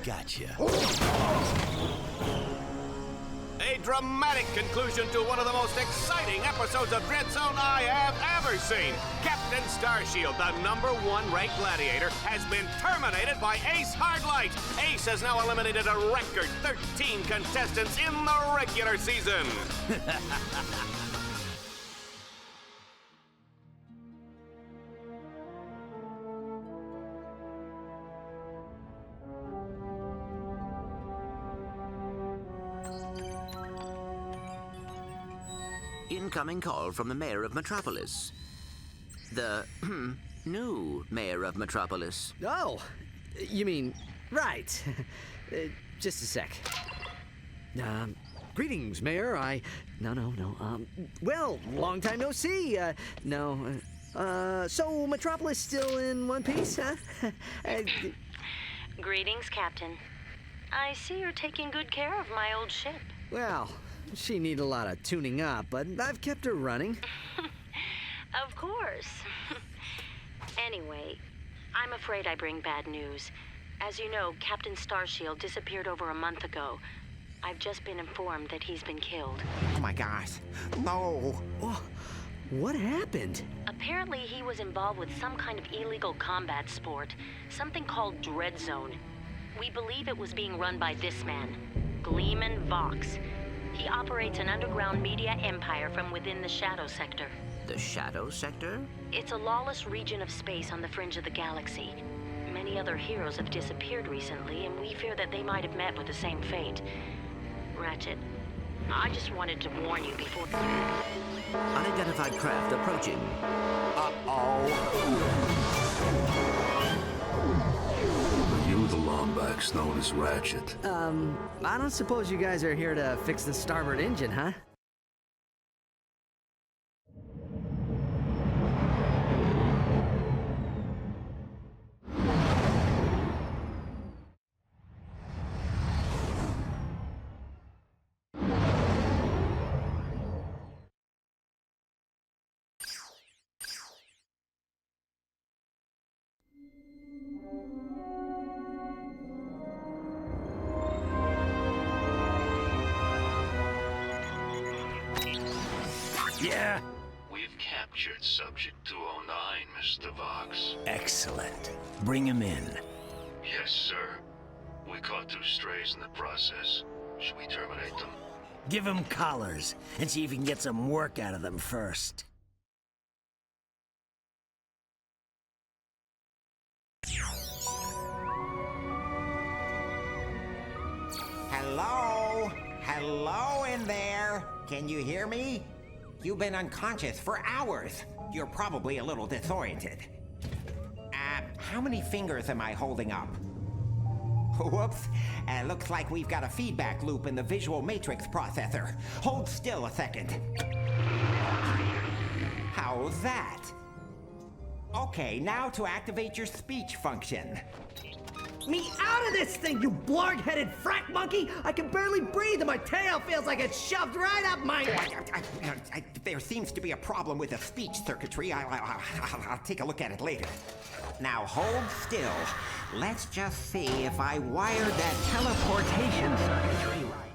Gotcha. A dramatic conclusion to one of the most exciting episodes of Dread Zone I have ever seen. Captain Starshield, the #1 ranked gladiator, has been terminated by Ace Hardlight. Ace has now eliminated a record 13 contestants in the regular season. Incoming call from the mayor of Metropolis. The new mayor of Metropolis. Oh, you mean, right. Just a sec. Greetings, Mayor. No. Well, long time no see. So Metropolis still in one piece, huh? Greetings, Captain. I see you're taking good care of my old ship. Well, she need a lot of tuning up, but I've kept her running. Of course. Anyway, I'm afraid I bring bad news. As you know, Captain Starshield disappeared over a month ago. I've just been informed that he's been killed. Oh my gosh. No. Oh, what happened? Apparently he was involved with some kind of illegal combat sport, something called Dread Zone. We believe it was being run by this man, Gleeman Vox. He operates an underground media empire from within the Shadow Sector. The Shadow Sector? It's a lawless region of space on the fringe of the galaxy. Many other heroes have disappeared recently, and we fear that they might have met with the same fate. Ratchet, I just wanted to warn you before... Unidentified craft approaching. Are you the Lombax known as Ratchet? I don't suppose you guys are here to fix the starboard engine, huh? Yeah. We've captured Subject 209, Mr. Vox. Excellent. Bring him in. Yes, sir. We caught 2 strays in the process. Should we terminate them? Give him collars and see if you can get some work out of them first. Hello? Hello in there? Can you hear me? You've been unconscious for hours. You're probably a little disoriented. How many fingers am I holding up? Whoops. Looks like we've got a feedback loop in the visual matrix processor. Hold still a second. How's that? Okay, now to activate your speech function. Me out of this thing, you blarg-headed frack monkey! I can barely breathe and my tail feels like it's shoved right up my... There seems to be a problem with the speech circuitry. I'll take a look at it later. Now hold still. Let's just see if I wired that teleportation circuitry right.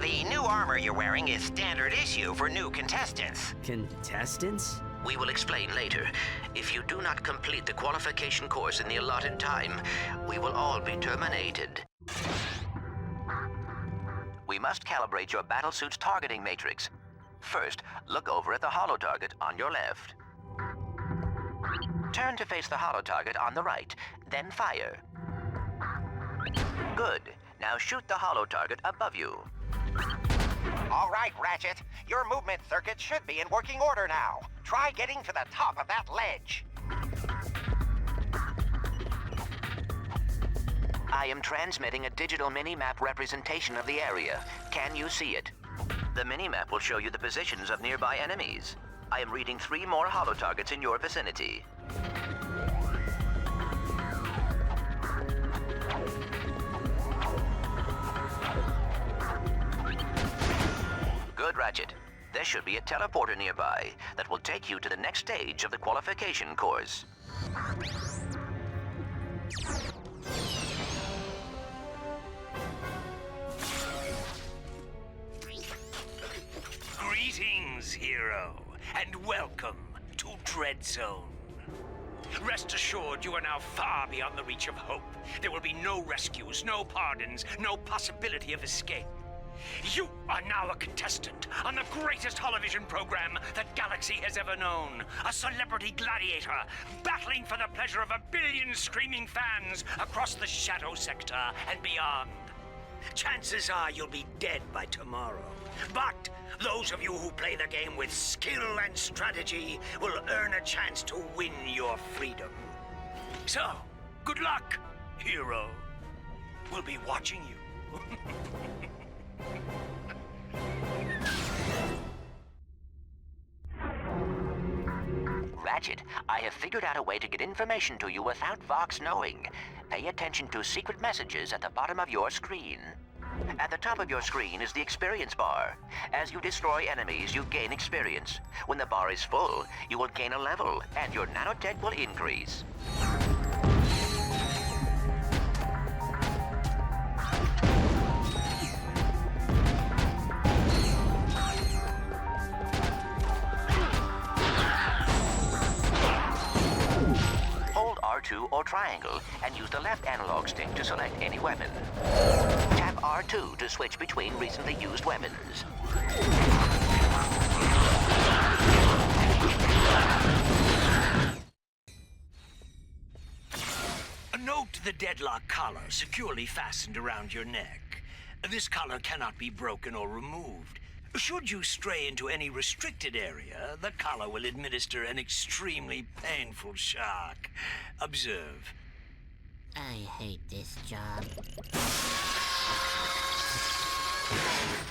The new armor you're wearing is standard issue for new contestants. Contestants? We will explain later. If you do not complete the qualification course in the allotted time, we will all be terminated. We must calibrate your battlesuit's targeting matrix. First, look over at the holo target on your left. Turn to face the holo target on the right, then fire. Good. Now shoot the holo target above you. All right, Ratchet. Your movement circuit should be in working order now. Try getting to the top of that ledge. I am transmitting a digital mini-map representation of the area. Can you see it? The mini-map will show you the positions of nearby enemies. I am reading 3 more holo targets in your vicinity. Good, Ratchet. There should be a teleporter nearby that will take you to the next stage of the qualification course. Greetings, hero, and welcome to Dread Zone. Rest assured, you are now far beyond the reach of hope. There will be no rescues, no pardons, no possibility of escape. You are now a contestant on the greatest holovision program that Galaxy has ever known. A celebrity gladiator, battling for the pleasure of 1 billion screaming fans across the Shadow Sector and beyond. Chances are you'll be dead by tomorrow. But those of you who play the game with skill and strategy will earn a chance to win your freedom. So, good luck, hero. We'll be watching you. Ratchet, I have figured out a way to get information to you without Vox knowing. Pay attention to secret messages at the bottom of your screen. At the top of your screen is the experience bar. As you destroy enemies, you gain experience. When the bar is full, you will gain a level, and your nanotech will increase. Hold R2 or triangle and use the left analog stick to select any weapon. Tap R2 to switch between recently used weapons. Note the Deadlocked collar securely fastened around your neck. This collar cannot be broken or removed. Should you stray into any restricted area, the collar will administer an extremely painful shock. Observe. I hate this job.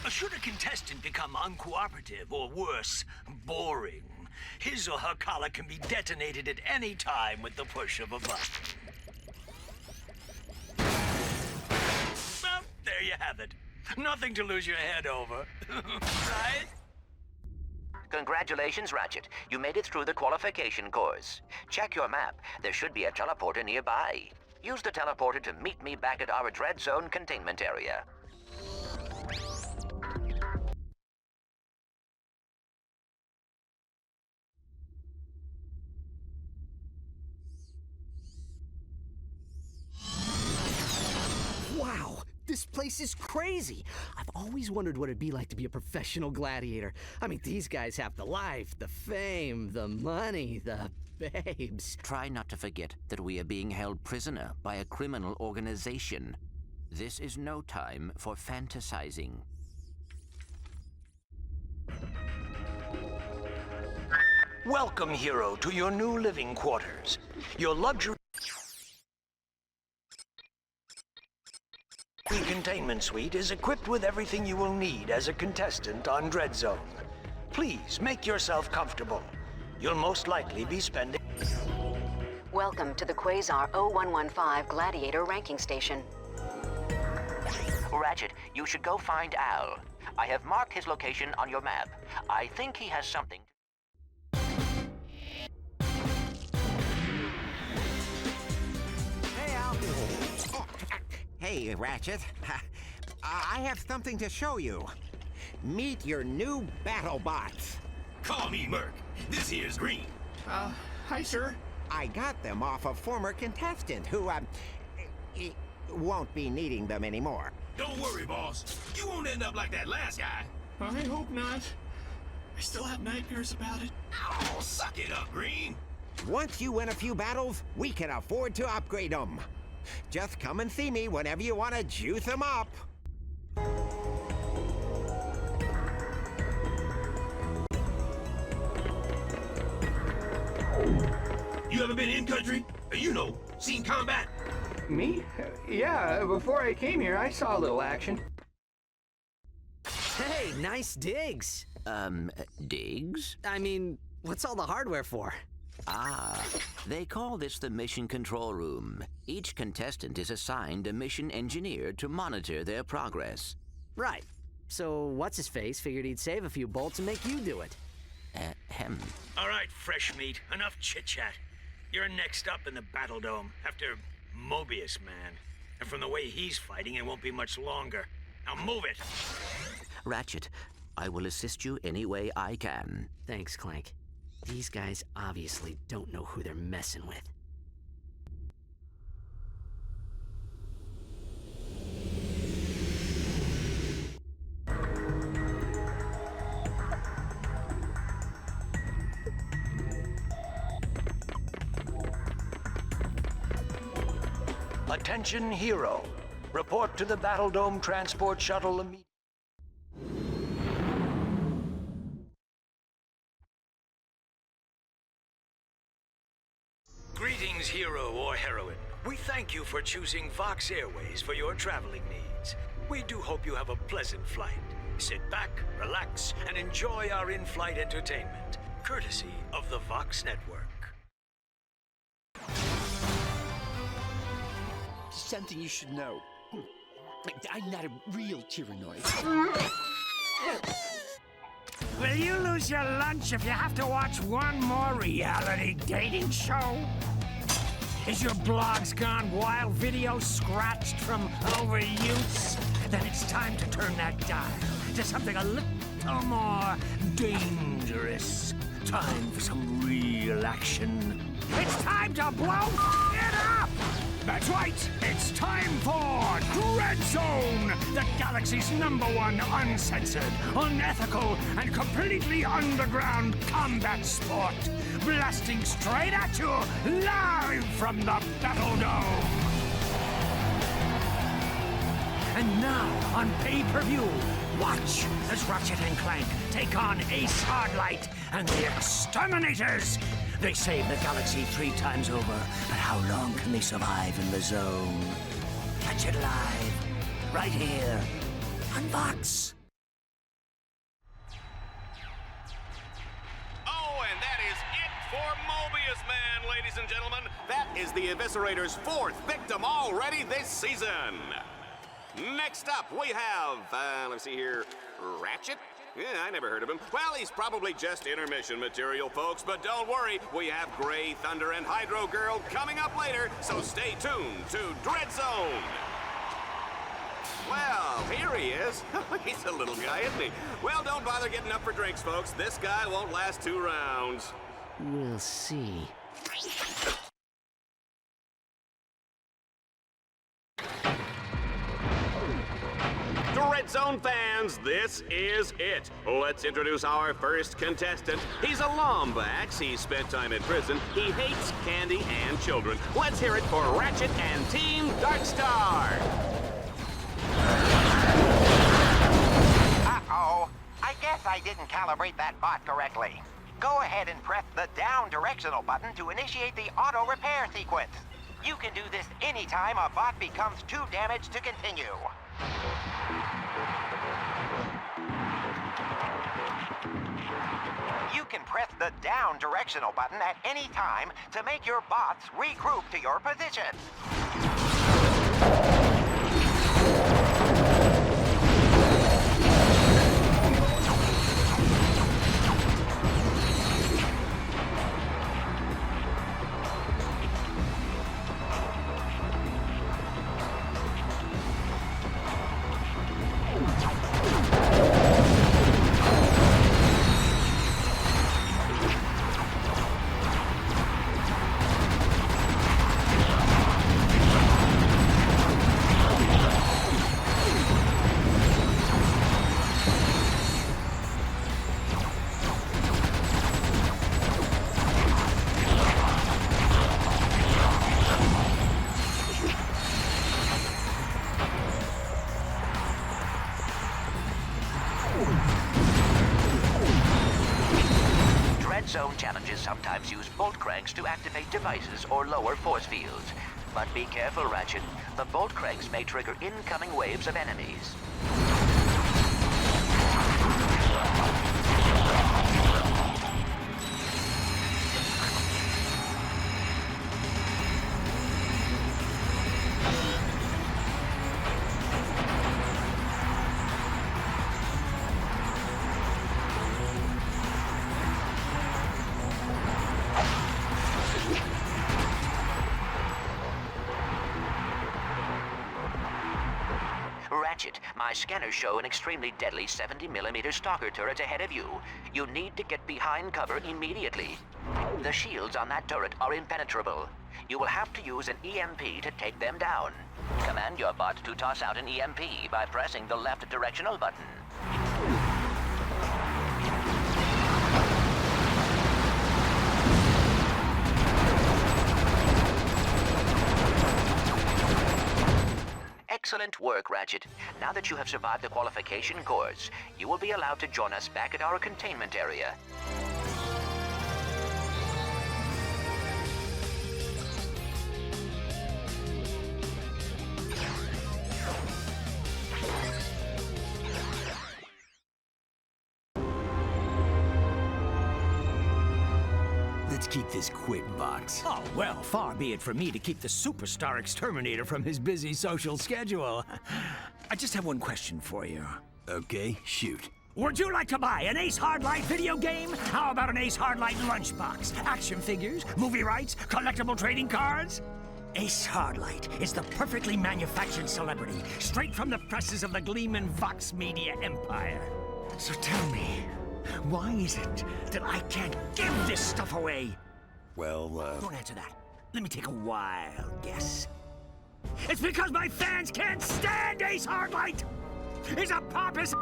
Should a contestant become uncooperative or worse, boring, his or her collar can be detonated at any time with the push of a button. Well, there you have it. Nothing to lose your head over, right? Congratulations, Ratchet. You made it through the qualification course. Check your map. There should be a teleporter nearby. Use the teleporter to meet me back at our Dread Zone containment area. Wow, this place is crazy. I've always wondered what it'd be like to be a professional gladiator. I mean, these guys have the life, the fame, the money, the babes. Try not to forget that we are being held prisoner by a criminal organization. This is no time for fantasizing. Welcome, hero, to your new living quarters. Your luxury containment suite is equipped with everything you will need as a contestant on Dread Zone. Please make yourself comfortable. You'll most likely be spending... Welcome to the Quasar 0115 Gladiator ranking station. Ratchet, you should go find Al. I have marked his location on your map. I think he has something... Hey, Al. Hey, Ratchet. I have something to show you. Meet your new battle bots. Call me Merc. This here's Green. Hi, sir. I got them off a former contestant who, won't be needing them anymore. Don't worry, boss. You won't end up like that last guy. I hope not. I still have nightmares about it. Oh, suck it up, Green. Once you win a few battles, we can afford to upgrade them. Just come and see me whenever you want to juice them up. You ever been in country? You know, seen combat? Me? Yeah, before I came here, I saw a little action. Hey, nice digs. Digs? I mean, what's all the hardware for? Ah, they call this the mission control room. Each contestant is assigned a mission engineer to monitor their progress. Right. So what's-his-face figured he'd save a few bolts and make you do it. All right, fresh meat. Enough chit-chat. You're next up in the Battle Dome after Mobius Man. And from the way he's fighting, it won't be much longer. Now move it! Ratchet, I will assist you any way I can. Thanks, Clank. These guys obviously don't know who they're messing with. Attention, Hero. Report to the Battle Dome Transport Shuttle immediately. Greetings, hero or heroine. We thank you for choosing Vox Airways for your traveling needs. We do hope you have a pleasant flight. Sit back, relax, and enjoy our in-flight entertainment, courtesy of the Vox Network. Something you should know. I'm not a real tyrannoid. Will you lose your lunch if you have to watch one more reality dating show? Is your blogs gone wild, video scratched from overuse? Then it's time to turn that dial to something a little more dangerous. Time for some real action. It's time to blow it up! That's right, it's time for Dread Zone, the galaxy's #1 uncensored, unethical, and completely underground combat sport. Blasting straight at you, live from the Battle Dome. And now, on pay-per-view, watch as Ratchet and Clank take on Ace Hardlight and the Exterminators. They saved the galaxy 3 times over, but how long can they survive in the zone? Catch it live, right here, on Vox. Oh, and that is it for Mobius Man, ladies and gentlemen. That is the Eviscerator's 4th victim already this season. Next up, we have, let's see here, Ratchet? Yeah, I never heard of him. Well, he's probably just intermission material, folks, but don't worry, we have Grey Thunder and Hydro Girl coming up later, so stay tuned to Dread Zone. Well, here he is. He's a little guy, isn't he? Well, don't bother getting up for drinks, folks. This guy won't last 2 rounds. We'll see. Dread Zone fans, this is it. Let's introduce our first contestant. He's a Lombax. He spent time in prison. He hates candy and children. Let's hear it for Ratchet and Team Darkstar. Uh-oh. I guess I didn't calibrate that bot correctly. Go ahead and press the down directional button to initiate the auto repair sequence. You can do this anytime a bot becomes too damaged to continue. You can press the down directional button at any time to make your bots regroup to your position. Zone challenges sometimes use bolt cranks to activate devices or lower force fields. But be careful, Ratchet. The bolt cranks may trigger incoming waves of enemies. Ratchet, my scanners show an extremely deadly 70mm stalker turret ahead of you. You need to get behind cover immediately. The shields on that turret are impenetrable. You will have to use an EMP to take them down. Command your bot to toss out an EMP by pressing the left directional button. Excellent work, Ratchet. Now that you have survived the qualification course, you will be allowed to join us back at our containment area. Let's keep this quick, Vox. Oh, well, far be it from me to keep the superstar exterminator from his busy social schedule. I just have one question for you. Okay, shoot. Would you like to buy an Ace Hardlight video game? How about an Ace Hardlight lunchbox? Action figures, movie rights, collectible trading cards? Ace Hardlight is the perfectly manufactured celebrity, straight from the presses of the Gleeman Vox media empire. So tell me, why is it that I can't give this stuff away? Well, Don't answer that. Let me take a wild guess. It's because my fans can't stand Ace Hardlight! He's a pompous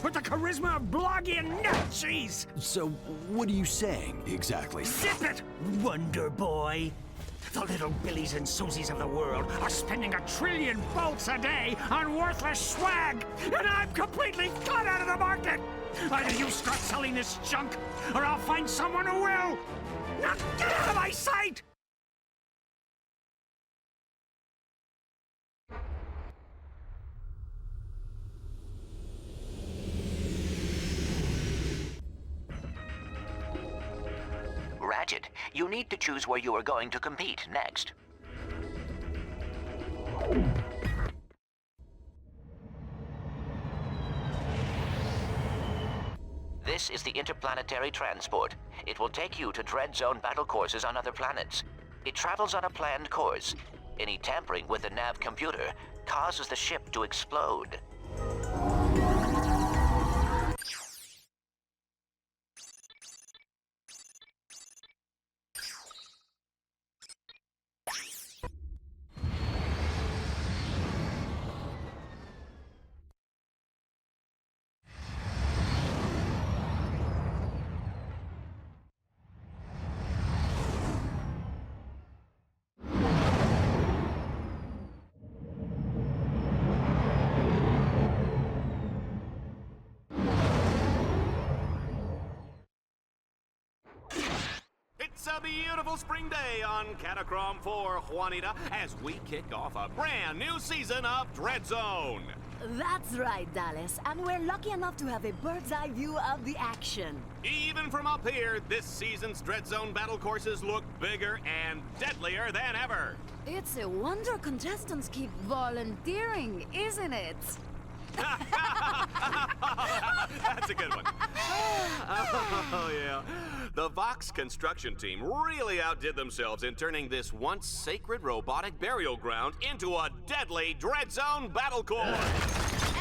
with the charisma of blogging nut cheese! So, what are you saying, exactly? Zip it, Wonder Boy! The little Billies and Susies of the world are spending $1 trillion bolts a day on worthless swag, and I'm completely cut out of the market! Either you start selling this junk, or I'll find someone who will! Now get out of my sight! Ratchet, you need to choose where you are going to compete next. This is the interplanetary transport. It will take you to Dread Zone battle courses on other planets. It travels on a planned course. Any tampering with the nav computer causes the ship to explode. It's a beautiful spring day on Catacrom 4, Juanita, as we kick off a brand new season of Dread Zone. That's right, Dallas, and we're lucky enough to have a bird's-eye view of the action. Even from up here, this season's Dread Zone battle courses look bigger and deadlier than ever. It's a wonder contestants keep volunteering, isn't it? That's a good one. Oh, yeah. The Vox construction team really outdid themselves in turning this once sacred robotic burial ground into a deadly Dread Zone battle course.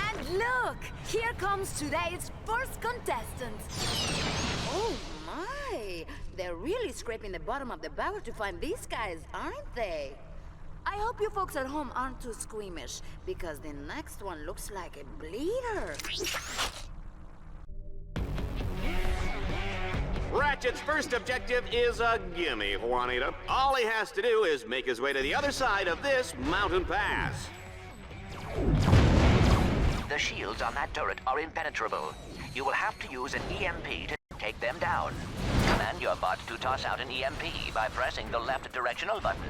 And look, here comes today's first contestant. Oh my, they're really scraping the bottom of the barrel to find these guys, aren't they? I hope you folks at home aren't too squeamish, because the next one looks like a bleeder. Ratchet's first objective is a gimme, Juanita. All he has to do is make his way to the other side of this mountain pass. The shields on that turret are impenetrable. You will have to use an EMP to take them down. Command your bot to toss out an EMP by pressing the left directional button.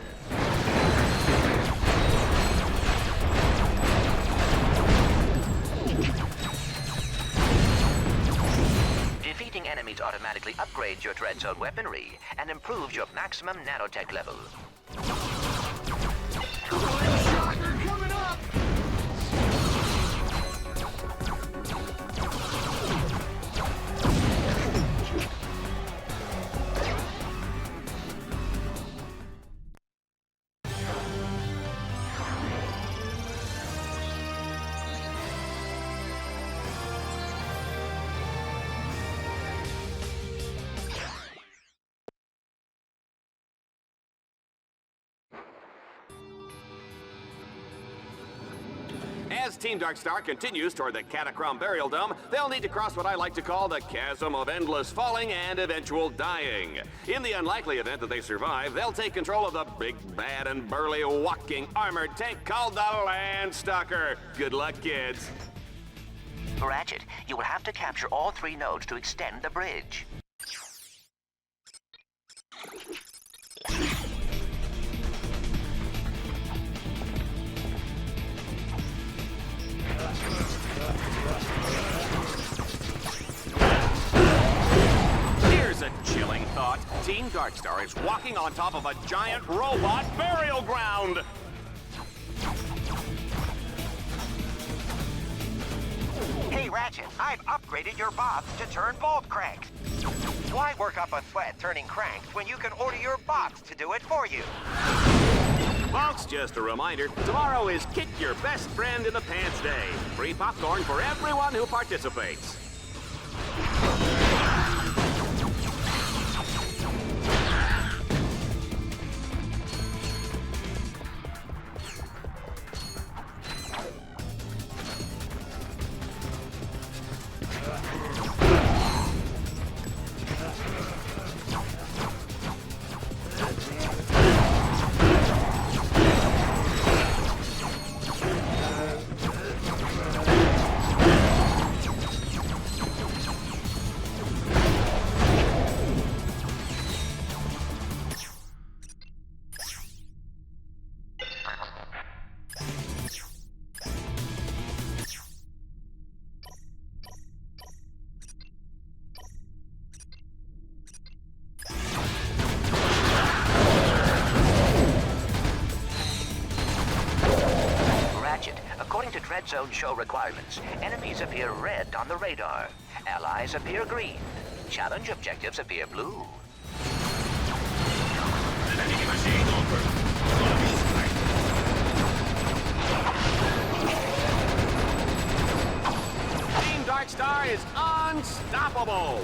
Defeating enemies automatically upgrades your Dread Zone weaponry and improves your maximum nanotech level. Coming up! As Team Darkstar continues toward the Catacrom Burial Dome, they'll need to cross what I like to call the chasm of endless falling and eventual dying. In the unlikely event that they survive, they'll take control of the big, bad, and burly walking armored tank called the Landstalker. Good luck, kids. Ratchet, you will have to capture all 3 nodes to extend the bridge. Here's a chilling thought. Team Darkstar is walking on top of a giant robot burial ground. Hey, Ratchet, I've upgraded your bots to turn bolt cranks. Why work up a sweat turning cranks when you can order your bots to do it for you? Folks, just a reminder, tomorrow is Kick Your Best Friend in the Pants Day. Free popcorn for everyone who participates. According to Dread Zone show requirements, enemies appear red on the radar. Allies appear green. Challenge objectives appear blue. Team Darkstar is unstoppable.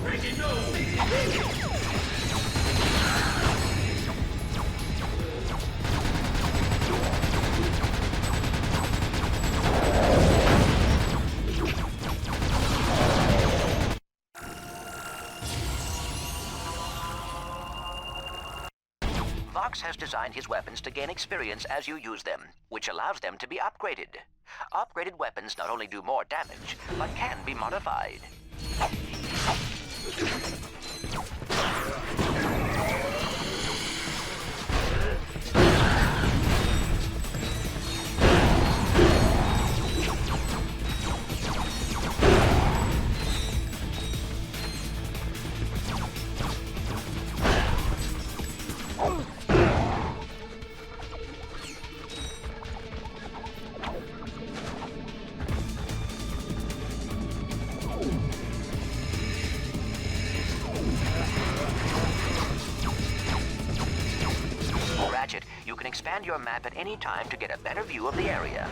Breaking news. Vox has designed his weapons to gain experience as you use them, which allows them to be upgraded. Upgraded weapons not only do more damage, but can be modified. Ratchet, you can expand your map at any time to get a better view of the area.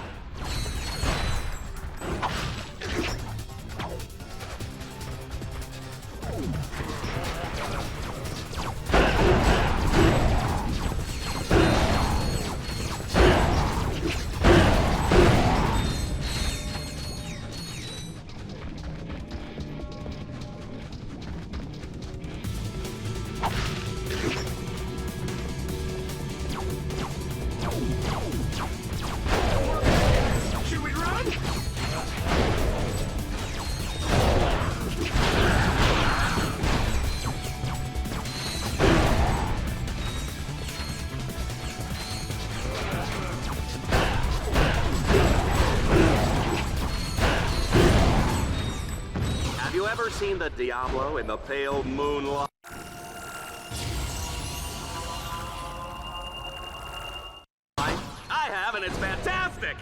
Have you ever seen the Diablo in the pale moonlight? I have, and it's fantastic!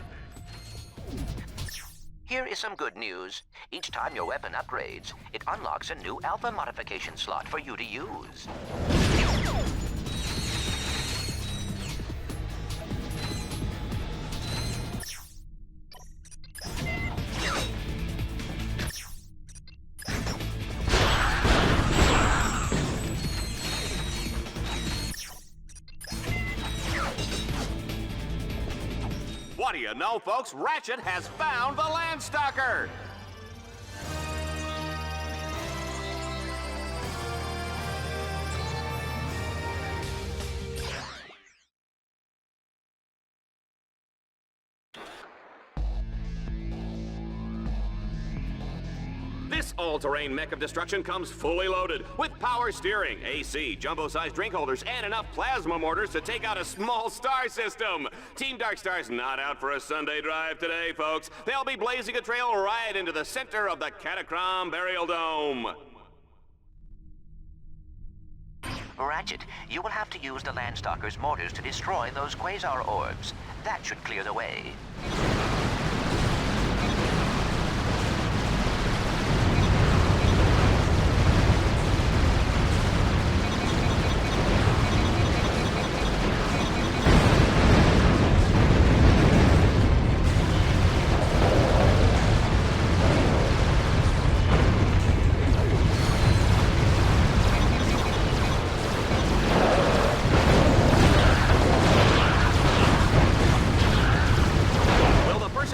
Here is some good news. Each time your weapon upgrades, it unlocks a new alpha modification slot for you to use. you know, folks, Ratchet has found the Landstalker! This all-terrain mech of destruction comes fully loaded with power steering, AC, jumbo-sized drink holders, and enough plasma mortars to take out a small star system. Team Darkstar's not out for a Sunday drive today, folks. They'll be blazing a trail right into the center of the Catacrom Burial Dome. Ratchet, you will have to use the Landstalker's mortars to destroy those quasar orbs. That should clear the way.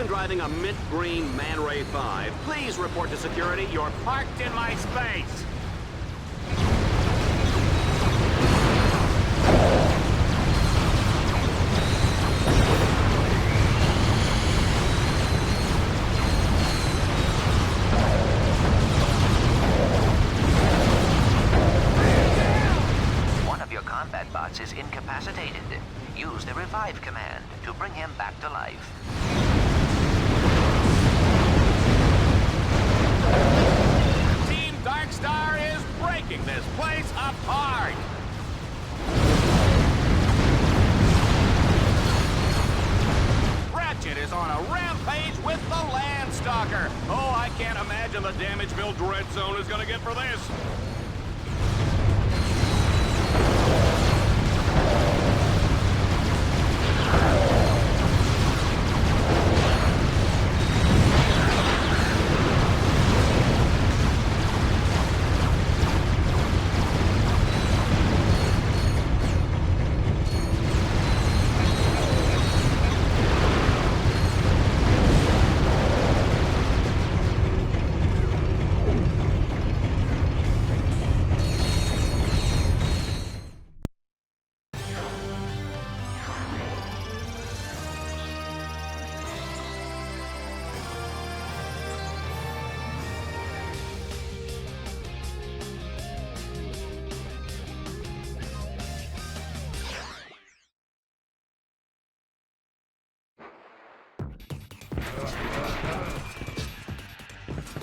Driving a mint green Man Ray 5, please report to security. You're parked in my space. One of your combat bots is incapacitated. Use the revive command to bring him back to life. Darkstar is breaking this place apart! Ratchet is on a rampage with the Landstalker! Oh, I can't imagine the damage Bill Dread Zone is gonna get for this!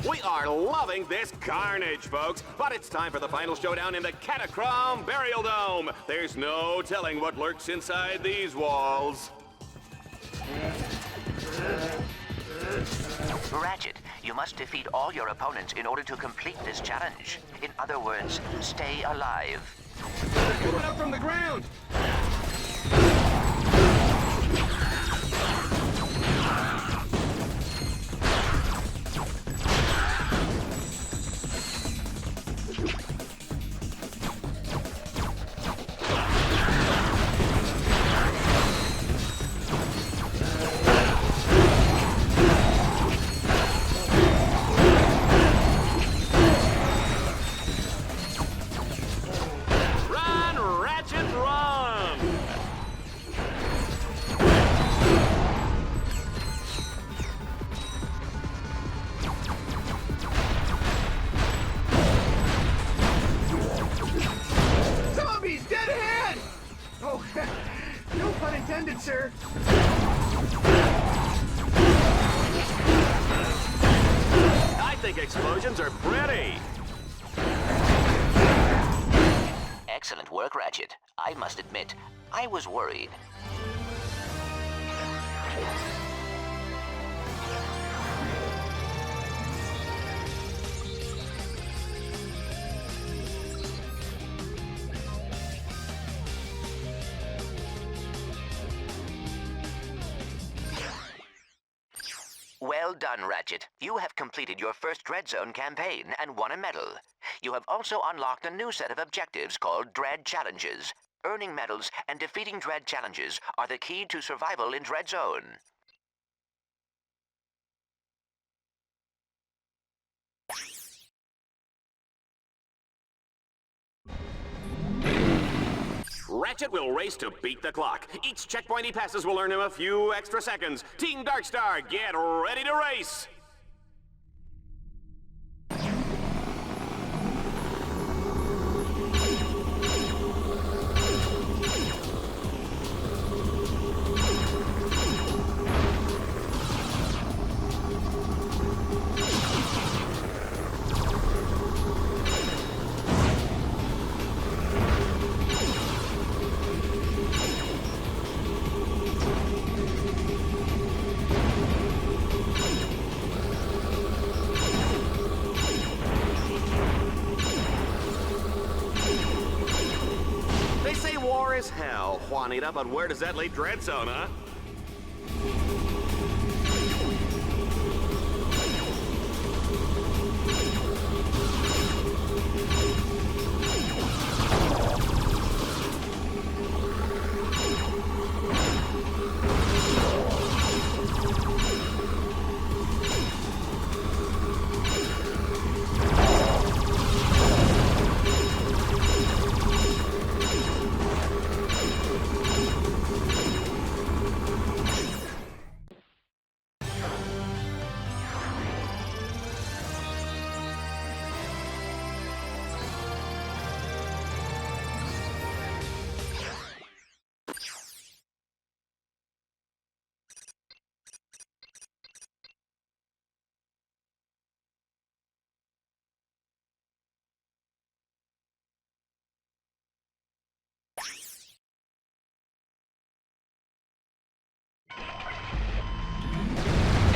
We are loving this carnage, folks, but it's time for the final showdown in the Catacrom Burial Dome. There's no telling what lurks inside these walls. Ratchet, you must defeat all your opponents in order to complete this challenge. In other words, stay alive. They're coming up from the ground! No pun intended, sir. I think explosions are pretty. Excellent work, Ratchet. I must admit, I was worried. Well done, Ratchet. You have completed your first Dread Zone campaign and won a medal. You have also unlocked a new set of objectives called Dread Challenges. Earning medals and defeating Dread Challenges are the key to survival in Dread Zone. Ratchet will race to beat the clock. Each checkpoint he passes will earn him a few extra seconds. Team Darkstar, get ready to race! War is hell, Juanita, but where does that leave Dreadzone, huh?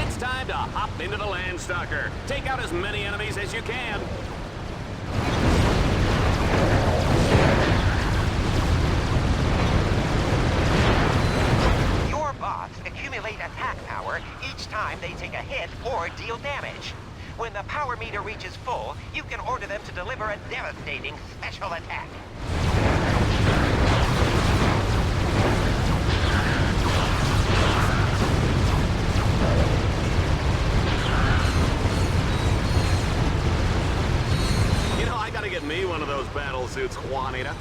It's time to hop into the Landstalker. Take out as many enemies as you can. Your bots accumulate attack power each time they take a hit or deal damage. When the power meter reaches full, you can order them to deliver a devastating special attack. You know, I gotta get me one of those battle suits, Juanita.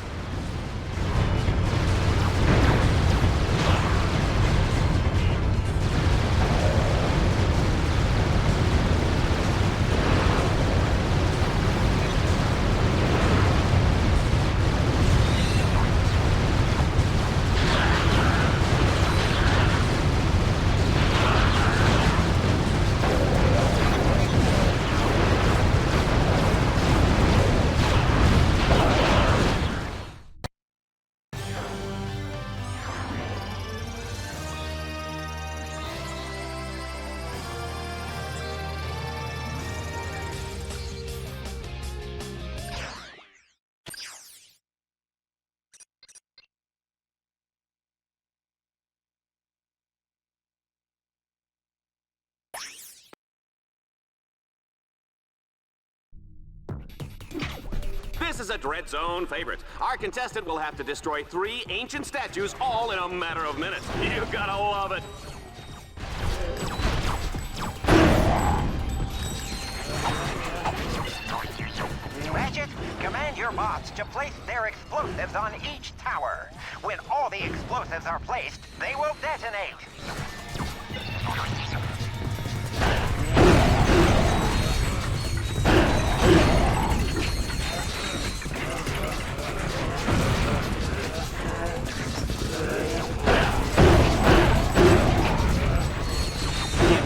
This is a Dreadzone favorite. Our contestant will have to destroy 3 ancient statues all in a matter of minutes. You gotta love it. Ratchet, command your bots to place their explosives on each tower. When all the explosives are placed, they will detonate.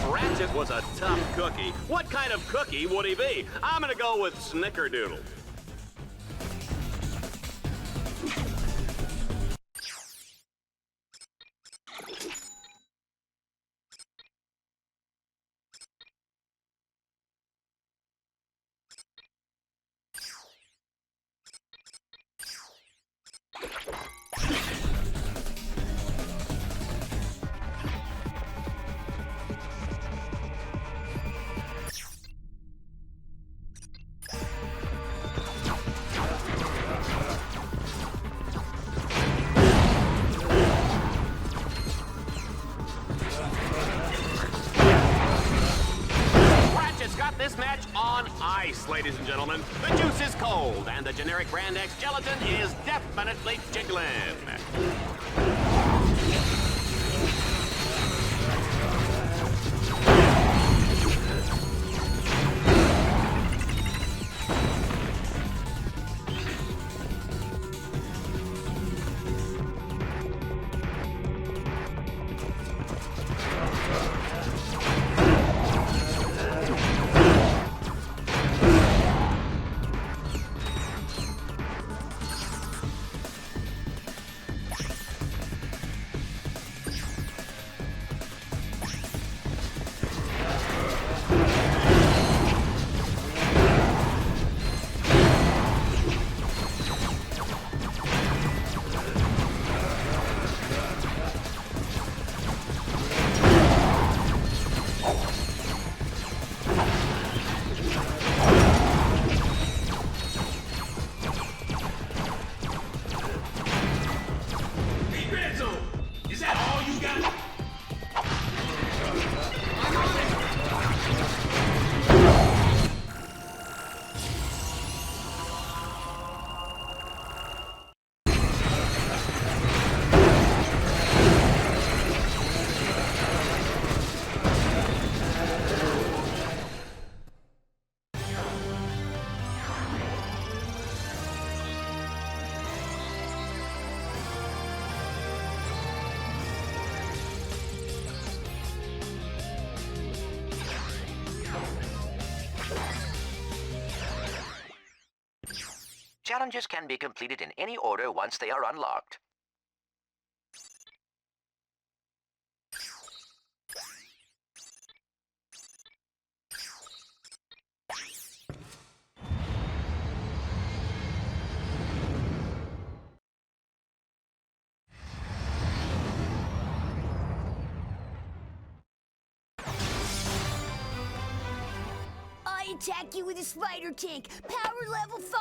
Ratchet was a tough cookie. What kind of cookie would he be? I'm gonna go with Snickerdoodle. on ice, ladies and gentlemen. The juice is cold, and the generic Brand X gelatin is definitely jiggling. Challenges can be completed in any order once they are unlocked. I attack you with a spider tank, power level 5.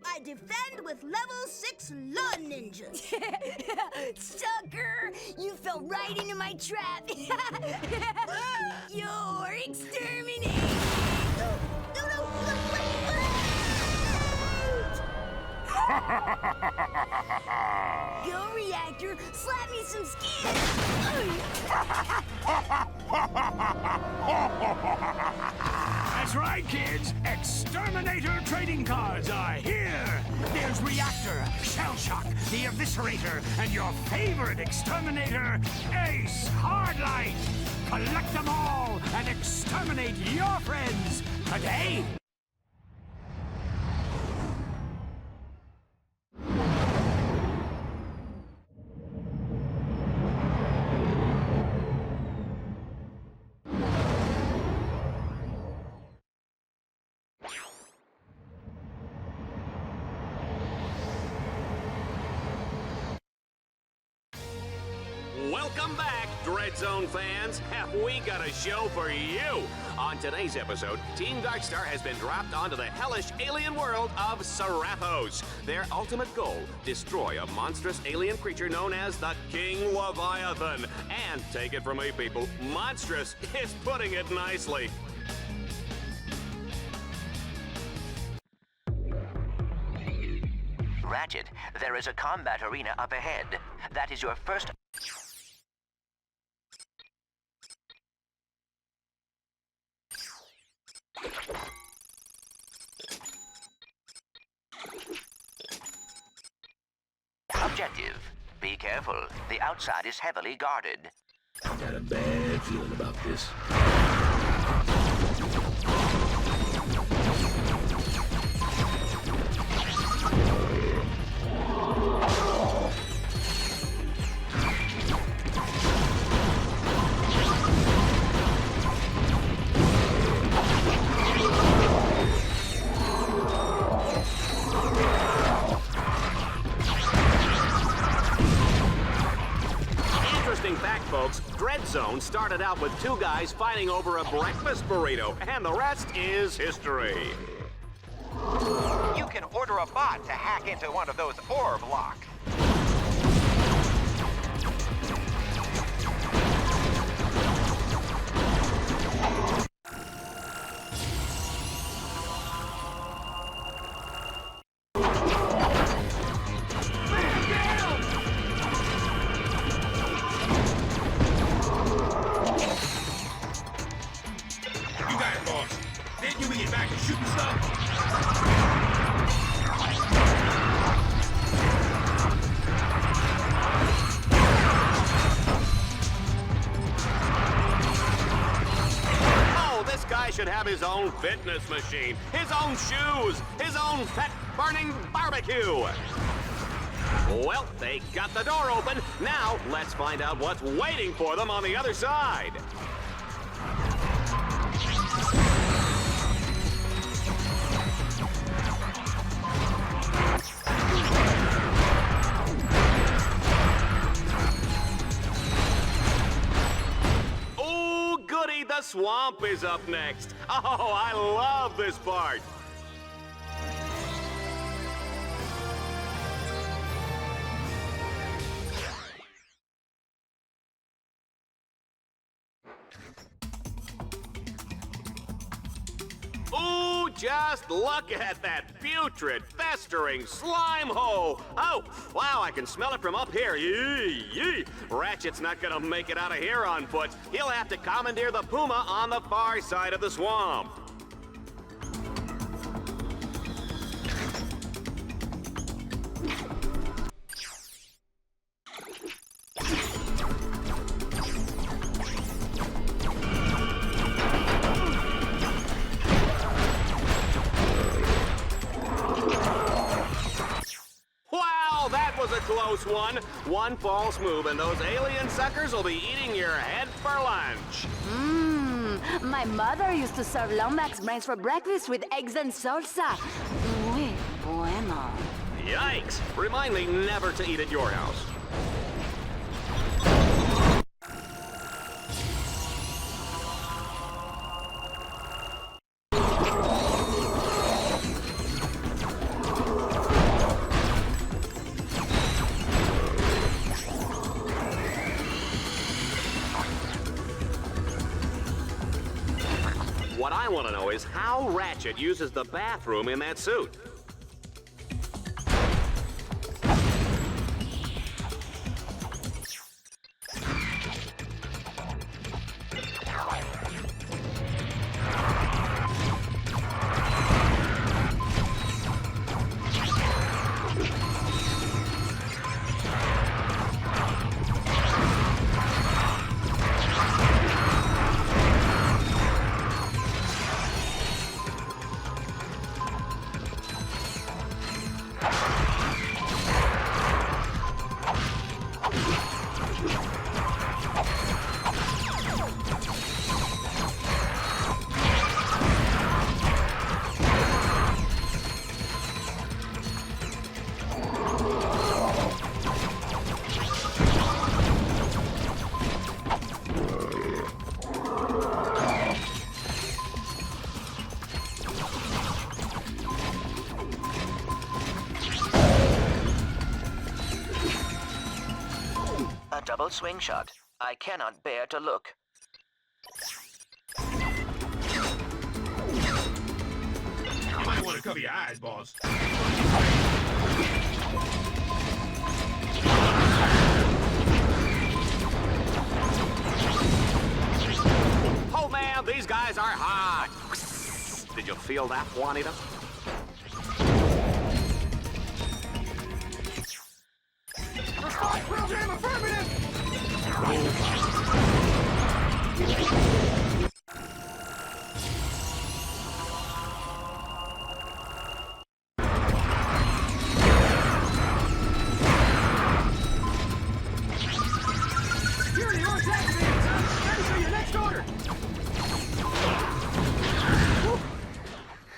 I defend with level 6 lawn ninjas. Sucker! You fell right into my trap. You're exterminated. No, Go, Reactor, slap me some skin. That's right, kids. Exterminator trading cards are here. There's Reactor, Shell Shock, the Eviscerator, and your favorite exterminator, Ace Hardlight. Collect them all and exterminate your friends today. Welcome back, Dread Zone fans. Have we got a show for you? On today's episode, Team Darkstar has been dropped onto the hellish alien world of Seraphos. Their ultimate goal, destroy a monstrous alien creature known as the King Leviathan. And take it from me, people, monstrous is putting it nicely. Ratchet, there is a combat arena up ahead. That is your first... objective. Be careful. The outside is heavily guarded. Got a bad feeling about this. Interesting fact, folks, Dread Zone started out with two guys fighting over a breakfast burrito, and the rest is history. You can order a bot to hack into one of those orb locks. have his own fitness machine, his own shoes, his own fat-burning barbecue. Well, they got the door open. Now, let's find out what's waiting for them on the other side. Oh, goody, the swamp is up next. Oh, I love this part. Ooh, just look at that putrid, festering slime hole. Oh, wow, I can smell it from up here. Yee, yee. Ratchet's not gonna make it out of here on foot. He'll have to commandeer the puma on the far side of the swamp. Close one. One false move and those alien suckers will be eating your head for lunch. My mother used to serve Lombax brains for breakfast with eggs and salsa. Muy bueno. Yikes! Remind me never to eat at your house. What I want to know is how Ratchet uses the bathroom in that suit. A double swing shot. I cannot bear to look. You might want to cover your eyes, boss. Oh man, these guys are hot. Did you feel that, Juanita? Response program affirmative! Security orders activated, sir! Ready for your next order!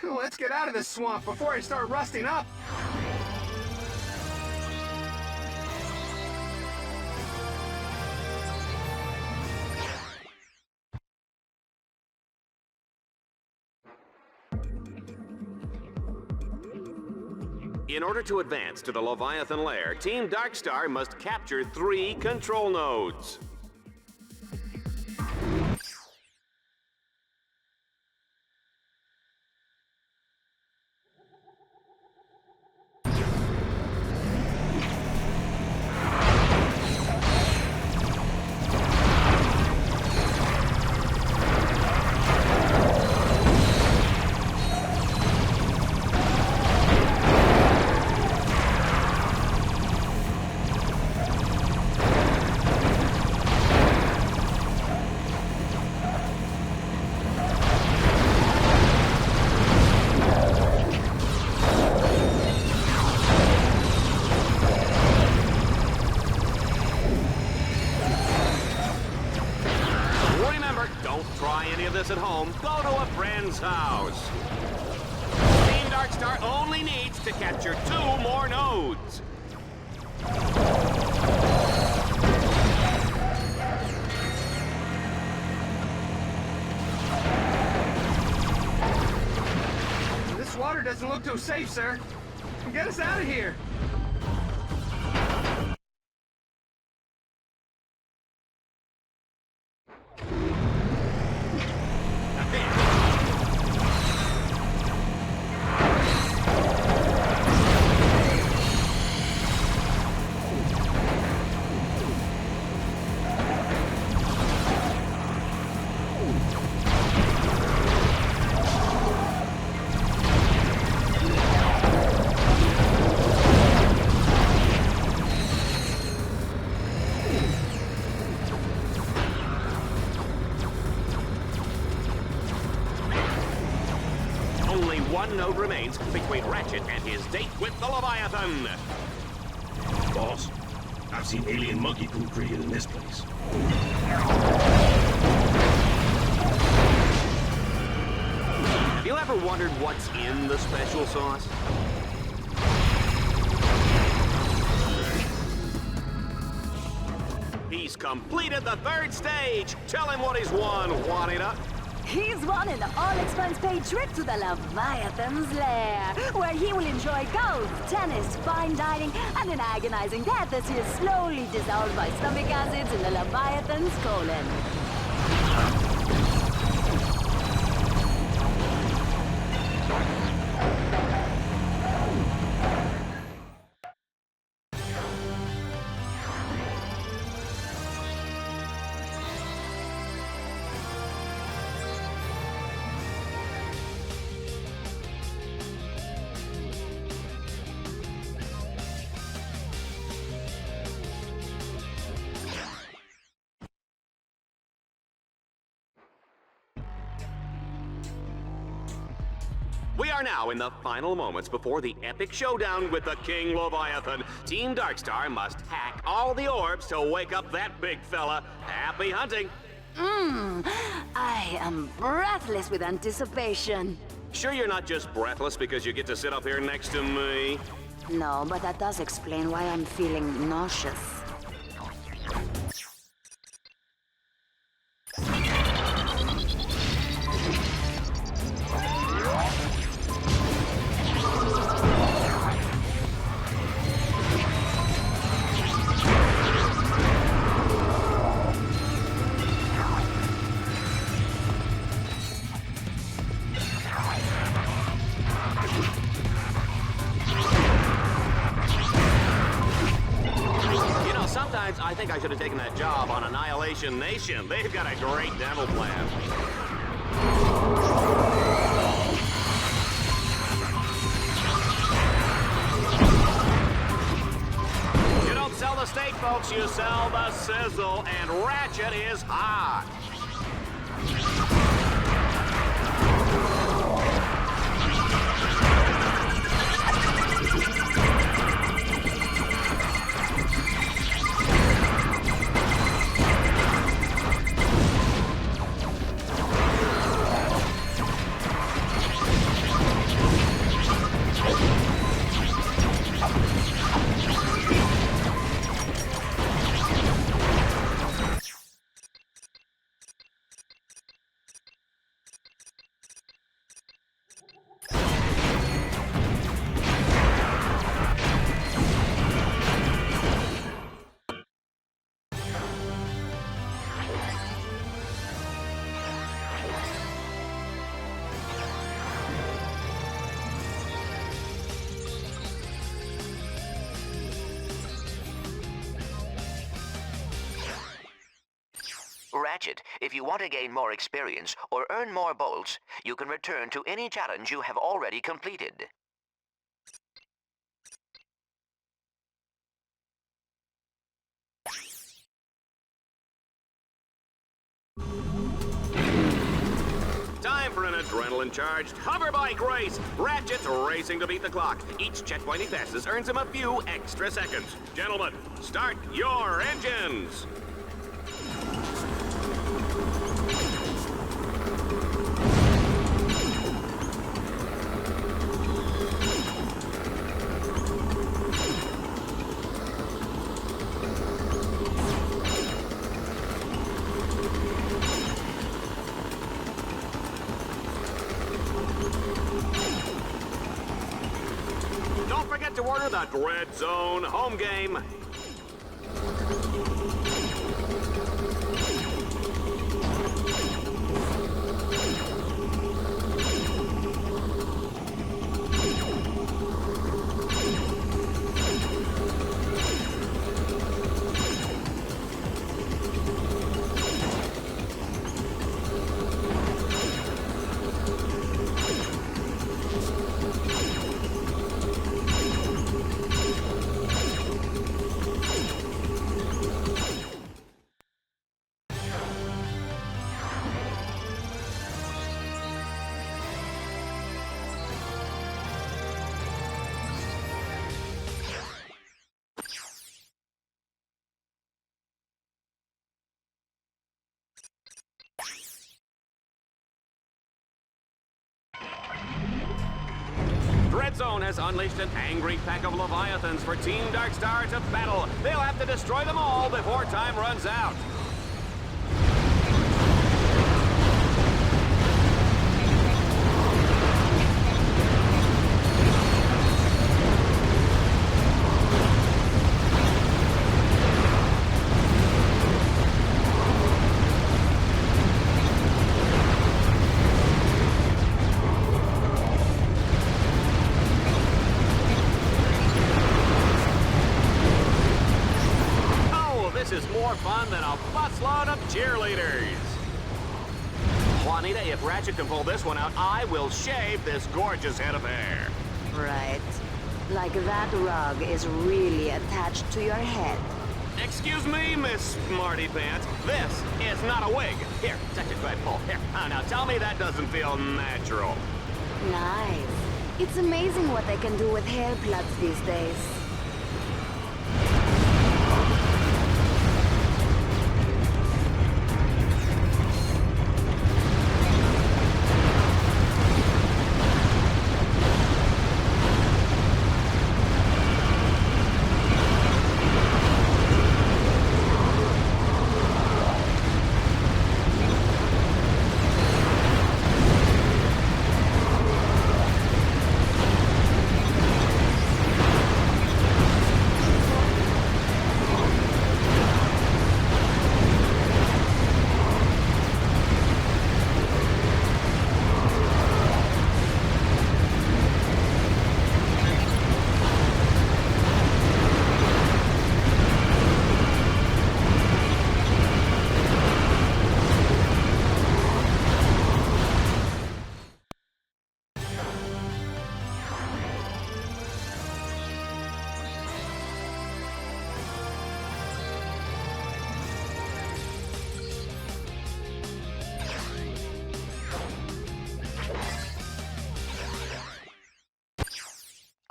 Whew. Let's get out of this swamp before I start rusting up! In order to advance to the Leviathan lair, Team Darkstar must capture 3 control nodes. this at home, go to a friend's house. Team Darkstar only needs to capture 2 more nodes. This water doesn't look too safe, sir. Get us out of here. Only one node remains between Ratchet and his date with the Leviathan. Boss, I've seen alien monkey poop created in this place. Have you ever wondered what's in the special sauce? He's completed the 3rd stage. Tell him what he's won, Juanita. He's won an all-expense-paid trip to the Leviathan's lair, where he will enjoy golf, tennis, fine dining, and an agonizing death as he is slowly dissolved by stomach acids in the Leviathan's colon. We are now in the final moments before the epic showdown with the King Leviathan. Team Darkstar must hack all the orbs to wake up that big fella. Happy hunting! I am breathless with anticipation. Sure you're not just breathless because you get to sit up here next to me? No, but that does explain why I'm feeling nauseous. I think I should have taken that job on Annihilation Nation. They've got a great demo plan. You don't sell the steak, folks. You sell the sizzle, and Ratchet is hot. Ratchet, if you want to gain more experience or earn more bolts, you can return to any challenge you have already completed. Time for an adrenaline-charged hover bike race. Ratchet's racing to beat the clock. Each checkpoint he passes earns him a few extra seconds. Gentlemen, start your engines. order the Dread Zone home game. Dread Zone has unleashed an angry pack of Leviathans for Team Darkstar to battle. They'll have to destroy them all before time runs out. This is more fun than a busload of cheerleaders. Juanita, if Ratchet can pull this one out, I will shave this gorgeous head of hair. Right. Like that rug is really attached to your head. Excuse me, Miss Smarty Pants. This is not a wig. Here, take it, go ahead, pull. Here, now tell me that doesn't feel natural. Nice. It's amazing what they can do with hair plugs these days.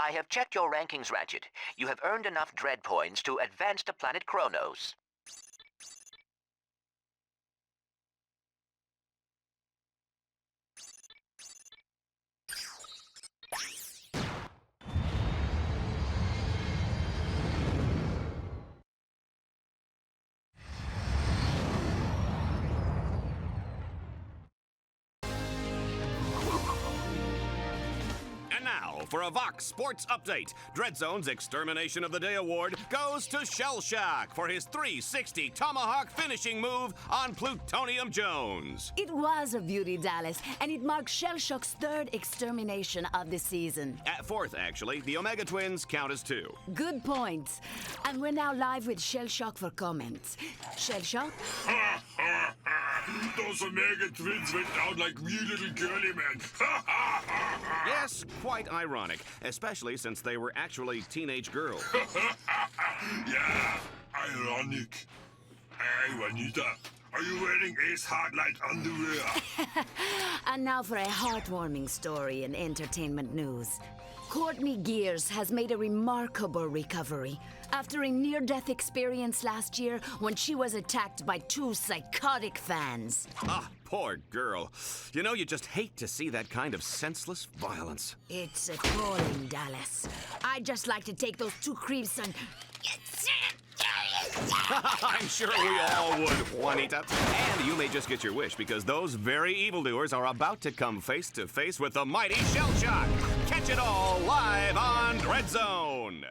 I have checked your rankings, Ratchet. You have earned enough Dread points to advance to planet Kronos. For a Vox Sports Update, Dread Zone's Extermination of the Day award goes to Shell Shock for his 360 Tomahawk finishing move on Plutonium Jones. It was a beauty, Dallas, and it marks Shell Shock's third extermination of the season. Fourth, actually. The Omega Twins count as 2. Good point. And we're now live with Shell Shock for comments. Shell Shock? Those Omega Twins went down like wee little girly men. Yes, quite ironic, especially since they were actually teenage girls. Yeah, ironic. Hey, Juanita, are you wearing Ace Hardlight underwear? And now for a heartwarming story in entertainment news. Courtney Gears has made a remarkable recovery after a near-death experience last year when she was attacked by 2 psychotic fans. Ah, poor girl. You know, you just hate to see that kind of senseless violence. It's appalling, Dallas. I'd just like to take those 2 creeps and... I'm sure we all would, Juanita. And you may just get your wish, because those very evildoers are about to come face to face with the mighty Shell Shock. Catch it all live on Dread Zone.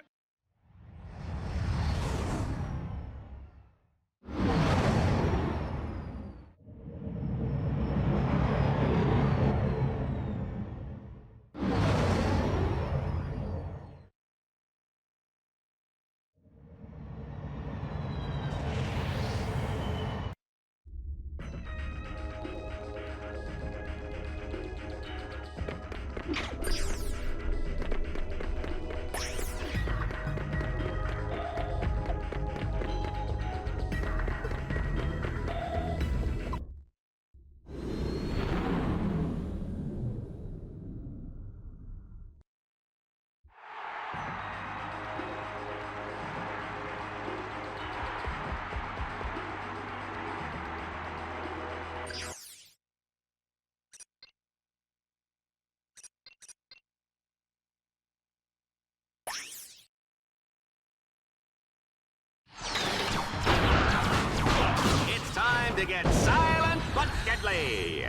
To get silent but deadly.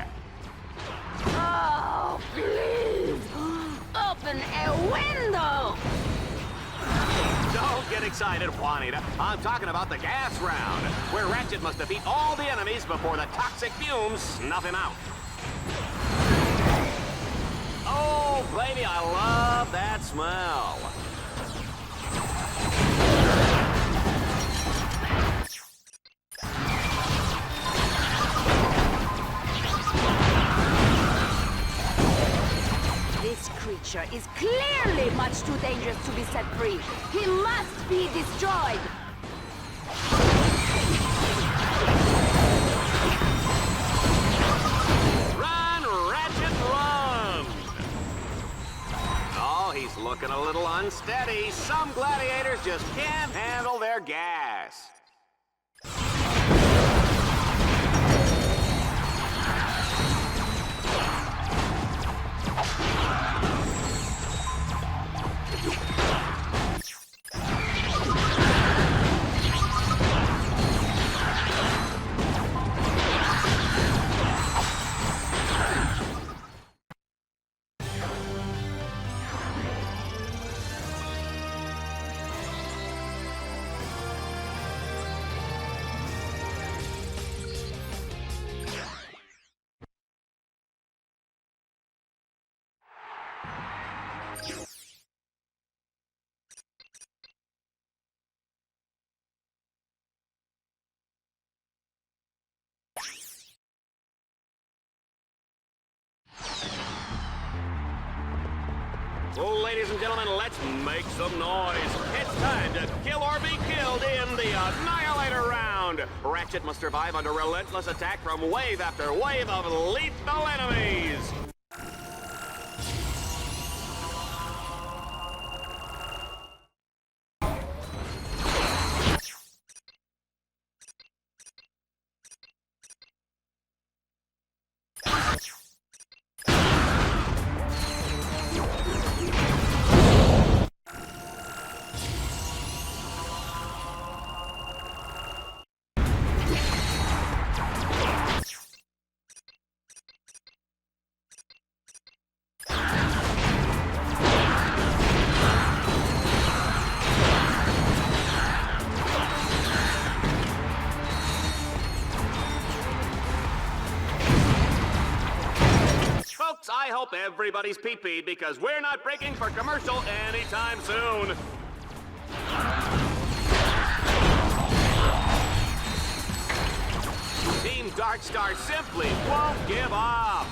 Oh, please! Open a window! Don't get excited, Juanita. I'm talking about the gas round, where Ratchet must defeat all the enemies before the toxic fumes snuff him out. Oh, baby, I love that smell. This creature is clearly much too dangerous to be set free. He must be destroyed. Run, Ratchet, run! Oh, he's looking a little unsteady. Some gladiators just can't handle their gas. Ladies and gentlemen, let's make some noise. It's time to kill or be killed in the Annihilator round. Ratchet must survive under relentless attack from wave after wave of lethal enemies. I hope everybody's pee-peed because we're not breaking for commercial anytime soon. Team Darkstar simply won't give up.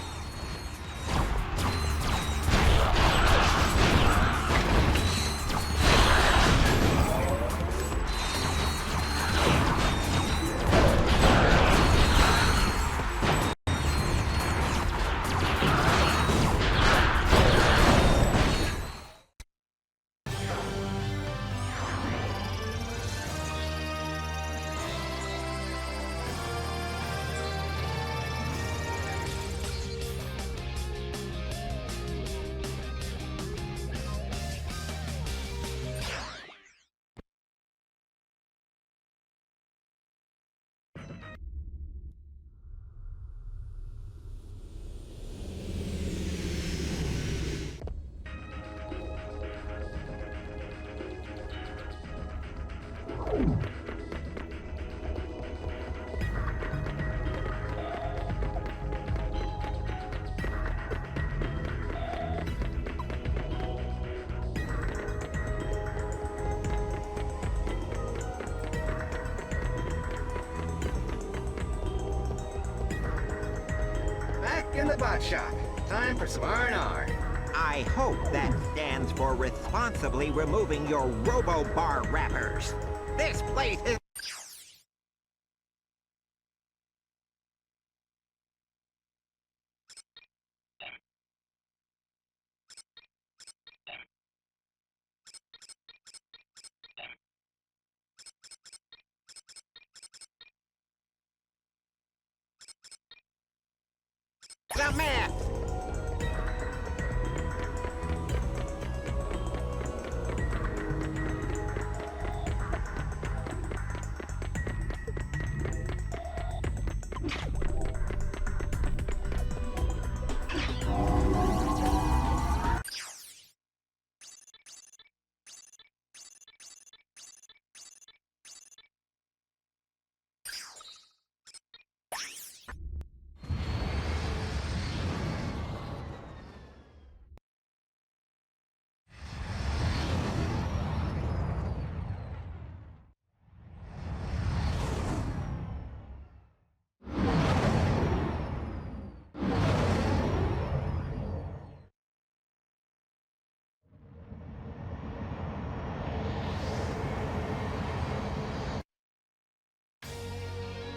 Back in the bot shop. Time for some R&R. I hope that stands for responsibly removing your robo-bar wrappers. This place is... the mess!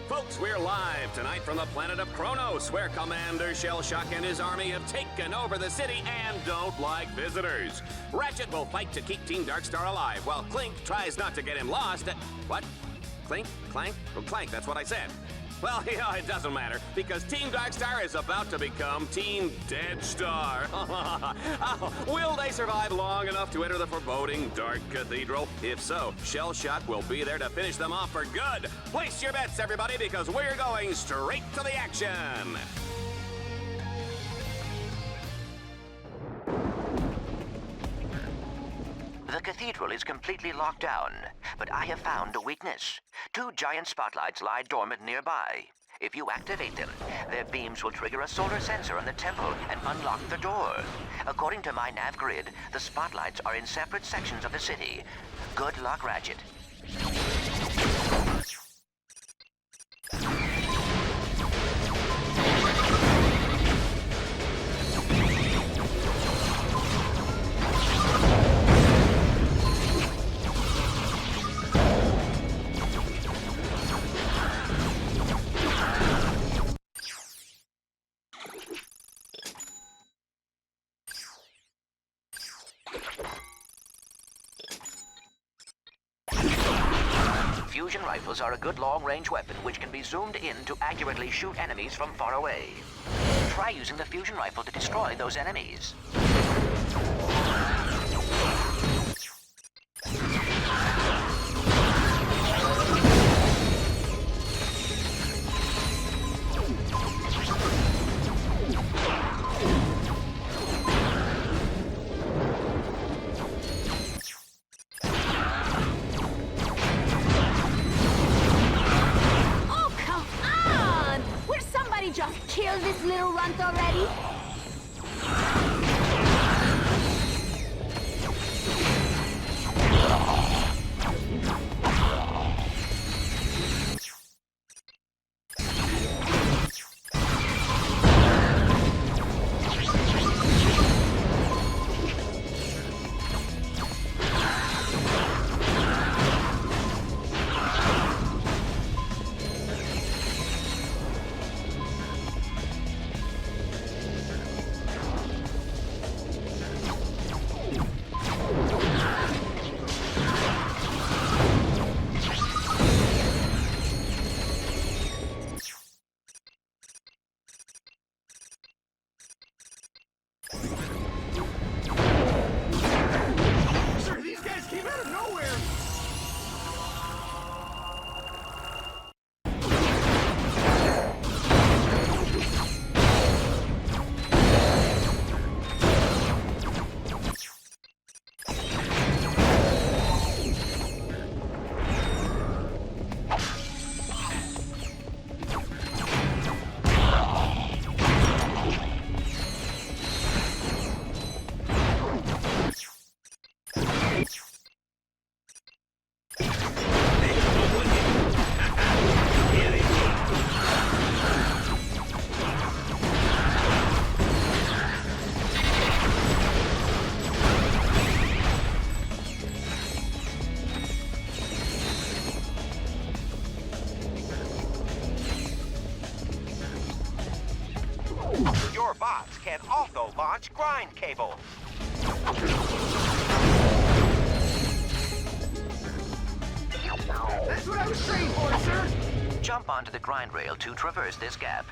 Folks, we're live tonight from the planet of Kronos, where Commander Shellshock and his army have taken over the city and don't like visitors. Ratchet will fight to keep Team Darkstar alive, while Clink tries not to get him lost. What? Clink? Clank? Oh, Clank, that's what I said. Well, yeah, it doesn't matter, because Team Darkstar is about to become Team Deadstar. Will they survive long enough to enter the foreboding Dark Cathedral? If so, Shellshock will be there to finish them off for good. Place your bets, everybody, because we're going straight to the action. The cathedral is completely locked down, but I have found a weakness. 2 giant spotlights lie dormant nearby. If you activate them, their beams will trigger a solar sensor on the temple and unlock the door. According to my nav grid, the spotlights are in separate sections of the city. Good luck, Ratchet. Fusion rifles are a good long-range weapon which can be zoomed in to accurately shoot enemies from far away. Try using the fusion rifle to destroy those enemies. Kill this little runt already? bots can also launch grind cables. That's what I was trained for, sir! Jump onto the grind rail to traverse this gap.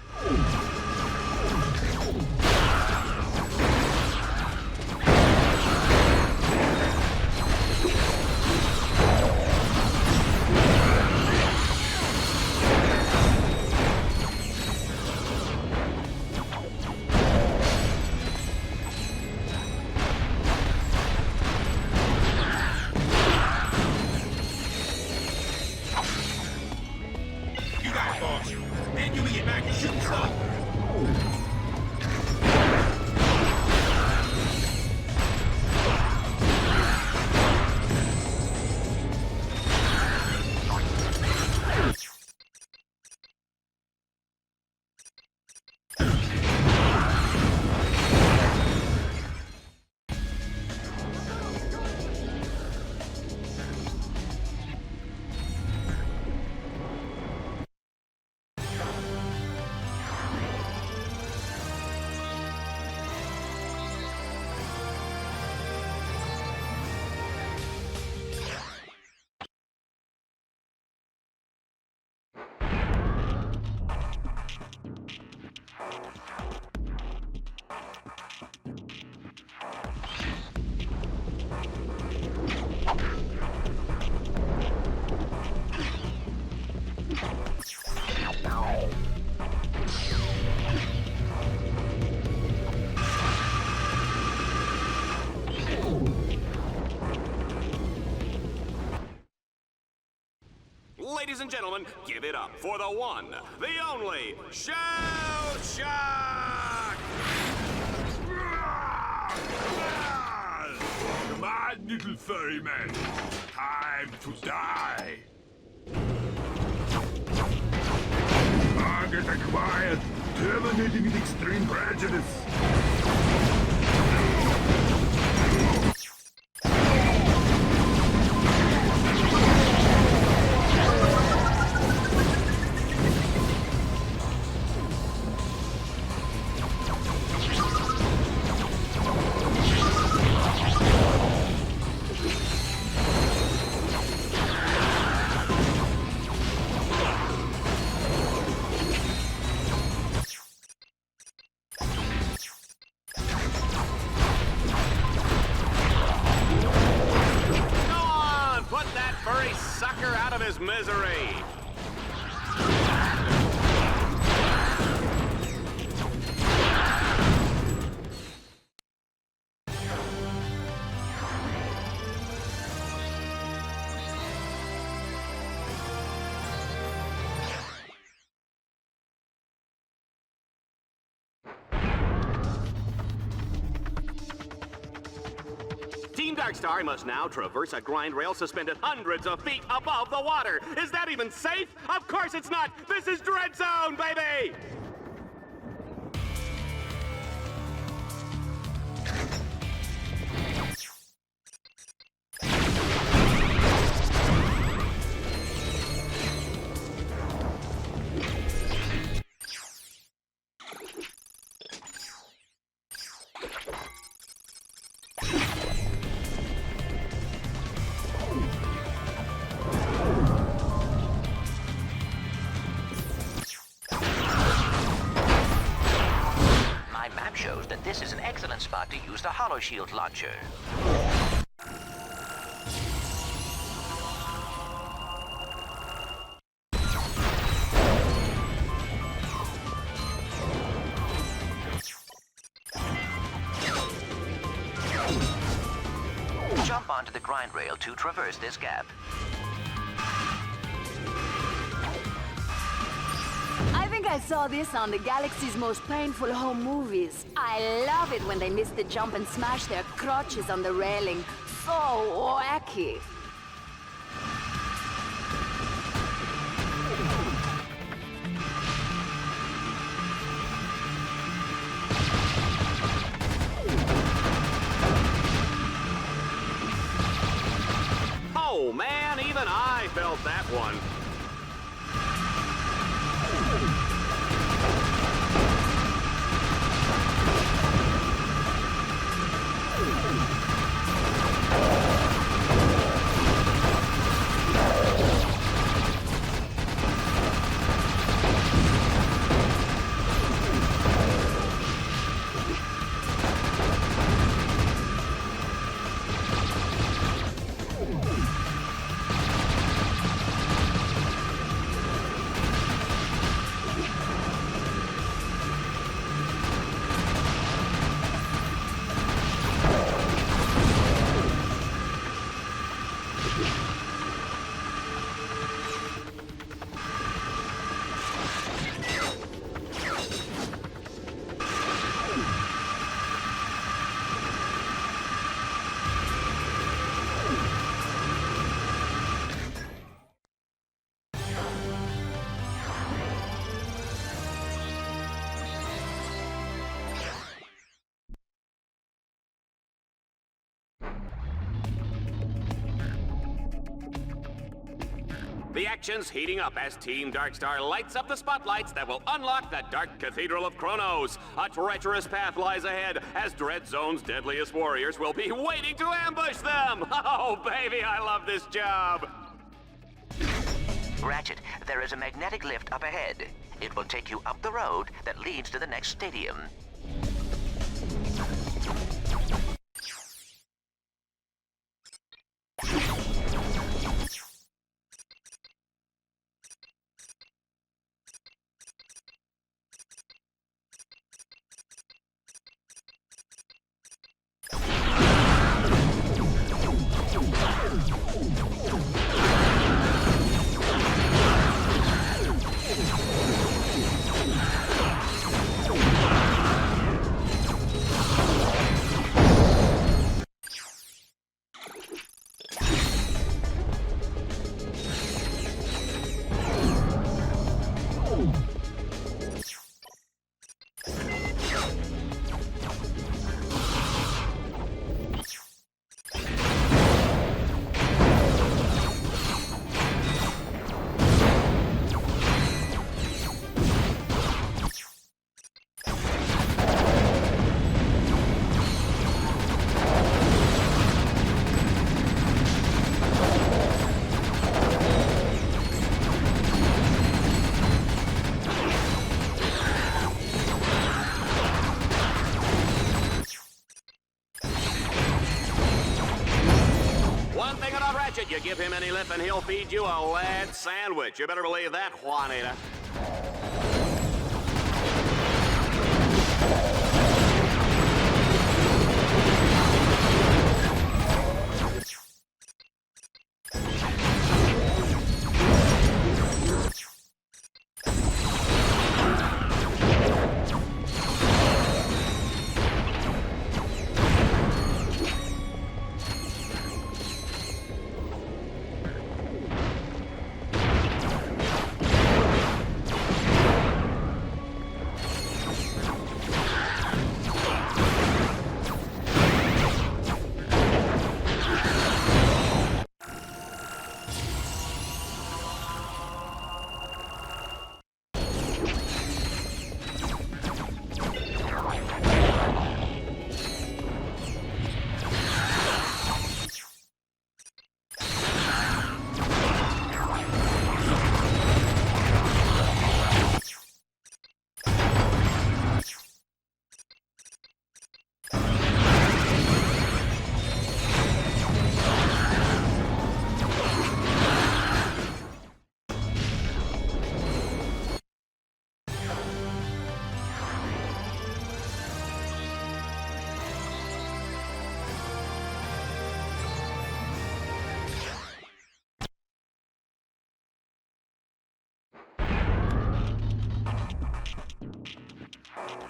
Ladies and gentlemen, give it up for the one, the only, Shell Shock! Come on, little furry man. Time to die. Target acquired. Terminating with extreme prejudice. His misery. Team Darkstar must now traverse a grind rail suspended hundreds of feet above the water. Is that even safe? Of course it's not! This is Dread Zone, baby! Shows that this is an excellent spot to use the Hollow Shield launcher. Jump onto the grind rail to traverse this gap. I think I saw this on the galaxy's most painful home movies. I love it when they miss the jump and smash their crotches on the railing. So wacky. Oh man, even I felt that one. The action's heating up as Team Darkstar lights up the spotlights that will unlock the Dark Cathedral of Kronos. A treacherous path lies ahead as Dread Zone's deadliest warriors will be waiting to ambush them. Oh, baby, I love this job. Ratchet, there is a magnetic lift up ahead. It will take you up the road that leads to the next stadium. You give him any lip and he'll feed you a lead sandwich. You better believe that, Juanita.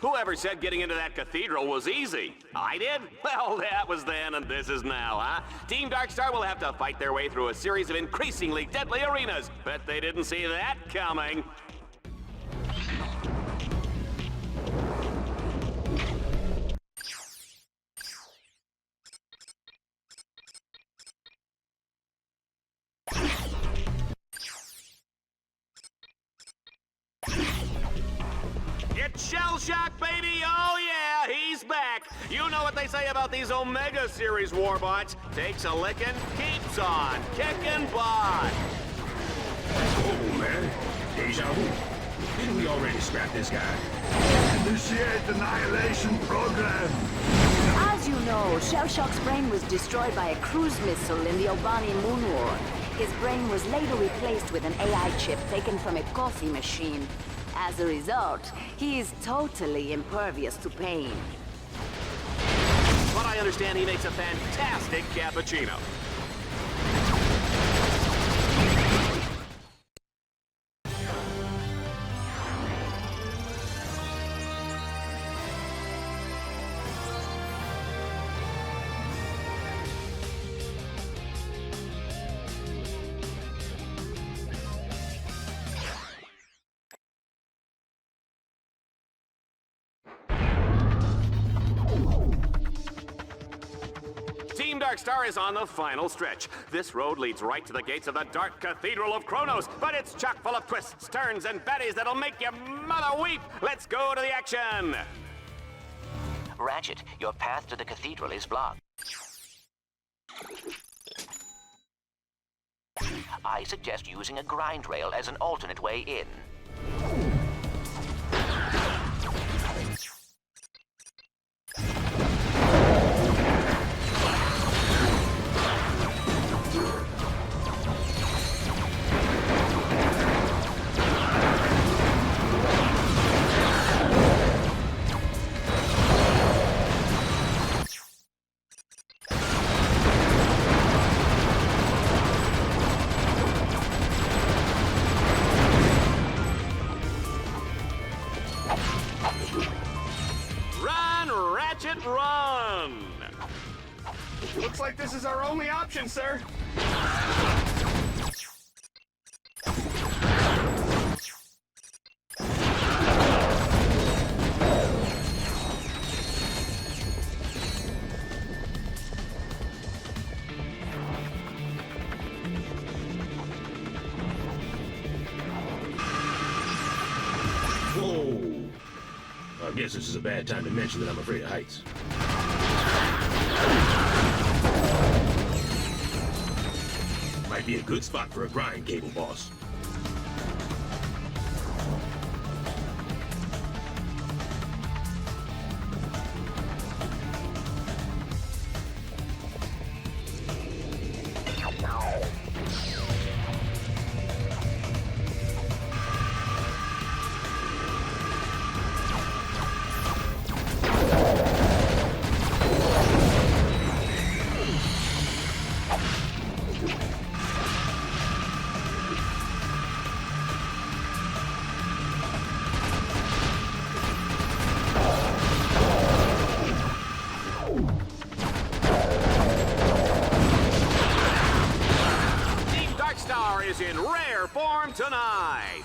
Whoever said getting into that cathedral was easy? I did? Well, that was then and this is now, huh? Team Darkstar will have to fight their way through a series of increasingly deadly arenas. Bet they didn't see that coming. It's Shell Shock, baby! Oh yeah, he's back! You know what they say about these Omega Series warbots. Takes a lickin', keeps on, kickin' butt! Oh, man. Deja vu. Didn't we already scrap this guy? Initiate the annihilation program! As you know, Shell Shock's brain was destroyed by a cruise missile in the Obani Moon War. His brain was later replaced with an AI chip taken from a coffee machine. As a result, he is totally impervious to pain. But I understand he makes a fantastic cappuccino. Darkstar is on the final stretch. This road leads right to the gates of the Dark Cathedral of Kronos, but it's chock full of twists, turns, and baddies that'll make your mother weep. Let's go to the action. Ratchet, your path to the cathedral is blocked. I suggest using a grind rail as an alternate way in. Ratchet, run! Looks like this is our only option, sir. Whoa! I guess this is a bad time to mention that I'm afraid of heights. Might be a good spot for a grind cable, boss. Is in rare form tonight.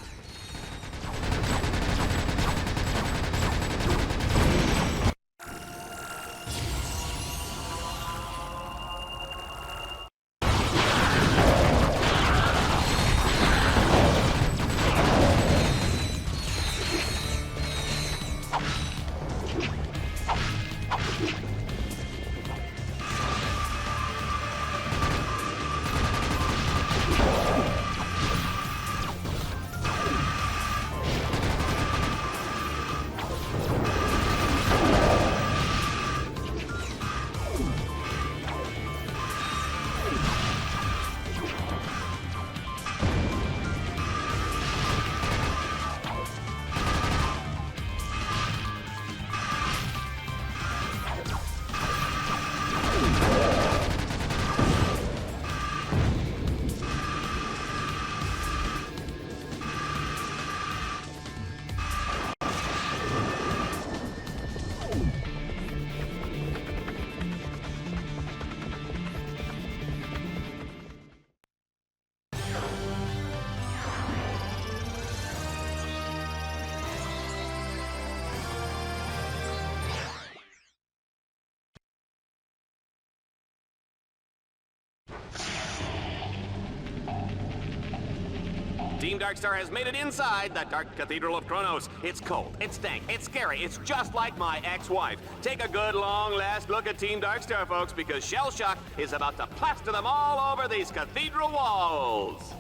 Team Darkstar has made it inside the Dark Cathedral of Kronos. It's cold, it's dank, it's scary, it's just like my ex-wife. Take a good long last look at Team Darkstar, folks, because Shell Shock is about to plaster them all over these cathedral walls.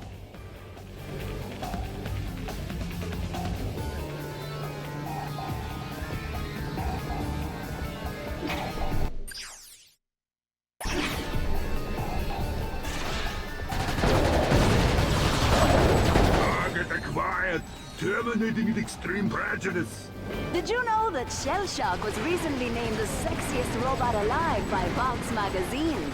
Terminating with extreme prejudice. Did you know that Shell Shock was recently named the sexiest robot alive by Vox magazine?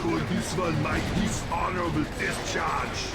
call this one my dishonorable discharge.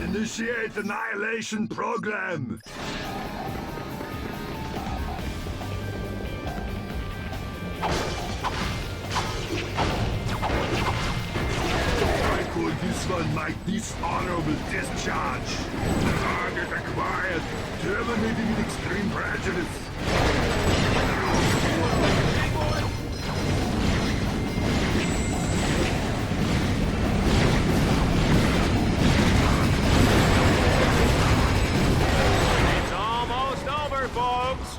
Initiate annihilation program. I call this one my dishonorable discharge. Target acquired. Terminated with extreme prejudice. It's almost over, folks.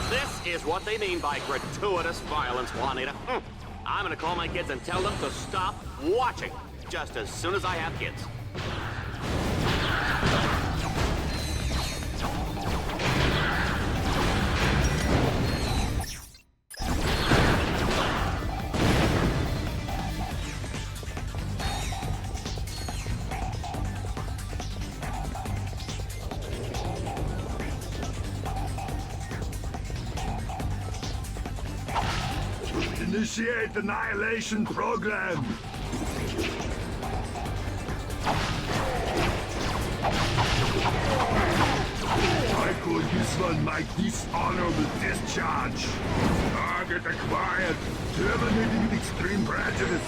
This is what they mean by gratuitous violence, Juanita. I'm gonna call my kids and tell them to stop watching just as soon as I have kids. Initiate annihilation program. I call this one my dishonorable discharge. Target acquired. Terminated with extreme prejudice.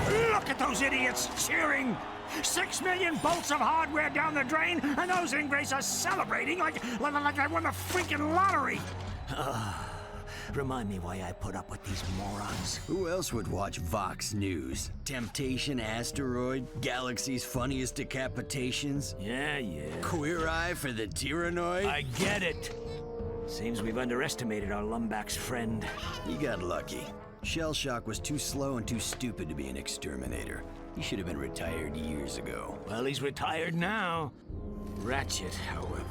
Look at those idiots cheering! 6 million bolts of hardware down the drain, and those ingrates are celebrating like I won the freaking lottery! Remind me why I put up with these morons. Who else would watch Vox News? Temptation Asteroid? Galaxy's funniest decapitations? Yeah. Queer Eye for the Tyrannoid? I get it. Seems we've underestimated our Lumbax friend. You got lucky. Shell Shock was too slow and too stupid to be an exterminator. He should have been retired years ago. Well, he's retired now. Ratchet, however...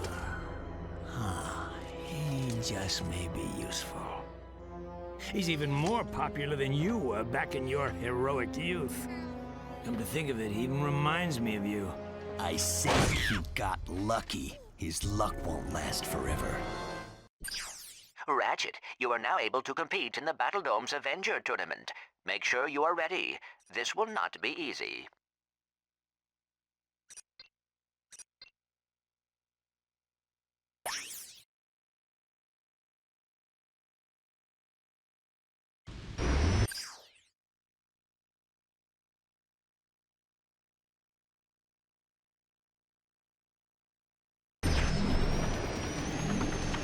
He just may be useful. He's even more popular than you were back in your heroic youth. Come to think of it, he even reminds me of you. I said he got lucky. His luck won't last forever. Ratchet, you are now able to compete in the Battle Dome's Avenger tournament. Make sure you are ready. This will not be easy.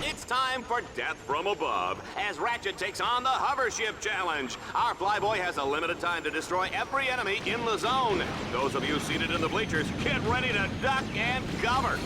It's time for Death from Above, as Ratchet takes on the Hovership Challenge. Our flyboy has a limited time to destroy every enemy in the zone. Those of you seated in the bleachers, get ready to duck and cover.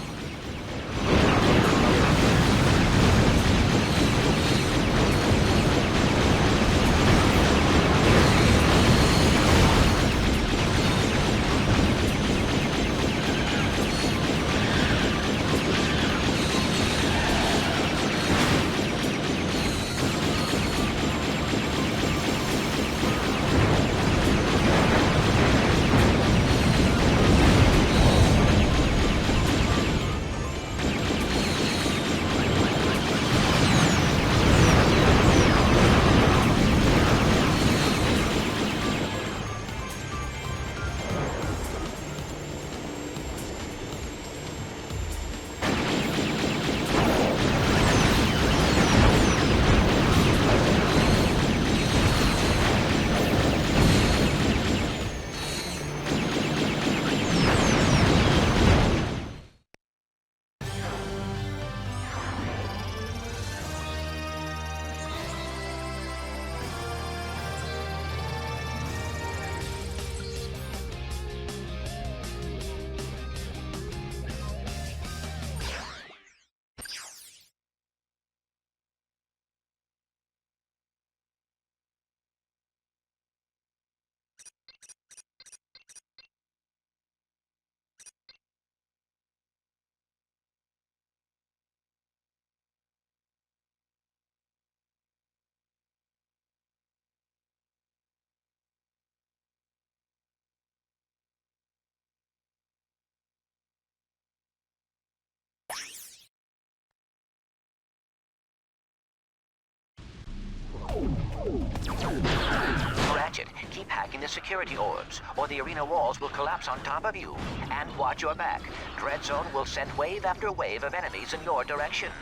hacking the security orbs, or the arena walls will collapse on top of you. And watch your back. Dread Zone will send wave after wave of enemies in your direction.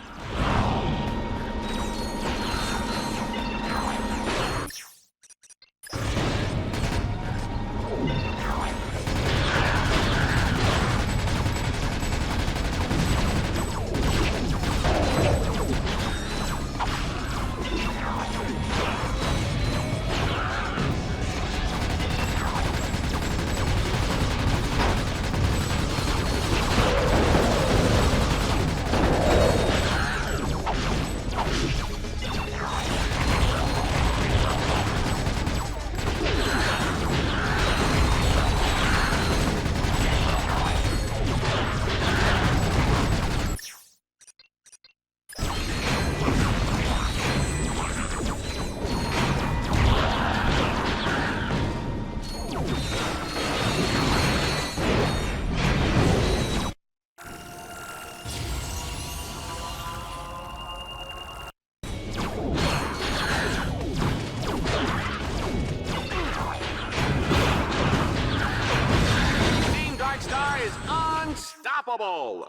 Unstoppable!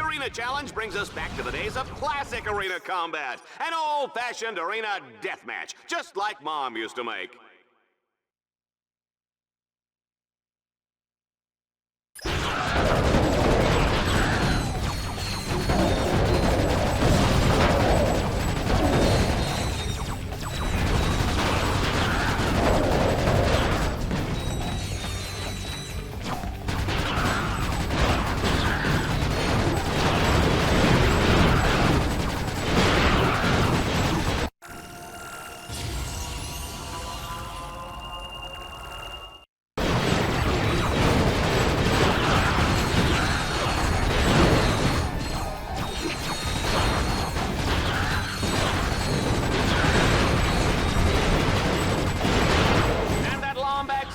Arena Challenge brings us back to the days of classic arena combat. An old-fashioned arena deathmatch, just like Mom used to make.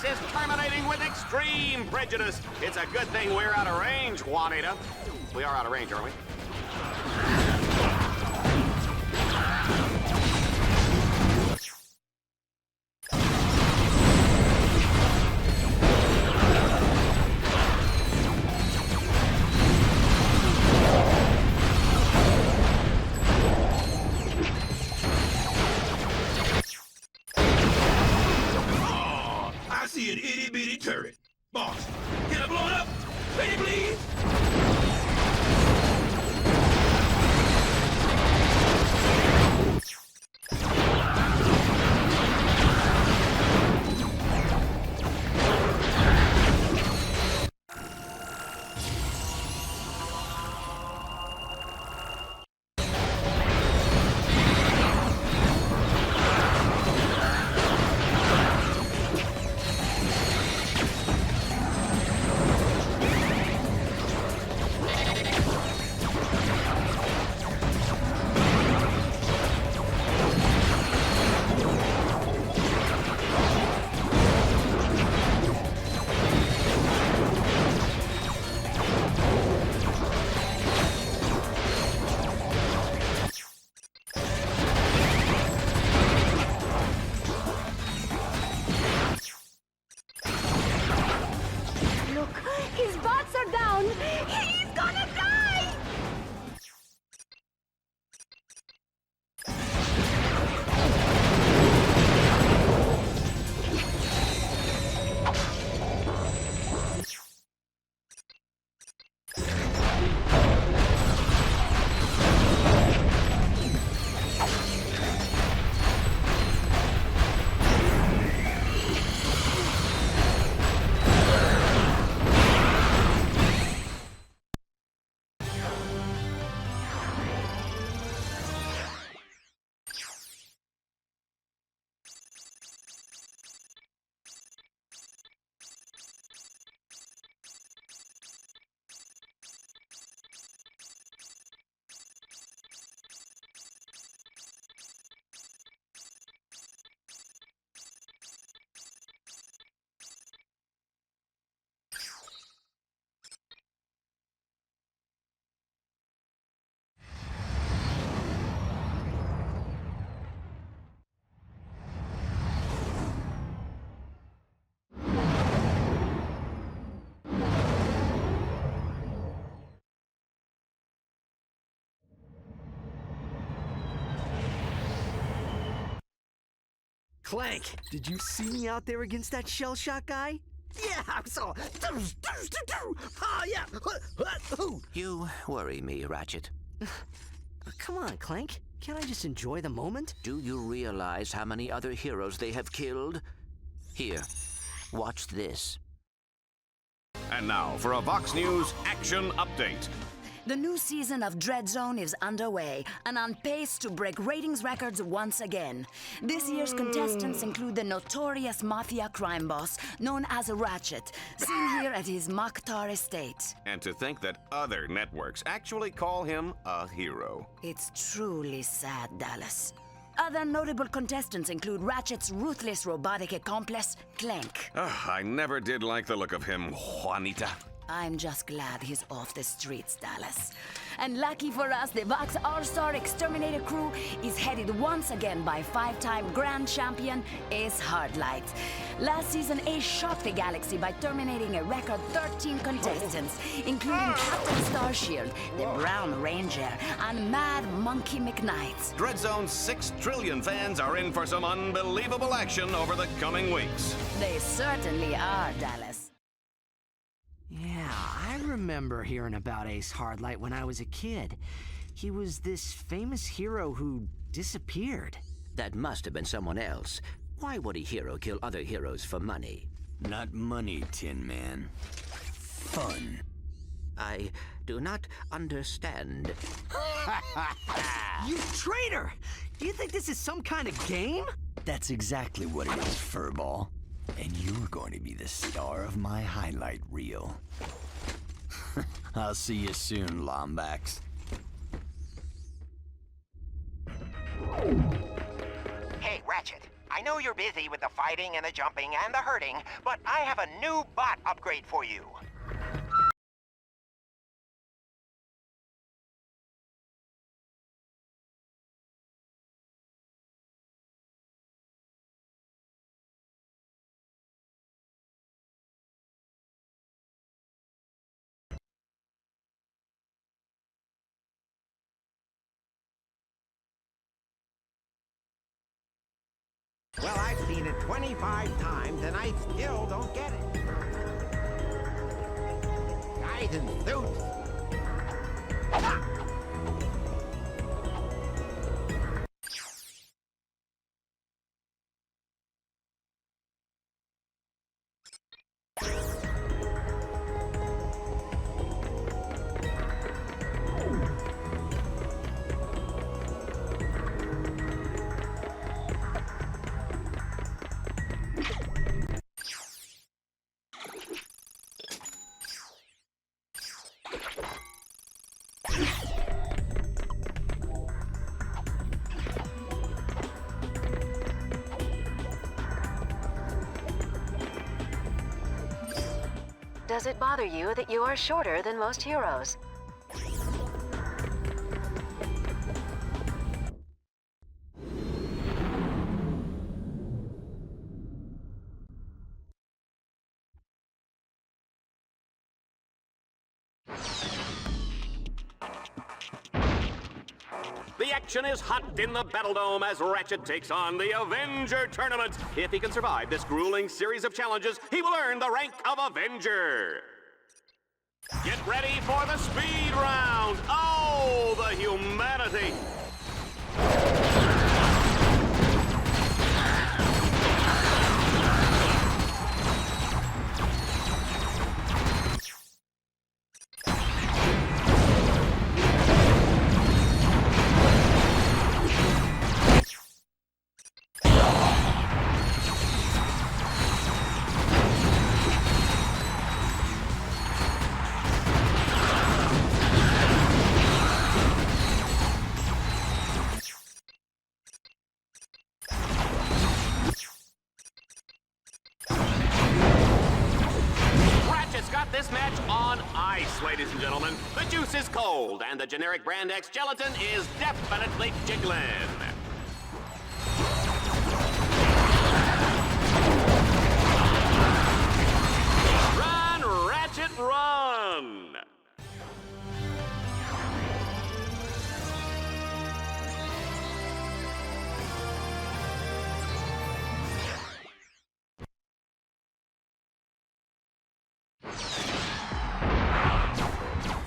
Is terminating with extreme prejudice. It's a good thing we're out of range, Juanita. We are out of range, aren't we? I see an itty-bitty turret. Boss, can I blow it up? Ready, please? His bots are down! He's gonna die! Clank, did you see me out there against that shell shot guy? Yeah, I saw. Oh, yeah. You worry me, Ratchet. Come on, Clank. Can't I just enjoy the moment? Do you realize how many other heroes they have killed? Here, watch this. And now for a Vox News action update. The new season of Dread Zone is underway and on pace to break ratings records once again. This year's contestants include the notorious mafia crime boss known as Ratchet, seen here at his Mokhtar estate. And to think that other networks actually call him a hero. It's truly sad, Dallas. Other notable contestants include Ratchet's ruthless robotic accomplice, Clank. I never did like the look of him, Juanita. I'm just glad he's off the streets, Dallas. And lucky for us, the Vox All-Star Exterminator crew is headed once again by five-time grand champion Ace Hardlight. Last season, Ace shocked the galaxy by terminating a record 13 contestants, including Captain Starshield, the Brown Ranger, and Mad Monkey McKnight. Dread Zone's 6 trillion fans are in for some unbelievable action over the coming weeks. They certainly are, Dallas. Yeah, I remember hearing about Ace Hardlight when I was a kid. He was this famous hero who disappeared. That must have been someone else. Why would a hero kill other heroes for money? Not money, Tin Man. Fun. I do not understand. You traitor! Do you think this is some kind of game? That's exactly what it is, Furball. And you're going to be the star of my highlight reel. I'll see you soon, Lombax. Hey, Ratchet. I know you're busy with the fighting and the jumping and the hurting, but I have a new bot upgrade for you. Well, I've seen it 25 times, and I still don't get it. Guys in suits. Ah! Does it bother you that you are shorter than most heroes? The action is hot in the Battle Dome as Ratchet takes on the Avenger Tournament. If he can survive this grueling series of challenges, he will earn the rank of Avenger. Get ready for the speed round. Oh, the humanity. This match on ice, ladies and gentlemen. The juice is cold, and the generic brand X gelatin is definitely jiggling. Run, Ratchet, run!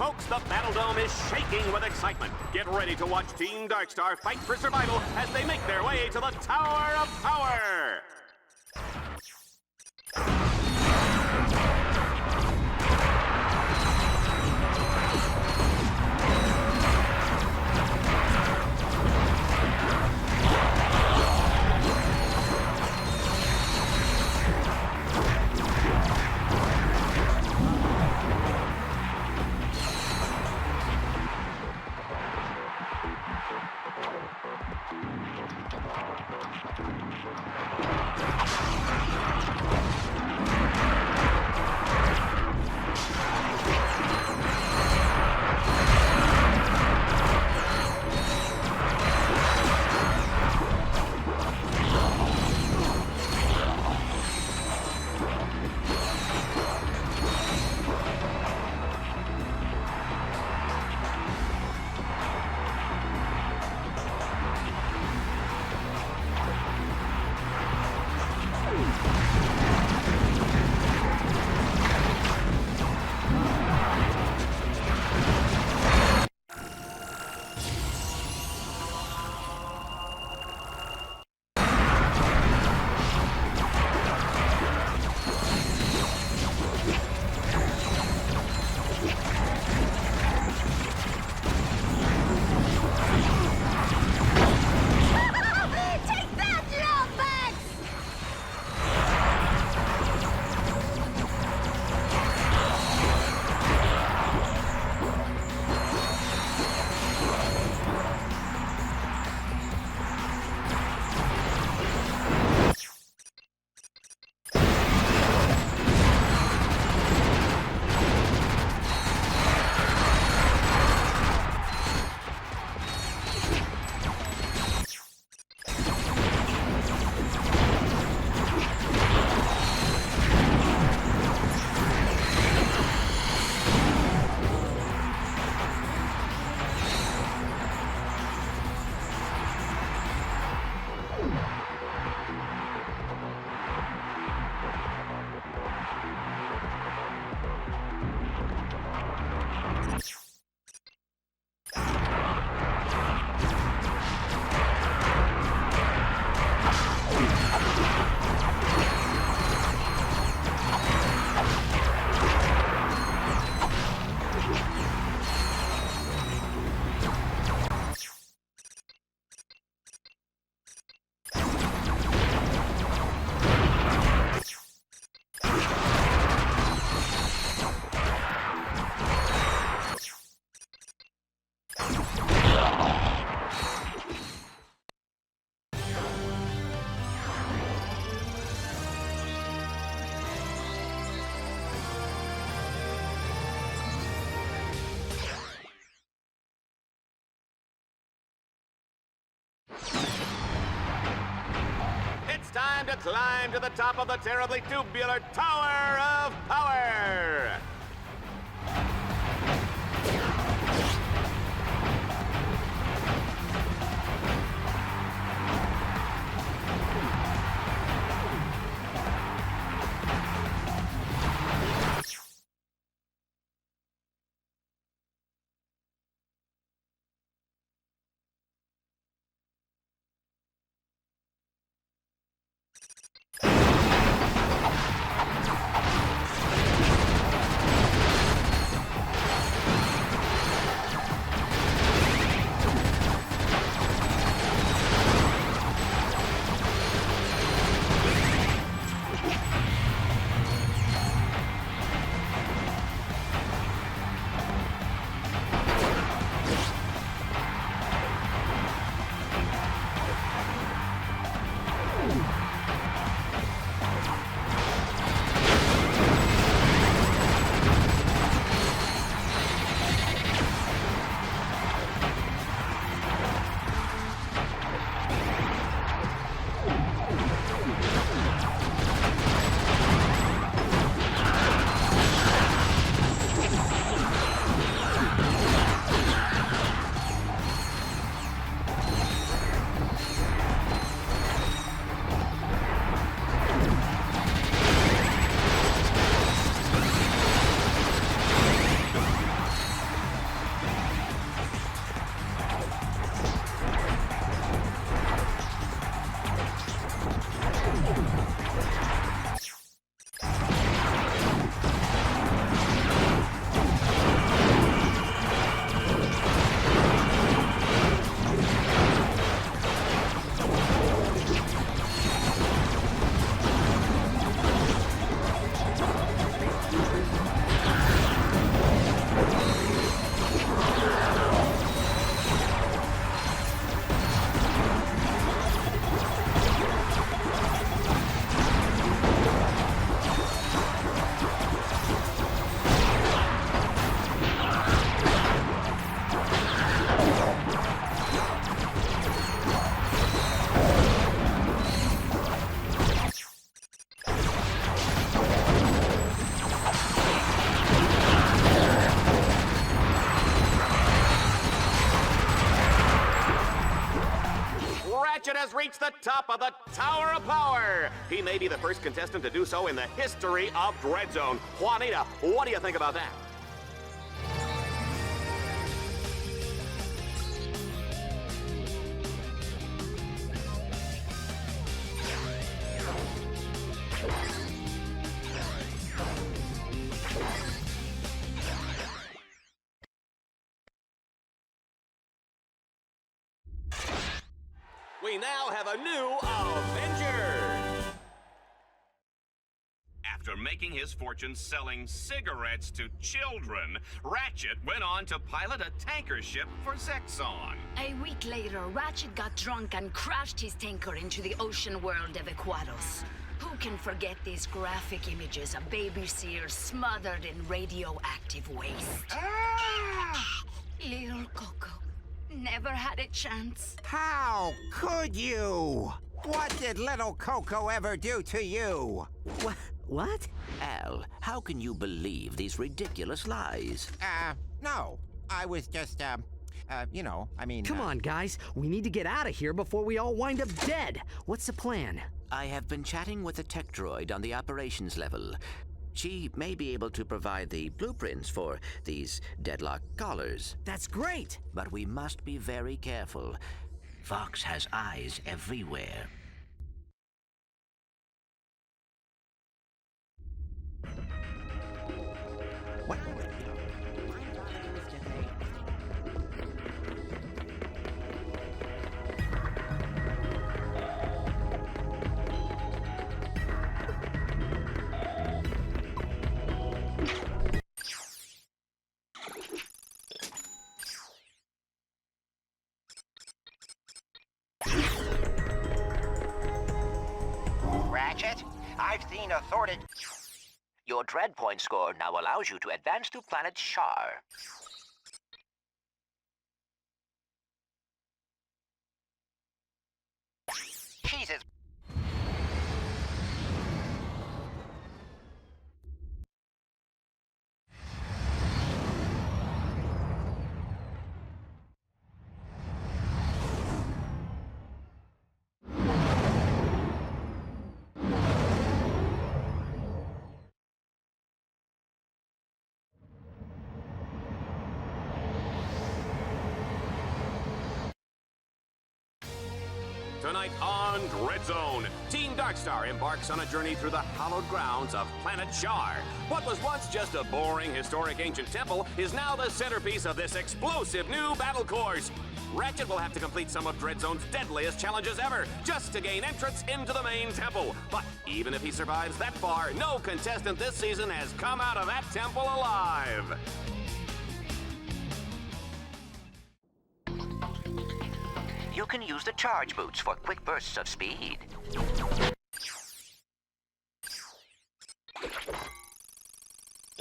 Folks, the Battle Dome is shaking with excitement. Get ready to watch Team Darkstar fight for survival as they make their way to the Tower of Power. It's time to climb to the top of the terribly tubular Tower of Power! has reached the top of the Tower of Power. He may be the first contestant to do so in the history of Dread Zone. Juanita, what do you think about that? We now have a new Avenger! After making his fortune selling cigarettes to children, Ratchet went on to pilot a tanker ship for Zexon. A week later, Ratchet got drunk and crashed his tanker into the ocean world of Equados. Who can forget these graphic images of baby seals smothered in radioactive waste? Ah! Little Coco never had a chance. How could you? What did little Coco ever do to you? What? Al, how can you believe these ridiculous lies? No. I was just, you know, I mean... Come on, guys. We need to get out of here before we all wind up dead. What's the plan? I have been chatting with a tech droid on the operations level. She may be able to provide the blueprints for these Deadlocked collars. That's great! But we must be very careful. Vox has eyes everywhere. What? Ratchet, I've seen a thwarted... Your dread point score now allows you to advance to planet Shar. Jesus. Tonight on Dread Zone, Team Darkstar embarks on a journey through the hallowed grounds of planet Shar. What was once just a boring historic ancient temple is now the centerpiece of this explosive new battle course. Ratchet will have to complete some of Dread Zone's deadliest challenges ever, just to gain entrance into the main temple. But even if he survives that far, no contestant this season has come out of that temple alive. You can use the charge boots for quick bursts of speed.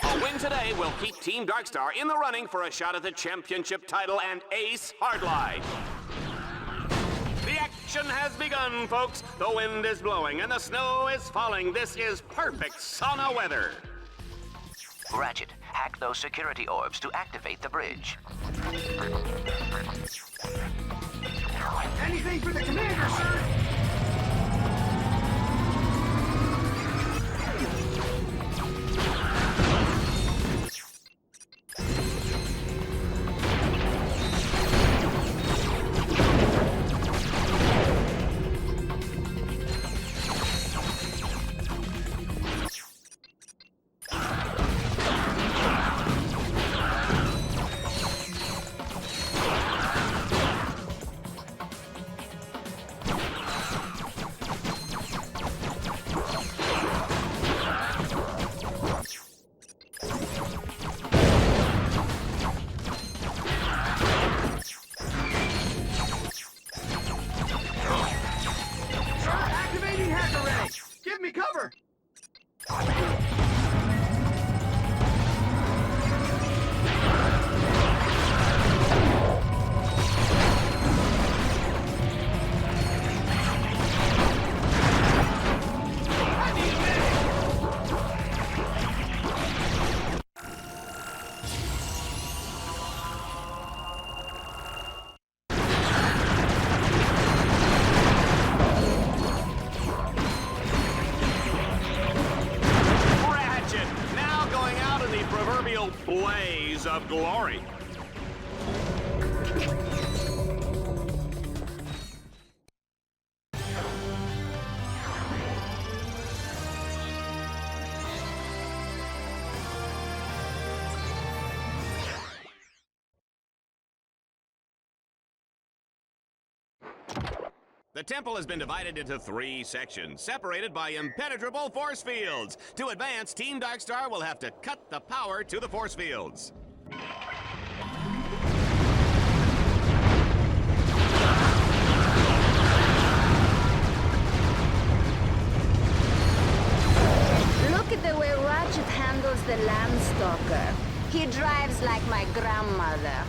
A win today will keep Team Darkstar in the running for a shot at the championship title and Ace Hardline. The action has begun, folks. The wind is blowing and the snow is falling. This is perfect sauna weather. Ratchet, hack those security orbs to activate the bridge. Anything for the commander, sir! proverbial blaze of glory. The temple has been divided into 3 sections, separated by impenetrable force fields. To advance, Team Darkstar will have to cut the power to the force fields. Look at the way Ratchet handles the Landstalker. He drives like my grandmother.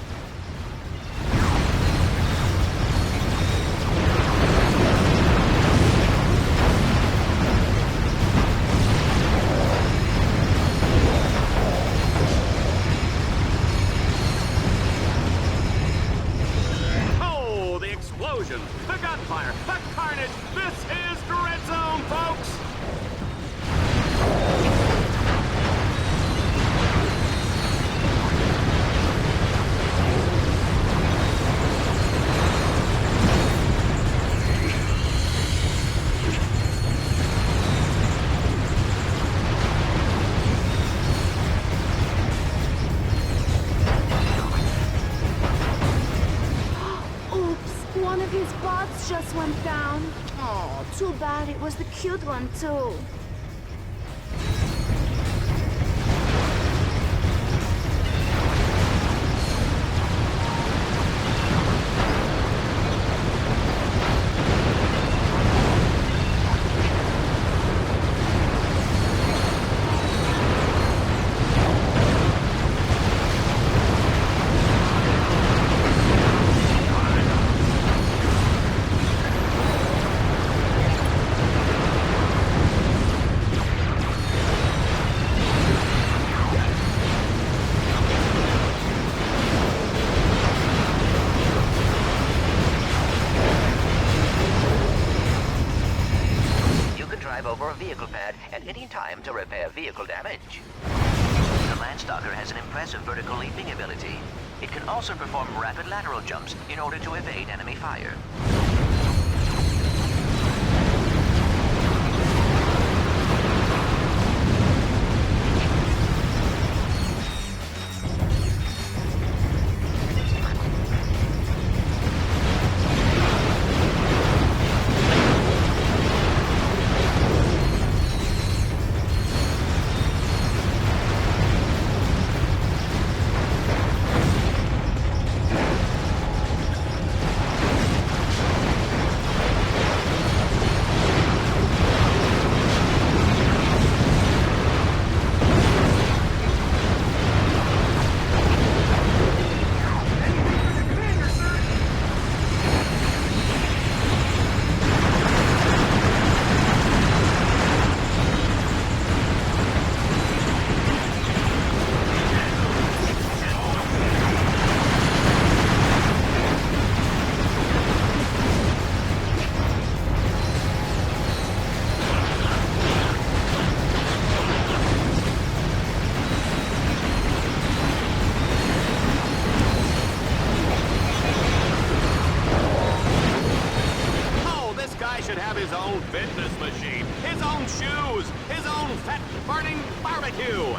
The gunfire, the carnage, this is Dread Zone, folks! One of his bots just went down. Oh, too bad. It was the cute one, too. Over a vehicle pad at any time to repair vehicle damage. The Landstalker has an impressive vertical leaping ability. It can also perform rapid lateral jumps in order to evade enemy fire. Should have his own fitness machine, his own shoes, his own fat-burning barbecue.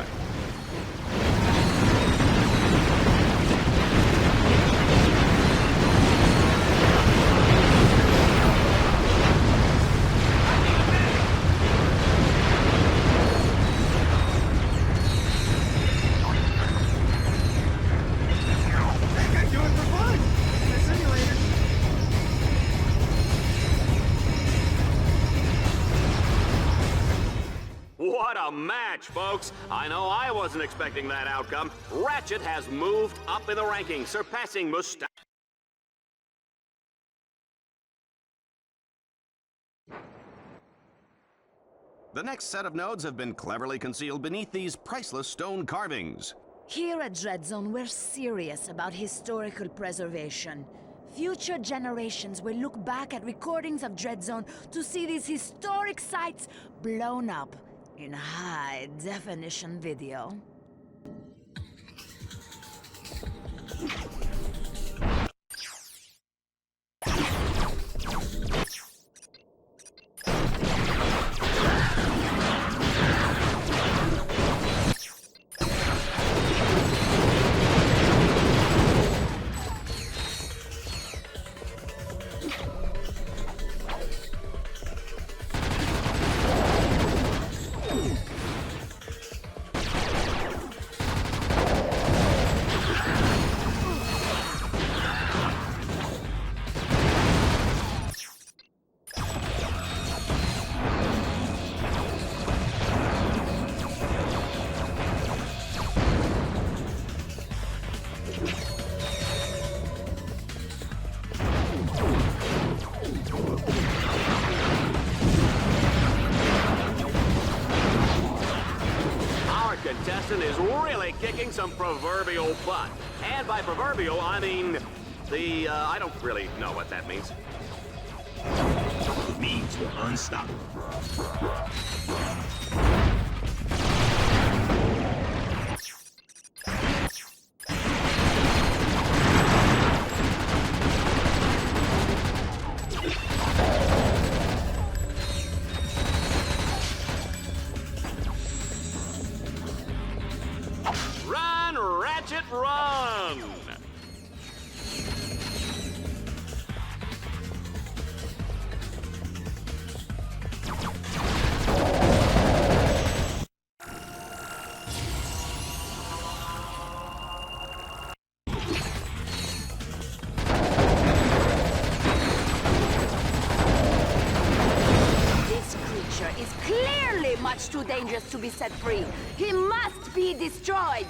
What a match, folks! I know I wasn't expecting that outcome. Ratchet has moved up in the rankings, surpassing Mustache. The next set of nodes have been cleverly concealed beneath these priceless stone carvings. Here at Dread Zone, we're serious about historical preservation. Future generations will look back at recordings of Dread Zone to see these historic sites blown up in high-definition video. contestant is really kicking some proverbial butt. And by proverbial, I mean I don't really know what that means. It means you're unstoppable. Run, Ratchet, run! This creature is clearly much too dangerous to be set free. He must be destroyed.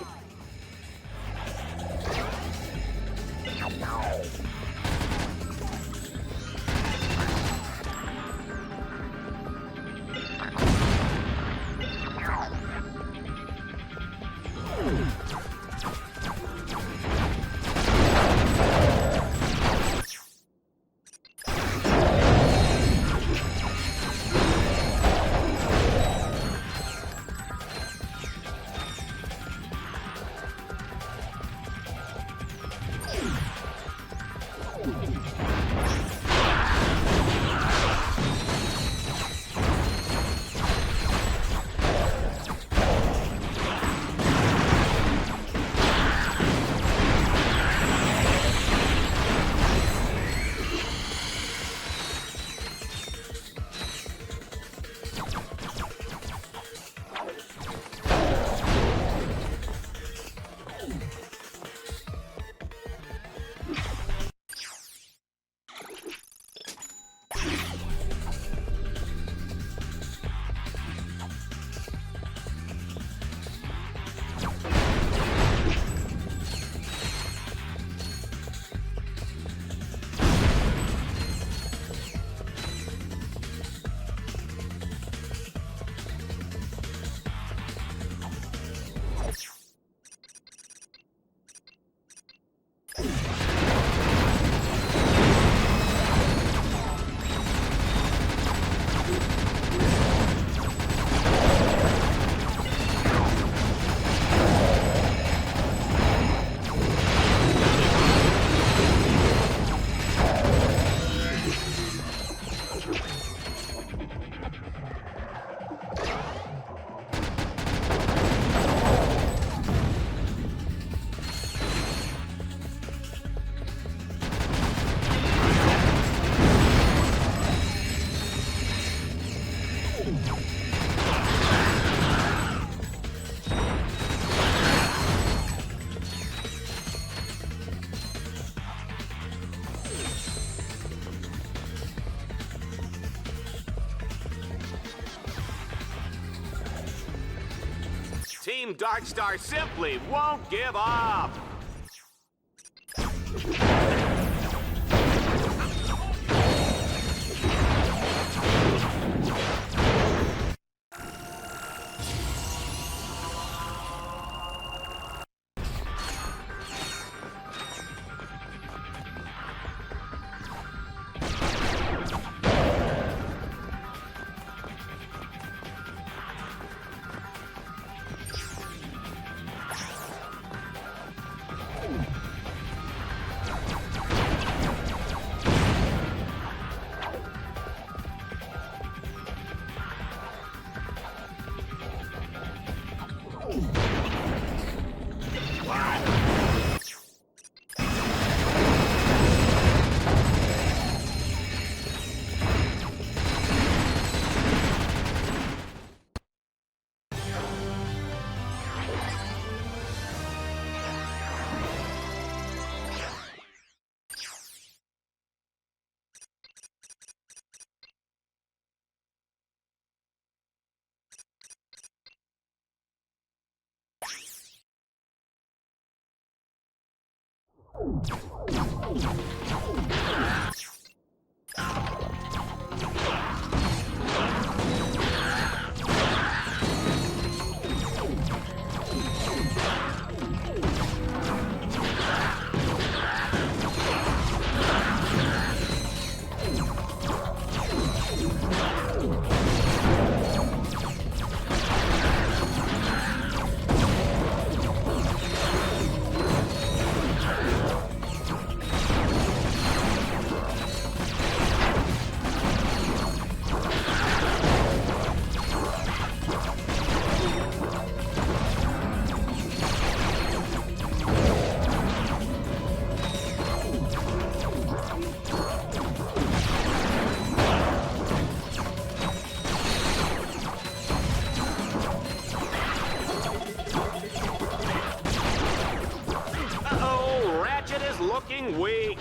Team Darkstar simply won't give up. Uh-oh, Ratchet is looking weak.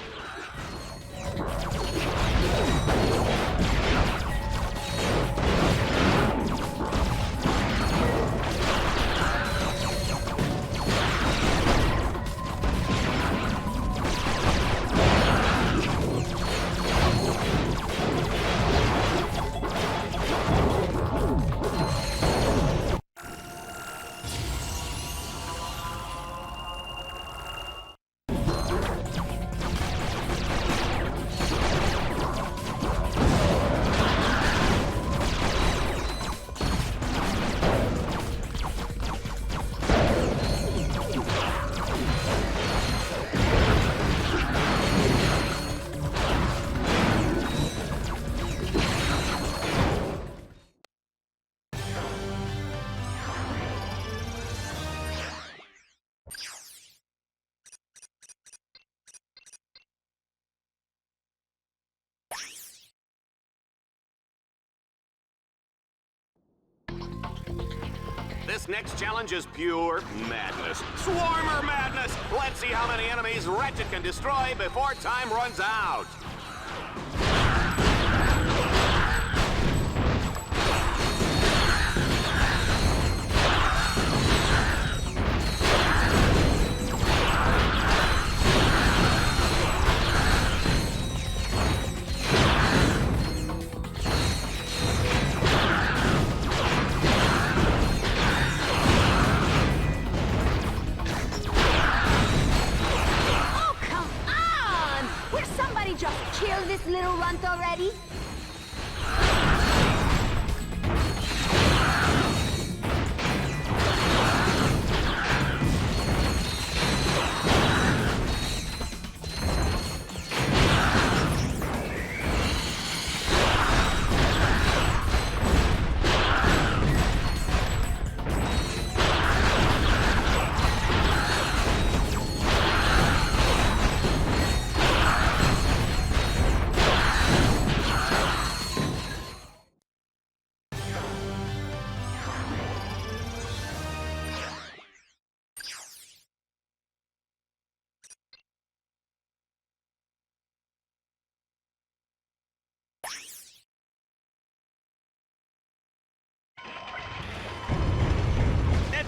This next challenge is pure madness. Swarmer madness! Let's see how many enemies Ratchet can destroy before time runs out. Just kill this little runt already?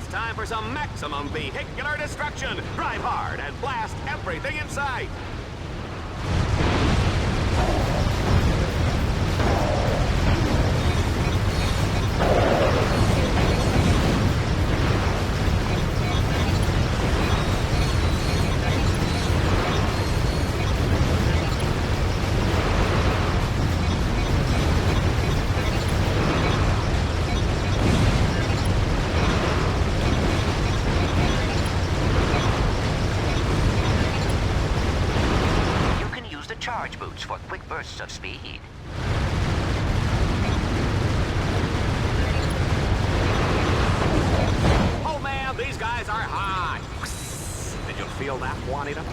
Time for some maximum vehicular destruction. Drive hard and blast everything in sight. Charge boots for quick bursts of speed. Oh man, these guys are hot. Did you feel that, Juanita?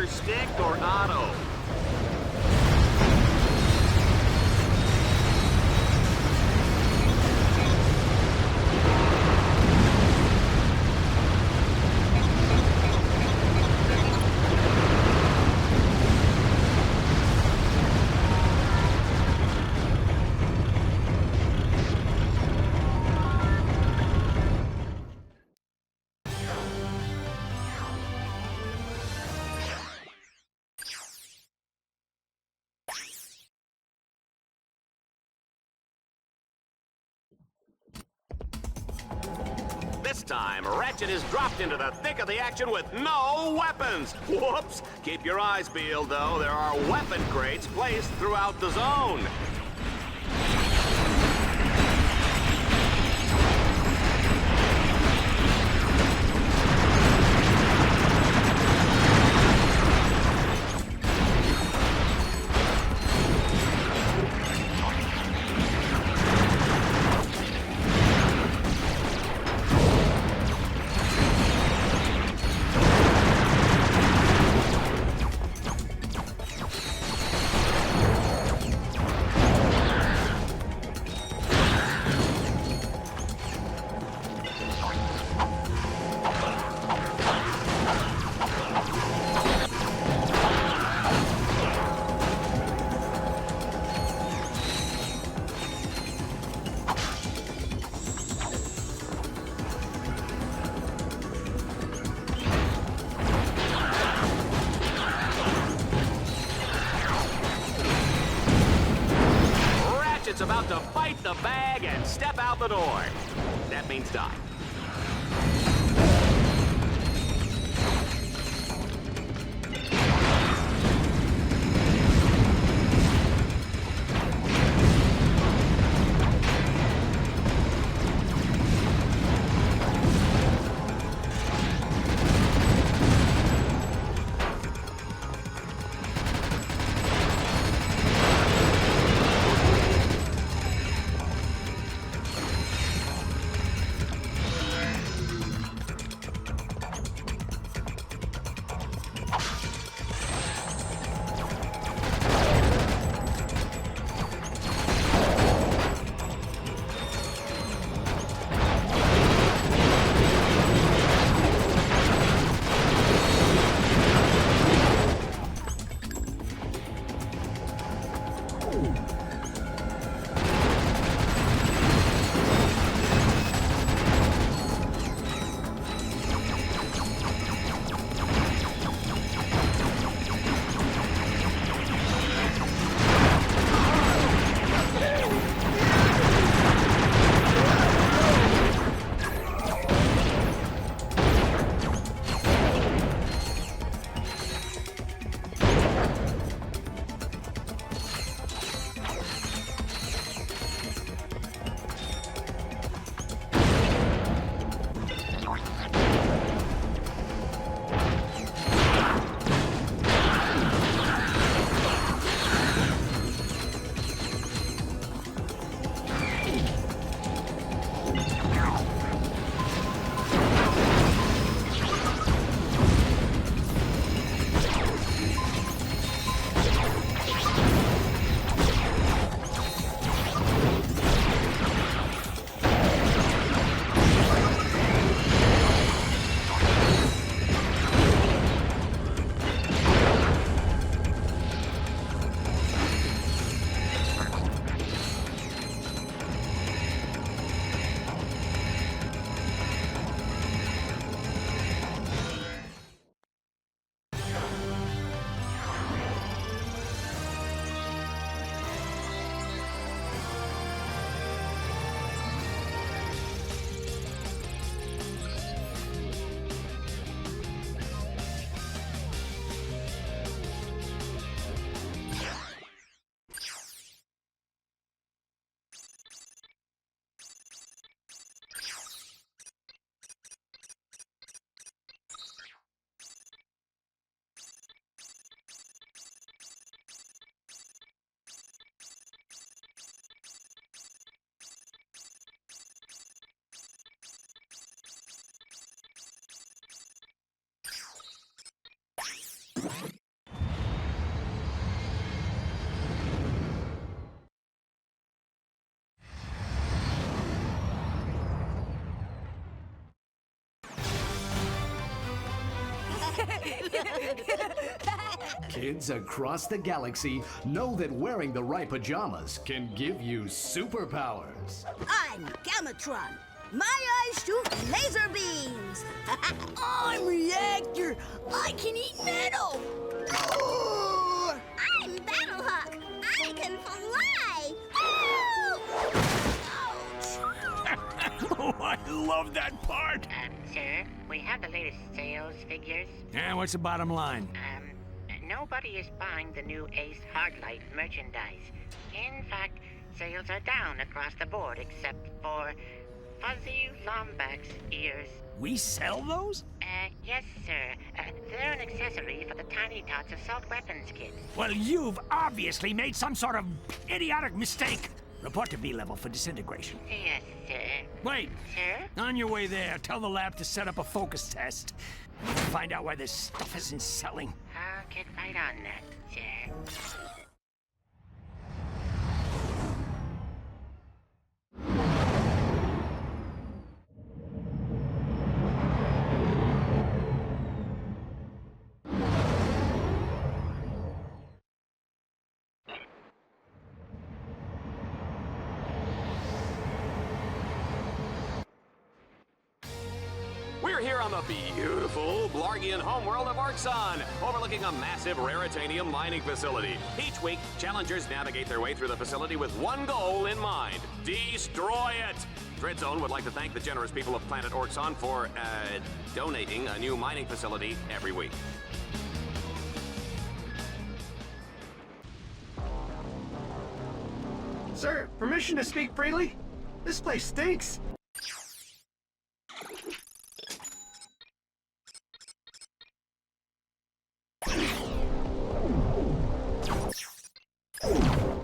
Stick or auto? This time, Ratchet is dropped into the thick of the action with no weapons. Whoops! Keep your eyes peeled, though. There are weapon crates placed throughout the zone. Ratchet's about to bite the bag and step out the door. That means die. Kids across the galaxy know that wearing the right pajamas can give you superpowers. I'm Gamatron. My eyes shoot laser beams. I'm Reactor. I can eat metal. I'm Battlehawk. I can fly. Oh, I love that part. Sir, we have the latest sales figures. And what's the bottom line? Nobody is buying the new Ace Hardlight merchandise. In fact, sales are down across the board except for fuzzy Lombax ears. We sell those? Yes, sir. They're an accessory for the Tiny Tots assault weapons kit. Well, you've obviously made some sort of idiotic mistake. Report to B-level for disintegration. Yes, sir. Wait. Sir? On your way there, tell the lab to set up a focus test. Find out why this stuff isn't selling. I'll get right on that, sir. We're here on the beautiful Blargian homeworld of Orxon, overlooking a massive raritanium mining facility. Each week, challengers navigate their way through the facility with one goal in mind: destroy it! Dreadzone would like to thank the generous people of planet Orxon for, donating a new mining facility every week. Sir, permission to speak freely? This place stinks.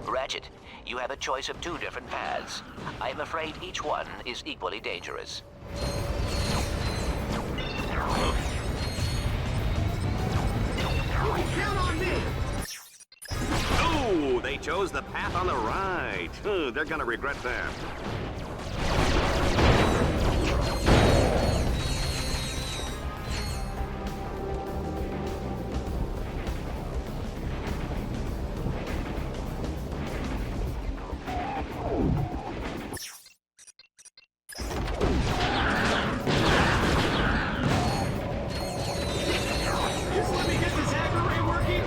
Ratchet, you have a choice of 2 different paths. I am afraid each one is equally dangerous. Count on me! Ooh, they chose the path on the right. They're gonna regret that. Just let me get this hacker ray working!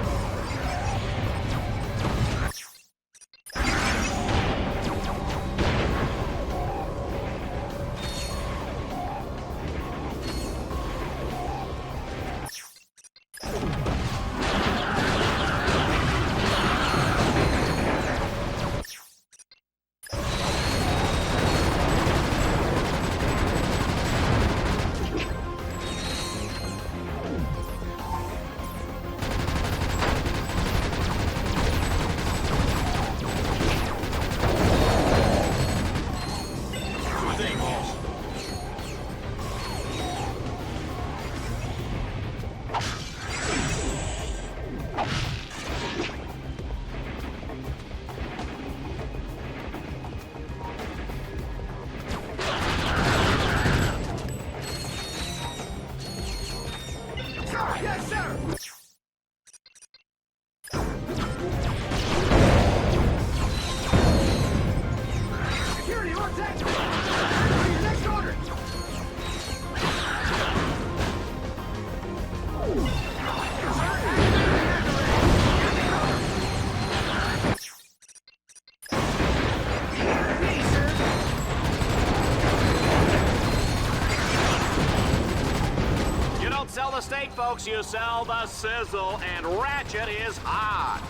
Yes, sir! Security, on deck! Your next order! You don't sell the steak, folks, you sell the sizzle, and Ratchet is hot.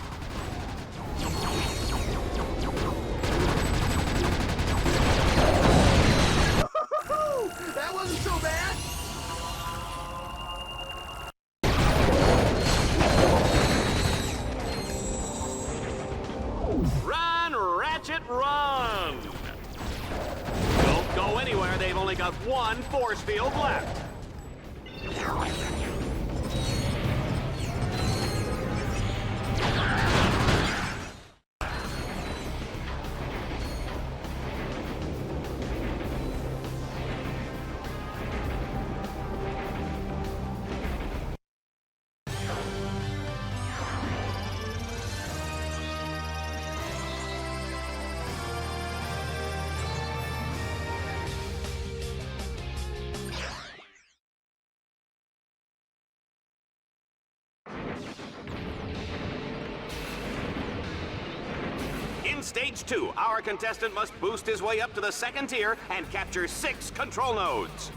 That wasn't so bad! Run, Ratchet, run! Don't go anywhere, they've only got one force field left. In Stage 2, our contestant must boost his way up to the second tier and capture 6 control nodes.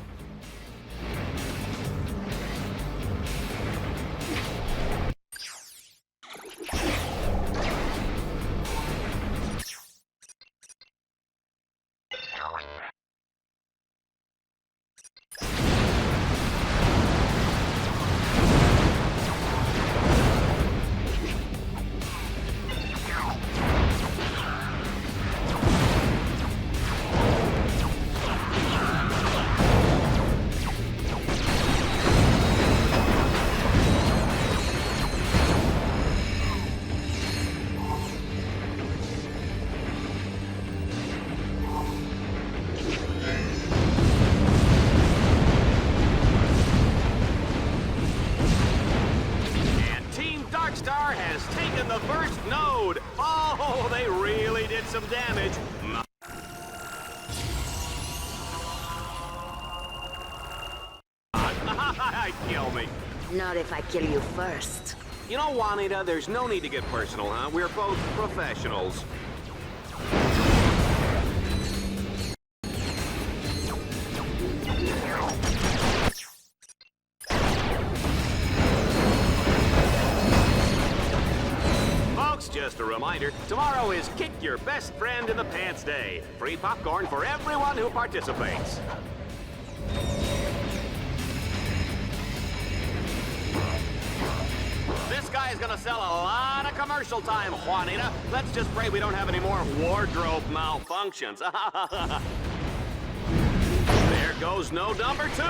Has taken the first node. Oh, they really did some damage. Kill me. Not if I kill you first. You know, Juanita, there's no need to get personal, huh? We're both professionals. Just a reminder, tomorrow is Kick Your Best Friend in the Pants Day. Free popcorn for everyone who participates. This guy is gonna sell a lot of commercial time, Juanita. Let's just pray we don't have any more wardrobe malfunctions. There goes node number 2.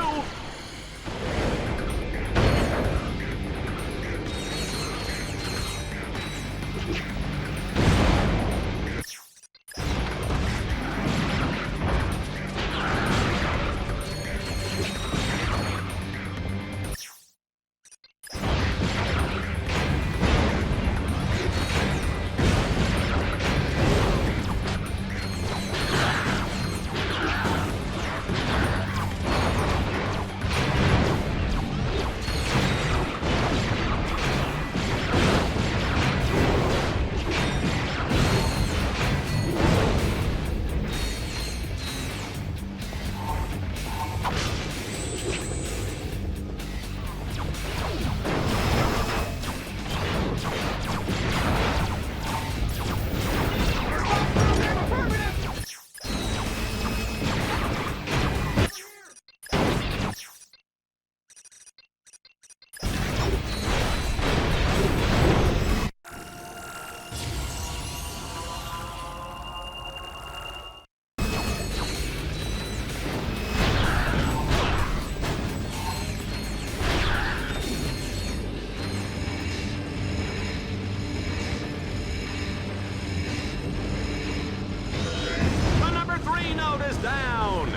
Down.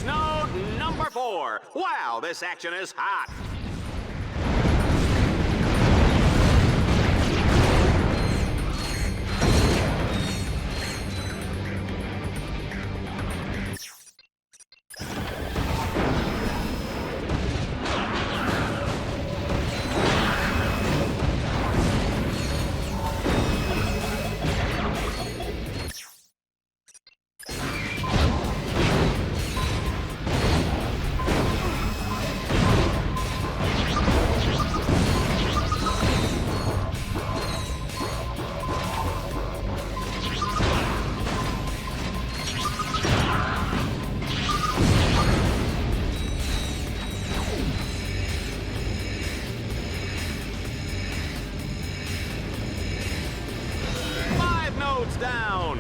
Node number 4. Wow, this action is hot. goes down.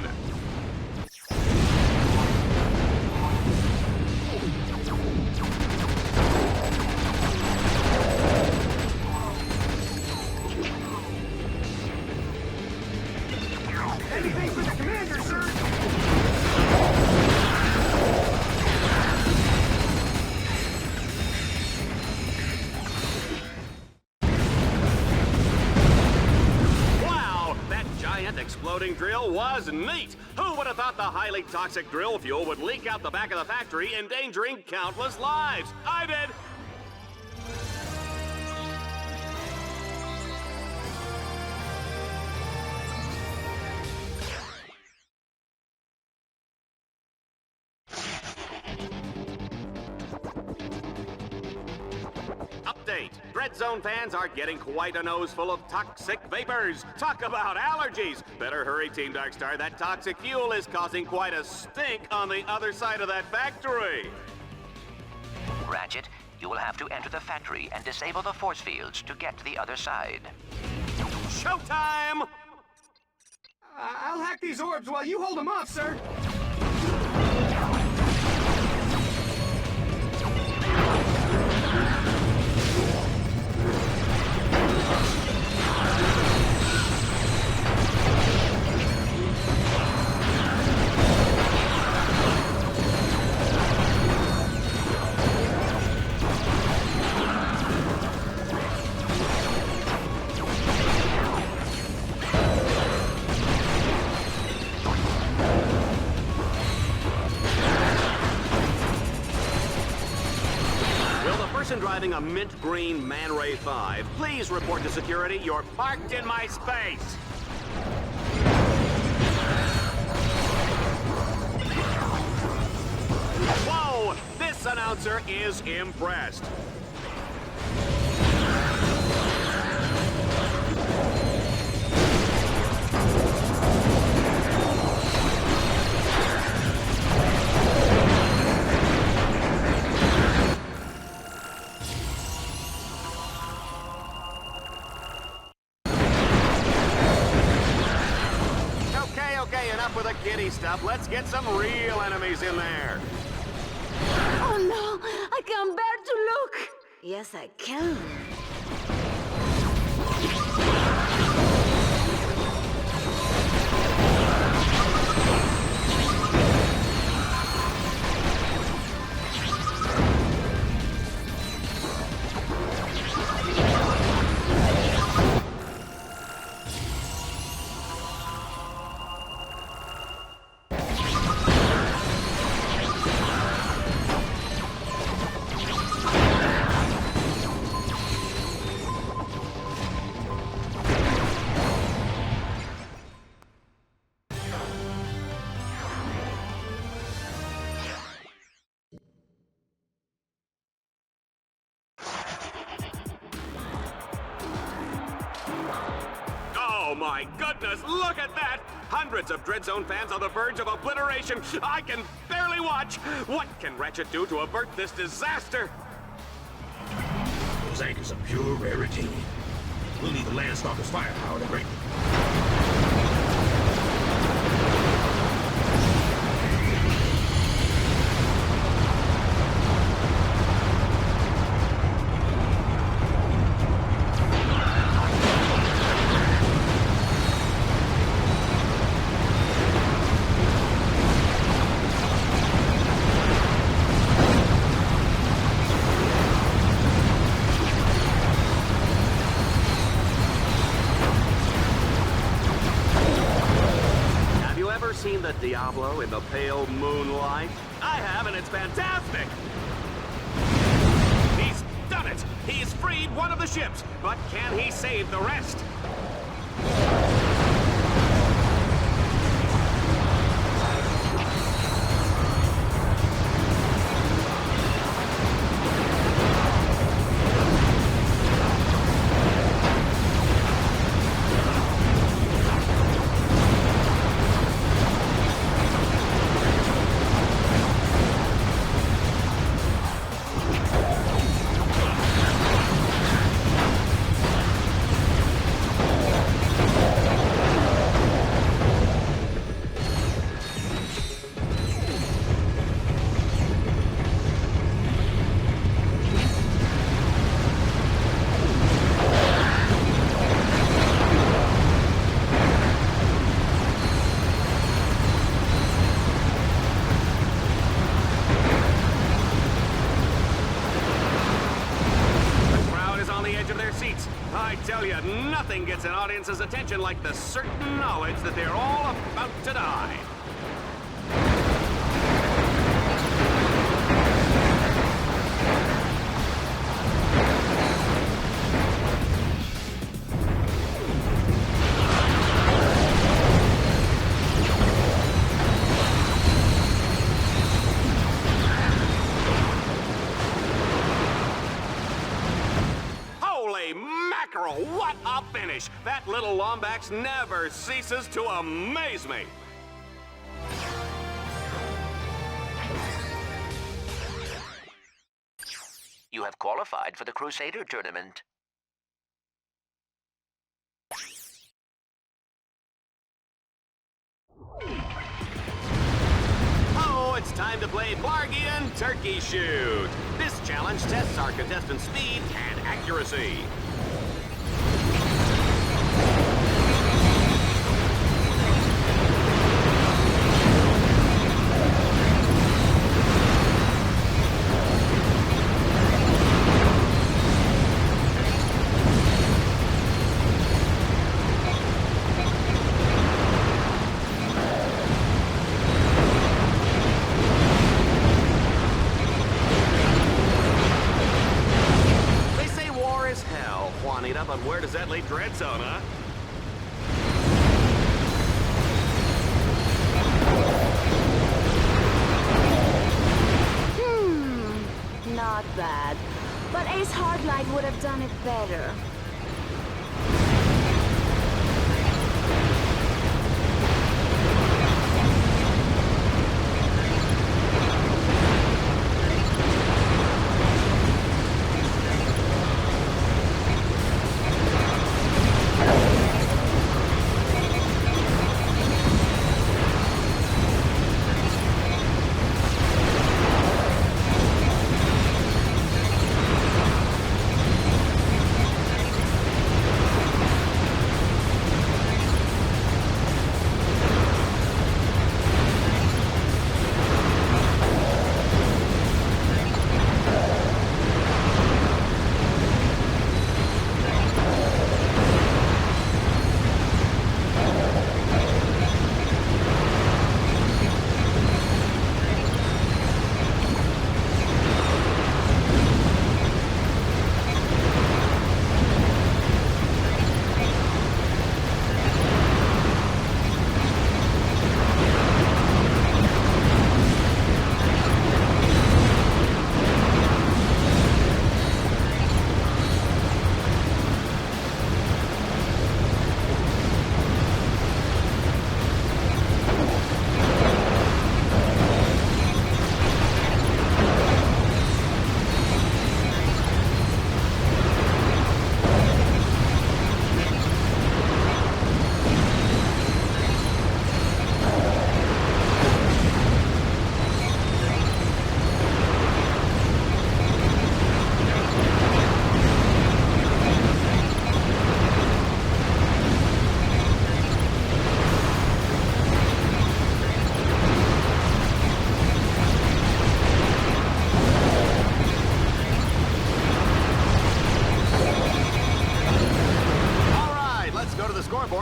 Anything for the commander, sir! Wow, that giant exploding drill was neat. Who would have thought the highly toxic drill fuel would leak out the back of the factory, endangering countless lives? I did. Update. Dread Zone fans are getting quite a nose full of toxic vapors. Talk about allergies. Better hurry, Team Darkstar. That toxic fuel is causing quite a stink on the other side of that factory. Ratchet, you will have to enter the factory and disable the force fields to get to the other side. Showtime! I'll hack these orbs while you hold them off, sir! Driving a mint green Man Ray 5, please report to security. You're parked in my space. Whoa! This announcer is impressed. Okay, enough with the kiddie stuff. Let's get some real enemies in there. Oh no, I can't bear to look. Yes, I can. Oh my goodness, look at that! Hundreds of Dread Zone fans on the verge of obliteration. I can barely watch. What can Ratchet do to avert this disaster? Those anchors are pure rarity. We'll need the Landstalker's firepower to break them. Seen the Diablo in the pale moonlight? I have, and it's fantastic! He's done it! He's freed one of the ships, but can he save the rest? an audience's attention like the certain knowledge that they're all about to die. What a finish! That little Lombax never ceases to amaze me. You have qualified for the Crusader tournament. Oh, it's time to play Bargain Turkey Shoot. This challenge tests our contestants' speed and accuracy. But where does that leave Dreadzone, huh? Not bad. But Ace Hardlight would have done it better.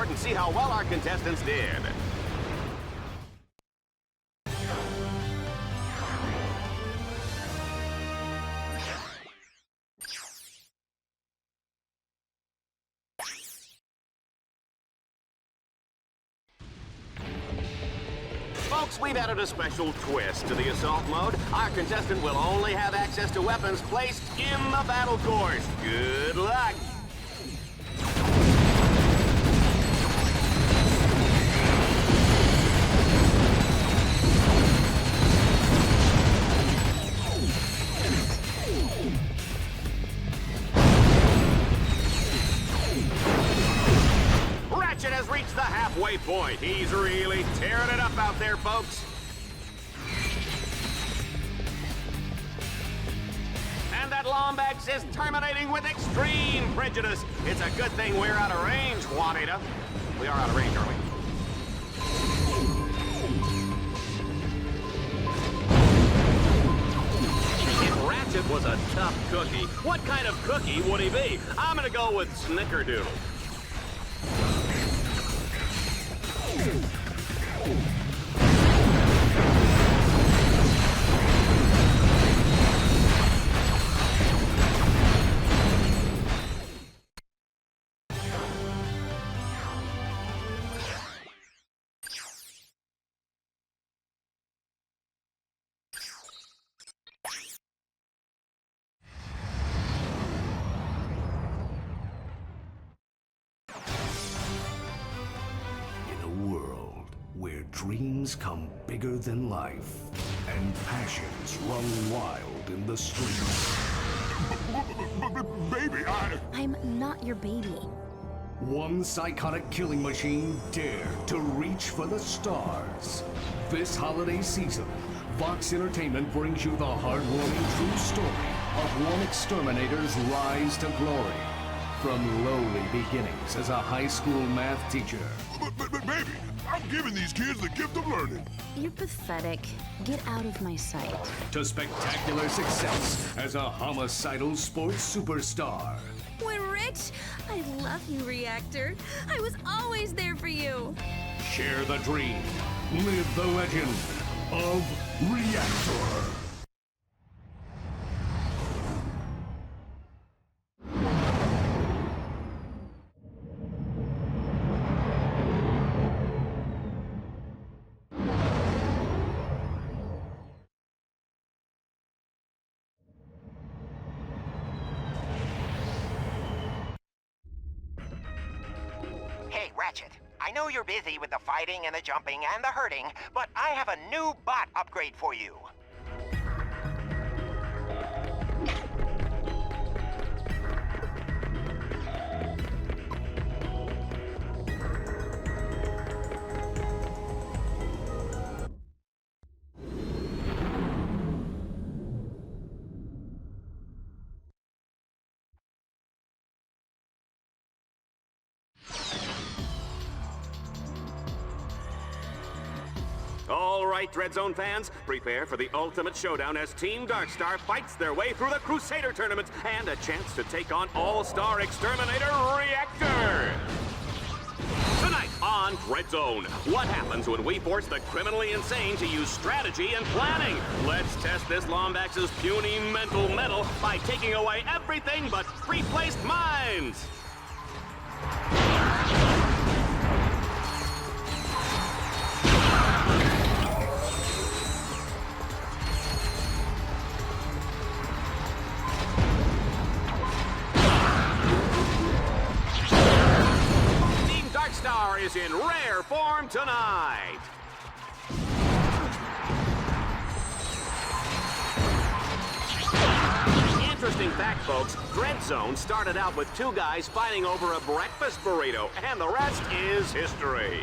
And see how well our contestants did. Folks, we've added a special twist to the assault mode. Our contestant will only have access to weapons placed in the battle course. Good luck! Ratchet has reached the halfway point. He's really tearing it up out there, folks. And that Lombax is terminating with extreme prejudice. It's a good thing we're out of range, Juanita. We are out of range, aren't we? If Ratchet was a tough cookie, what kind of cookie would he be? I'm gonna go with Snickerdoodle. dreams come bigger than life, and passions run wild in the streets. Baby, I'm not your baby. One psychotic killing machine dared to reach for the stars. This holiday season, Vox Entertainment brings you the heartwarming true story of one exterminator's rise to glory. From lowly beginnings as a high school math teacher. But baby, I'm giving these kids the gift of learning. You're pathetic. Get out of my sight. To spectacular success as a homicidal sports superstar. We're rich. I love you, Reactor. I was always there for you. Share the dream. Live the legend of Reactor. Hey, Ratchet. I know you're busy with the fighting and the jumping and the hurting, but I have a new bot upgrade for you. All right, Dread Zone fans, prepare for the ultimate showdown as Team Darkstar fights their way through the Crusader tournament and a chance to take on All-Star Exterminator Reactor. Tonight on Dread Zone, what happens when we force the criminally insane to use strategy and planning? Let's test this Lombax's puny mental metal by taking away everything but pre-placed mines. Darkstar is in rare form tonight. Interesting fact, folks, Dread Zone started out with two guys fighting over a breakfast burrito, and the rest is history.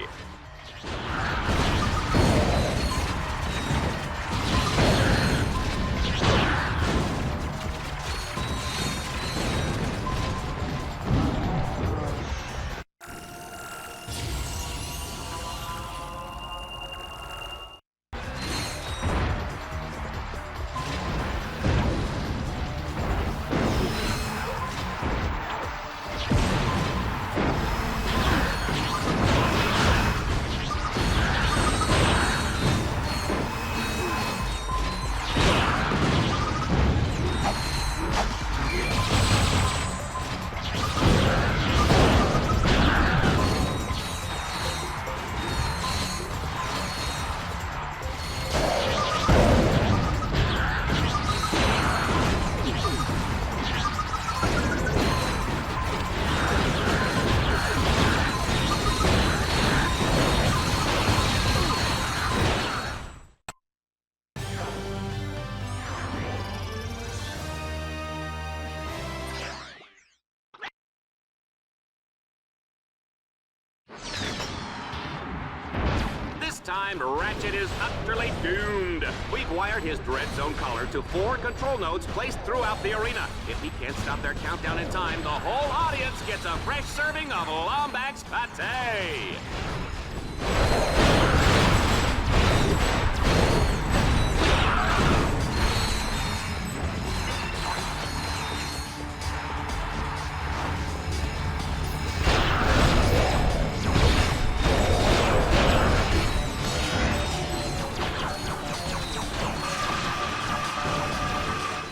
Time, Ratchet is utterly doomed. We've wired his Dread Zone collar to 4 control nodes placed throughout the arena. If he can't stop their countdown in time, the whole audience gets a fresh serving of Lombax pate.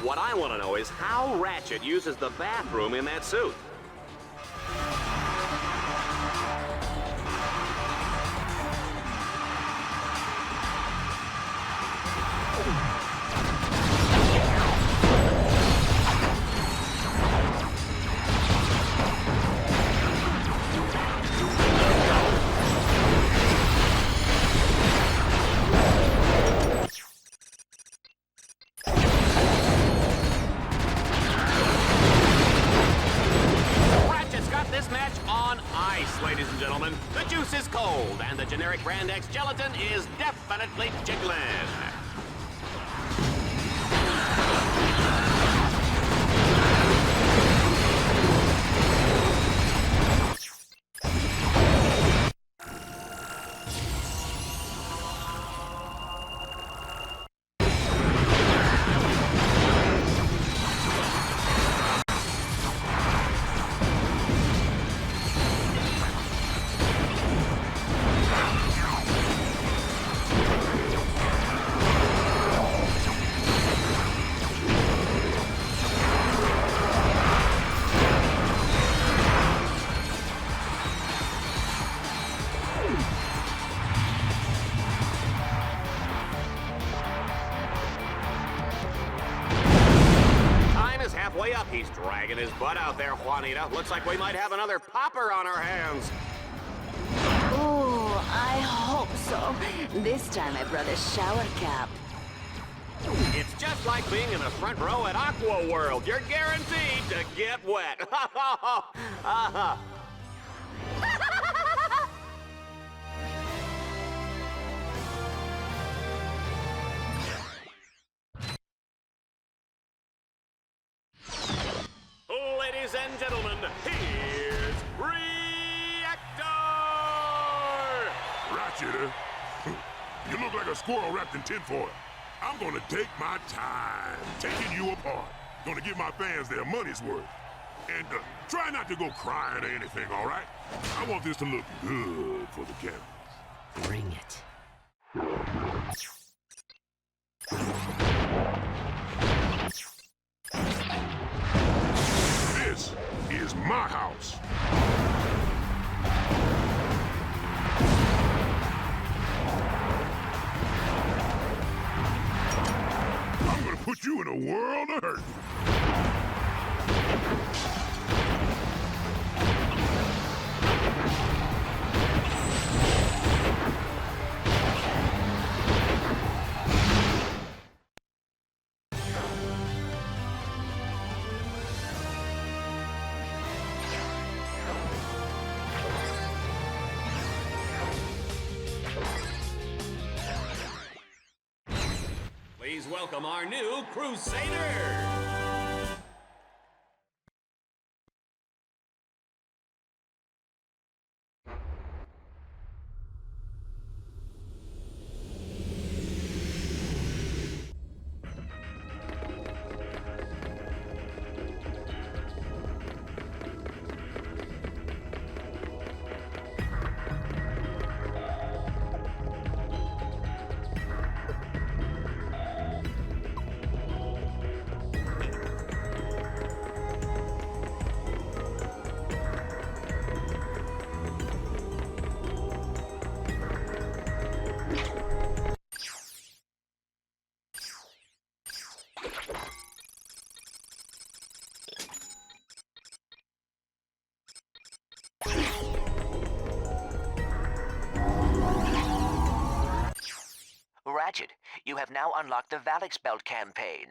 What I want to know is how Ratchet uses the bathroom in that suit. and the generic brand X gelatin is definitely jiggling. Halfway up, he's dragging his butt out there, Juanita. Looks like we might have another popper on our hands. Oh, I hope so. This time I brought a shower cap. It's just like being in the front row at Aqua World. You're guaranteed to get wet. Ladies and gentlemen, here's Reactor! Ratchet, you look like a squirrel wrapped in tinfoil. I'm gonna take my time taking you apart. Gonna give my fans their money's worth. And try not to go crying or anything, all right? I want this to look good for the cameras. Bring it. This is my house. I'm gonna put you in a world of hurt. Please welcome our new Crusader! Ratchet, you have now unlocked the Valix Belt campaign.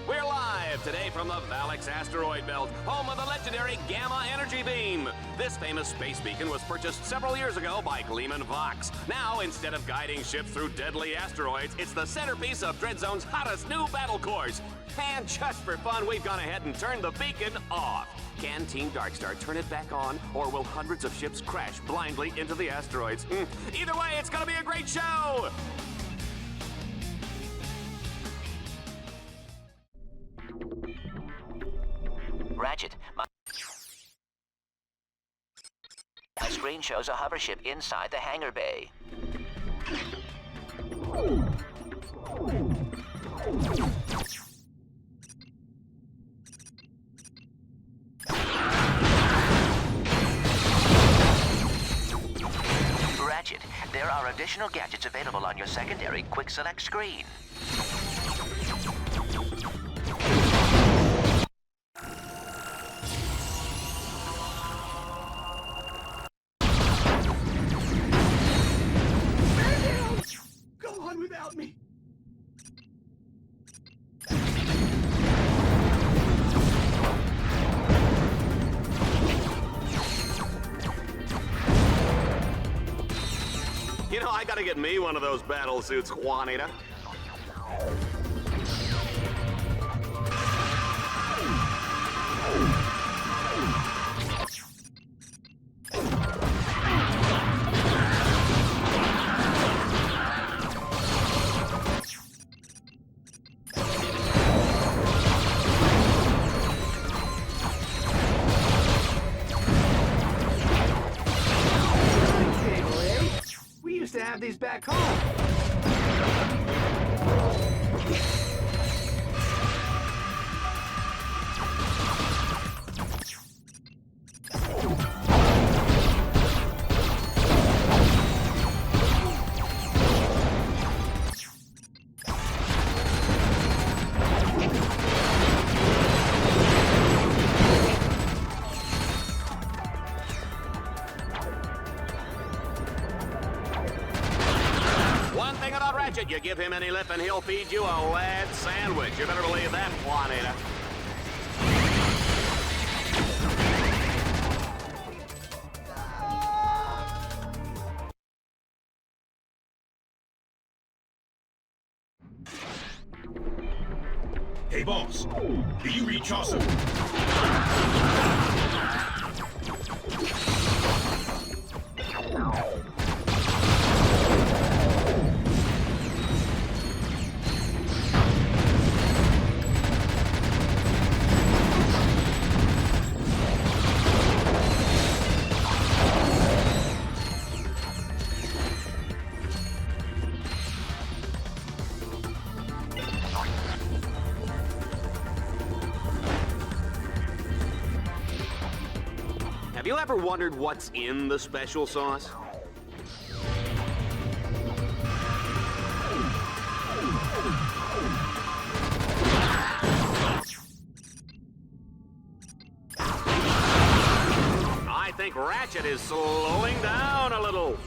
We're live today from the Valix asteroid belt, home of the legendary Gamma Energy Beam. This famous space beacon was purchased several years ago by Gleeman Vox. Now, instead of guiding ships through deadly asteroids, it's the centerpiece of Dreadzone's hottest new battle course. And just for fun, we've gone ahead and turned the beacon off. Can Team Darkstar turn it back on, or will hundreds of ships crash blindly into the asteroids? Either way, it's gonna be a great show! Ratchet, my screen shows a hover ship inside the hangar bay. additional gadgets available on your secondary quick select screen. Go on without me. You know, I gotta get me one of those battle suits, Juanita. We used to have these back home. One thing about Ratchet, you give him any lip and he'll feed you a lead sandwich. You better believe that, Juanita. Hey, boss. Do you read Chaucer? Have you ever wondered what's in the special sauce? I think Ratchet is slowing down a little.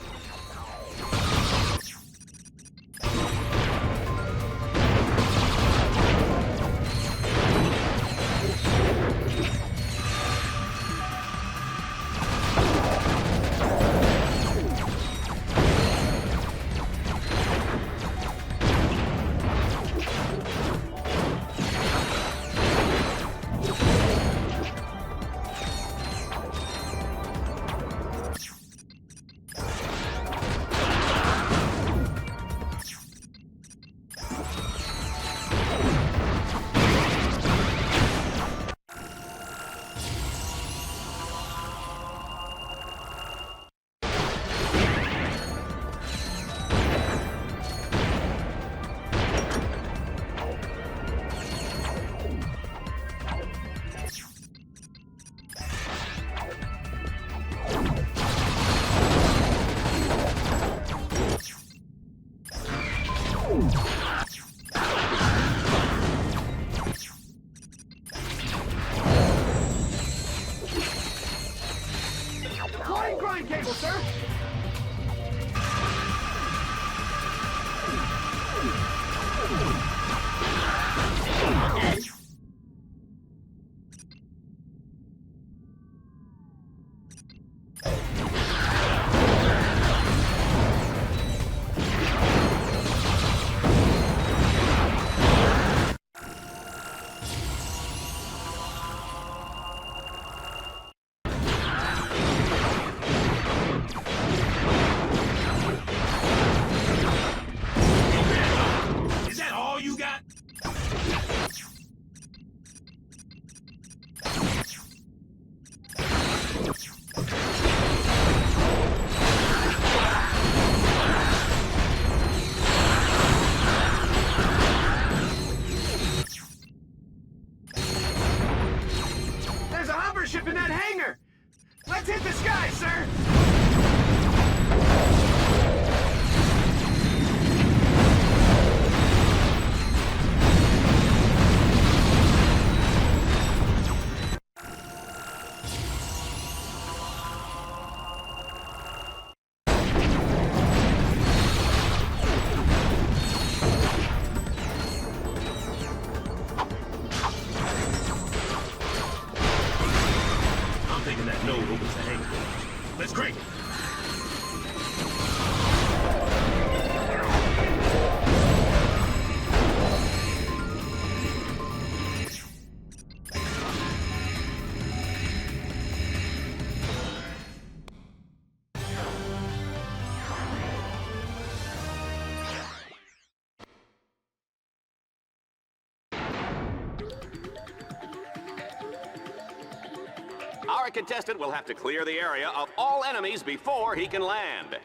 Our contestant will have to clear the area of all enemies before he can land.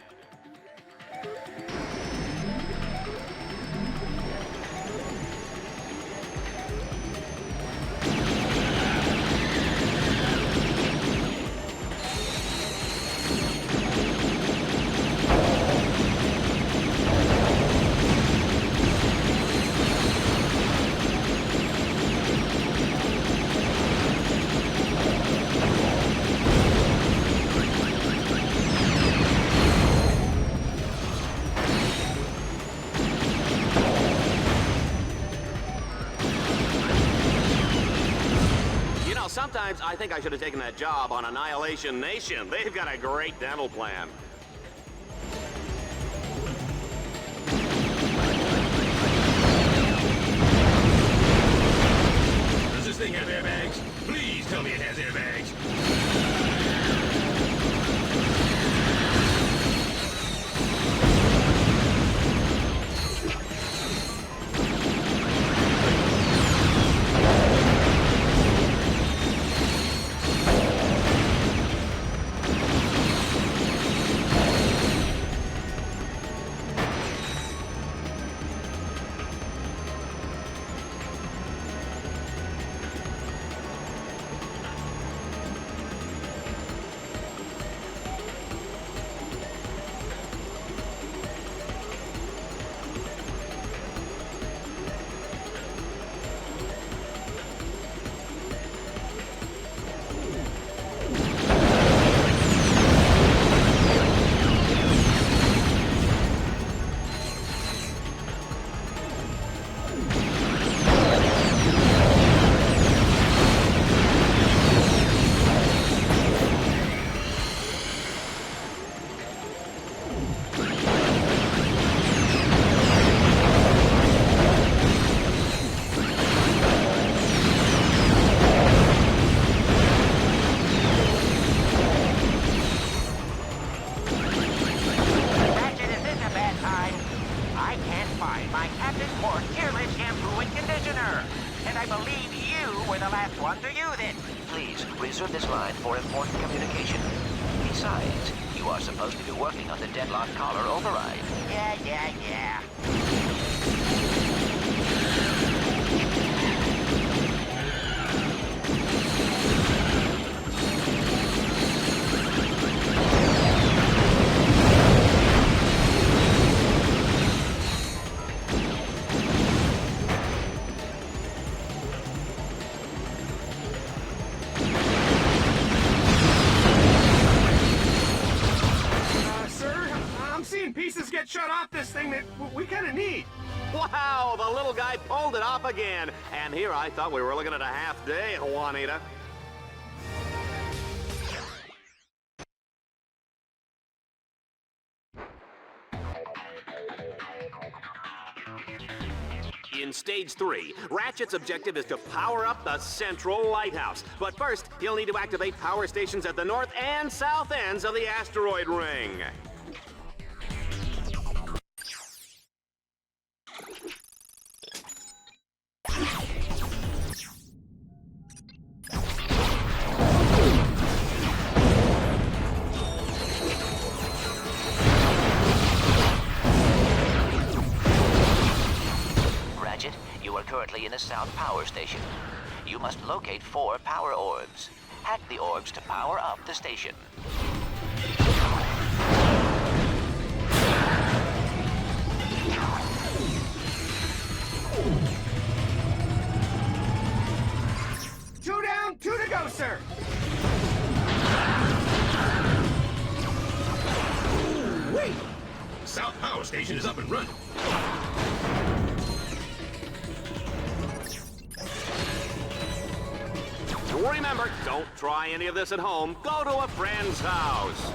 Sometimes I think I should have taken that job on Annihilation Nation. They've got a great dental plan. Does this thing have airbags? Please tell me it has airbags. Reserve this line for important communication. Besides, you are supposed to be working on the Deadlocked collar override. Yeah. Shut off this thing that we kind of need. Wow, the little guy pulled it off again. And here I thought we were looking at a half day, Juanita. In Stage 3, Ratchet's objective is to power up the central lighthouse. But first, he'll need to activate power stations at the north and south ends of the asteroid ring. You are currently in the South Power Station. You must locate 4 power orbs. Hack the orbs to power up the station. Two down, 2 to go, sir. Wait! The South Power Station is up and running. Remember, don't try any of this at home. Go to a friend's house.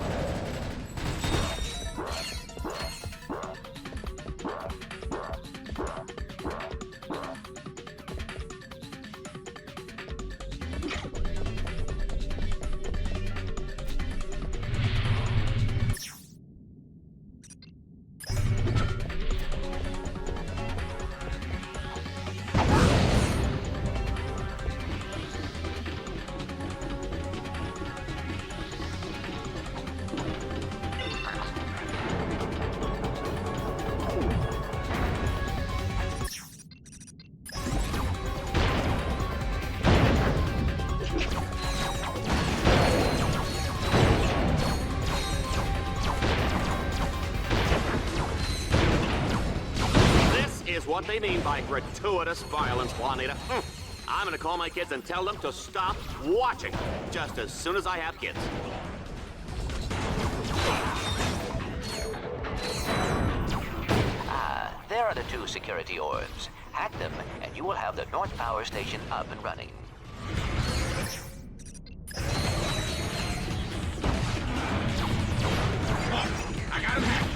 what they mean by gratuitous violence, Juanita. I'm gonna call my kids and tell them to stop watching just as soon as I have kids. There are the 2 security orbs. Hack them, and you will have the North Power Station up and running. I got him hacked.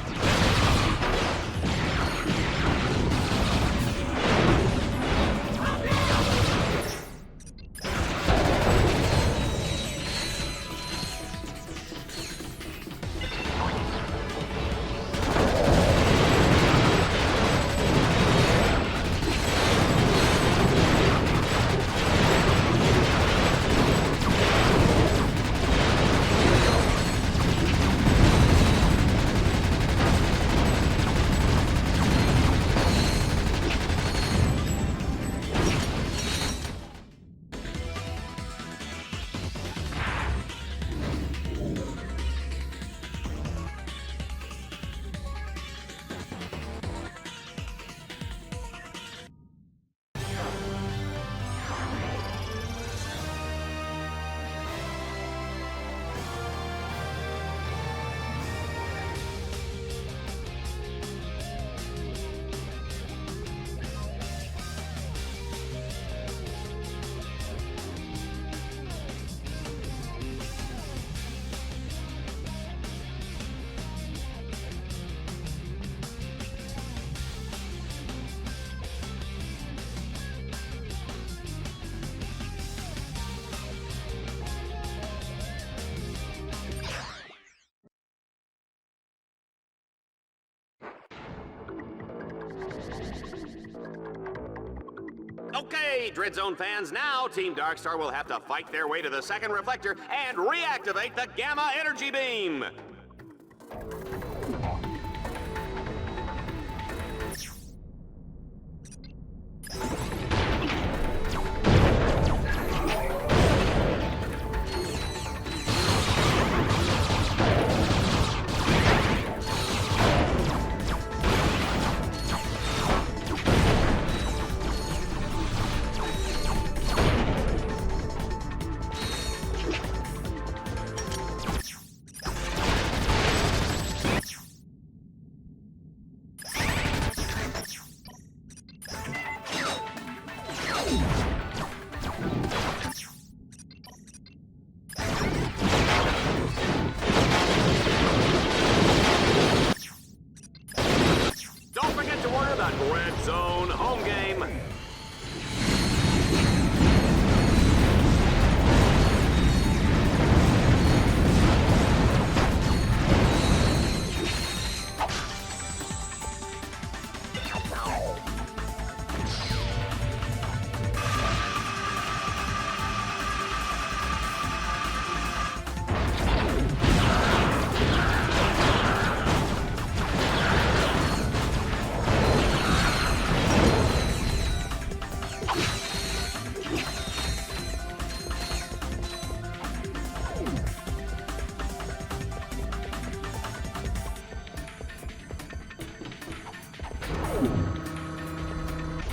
Okay, Dread Zone fans, now Team Darkstar will have to fight their way to the second reflector and reactivate the Gamma Energy Beam.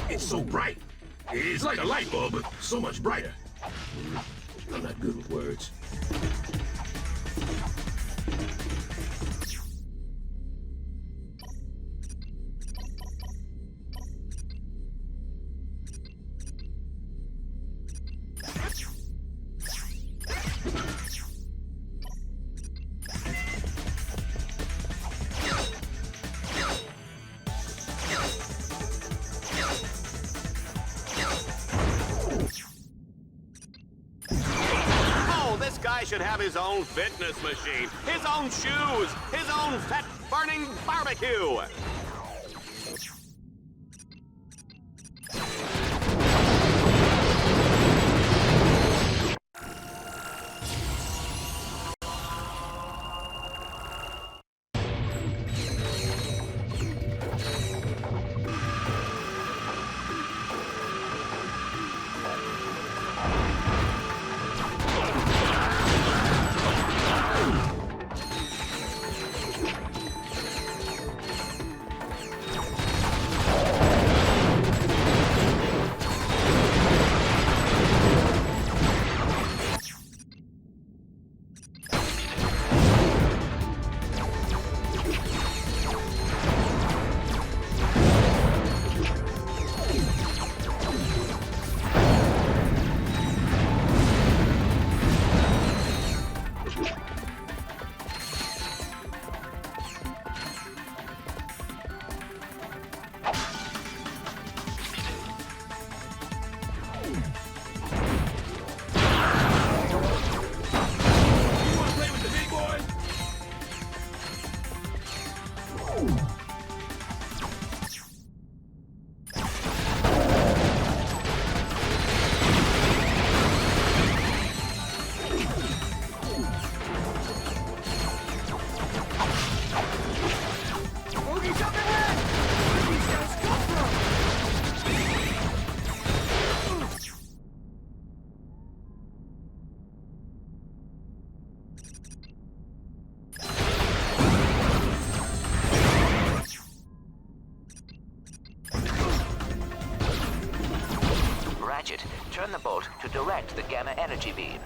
It's so bright. It's like a light bulb, but so much brighter. I'm not good with words. Should have his own fitness machine, his own shoes, his own fat-burning barbecue. Ratchet, turn the bolt to direct the gamma energy beam.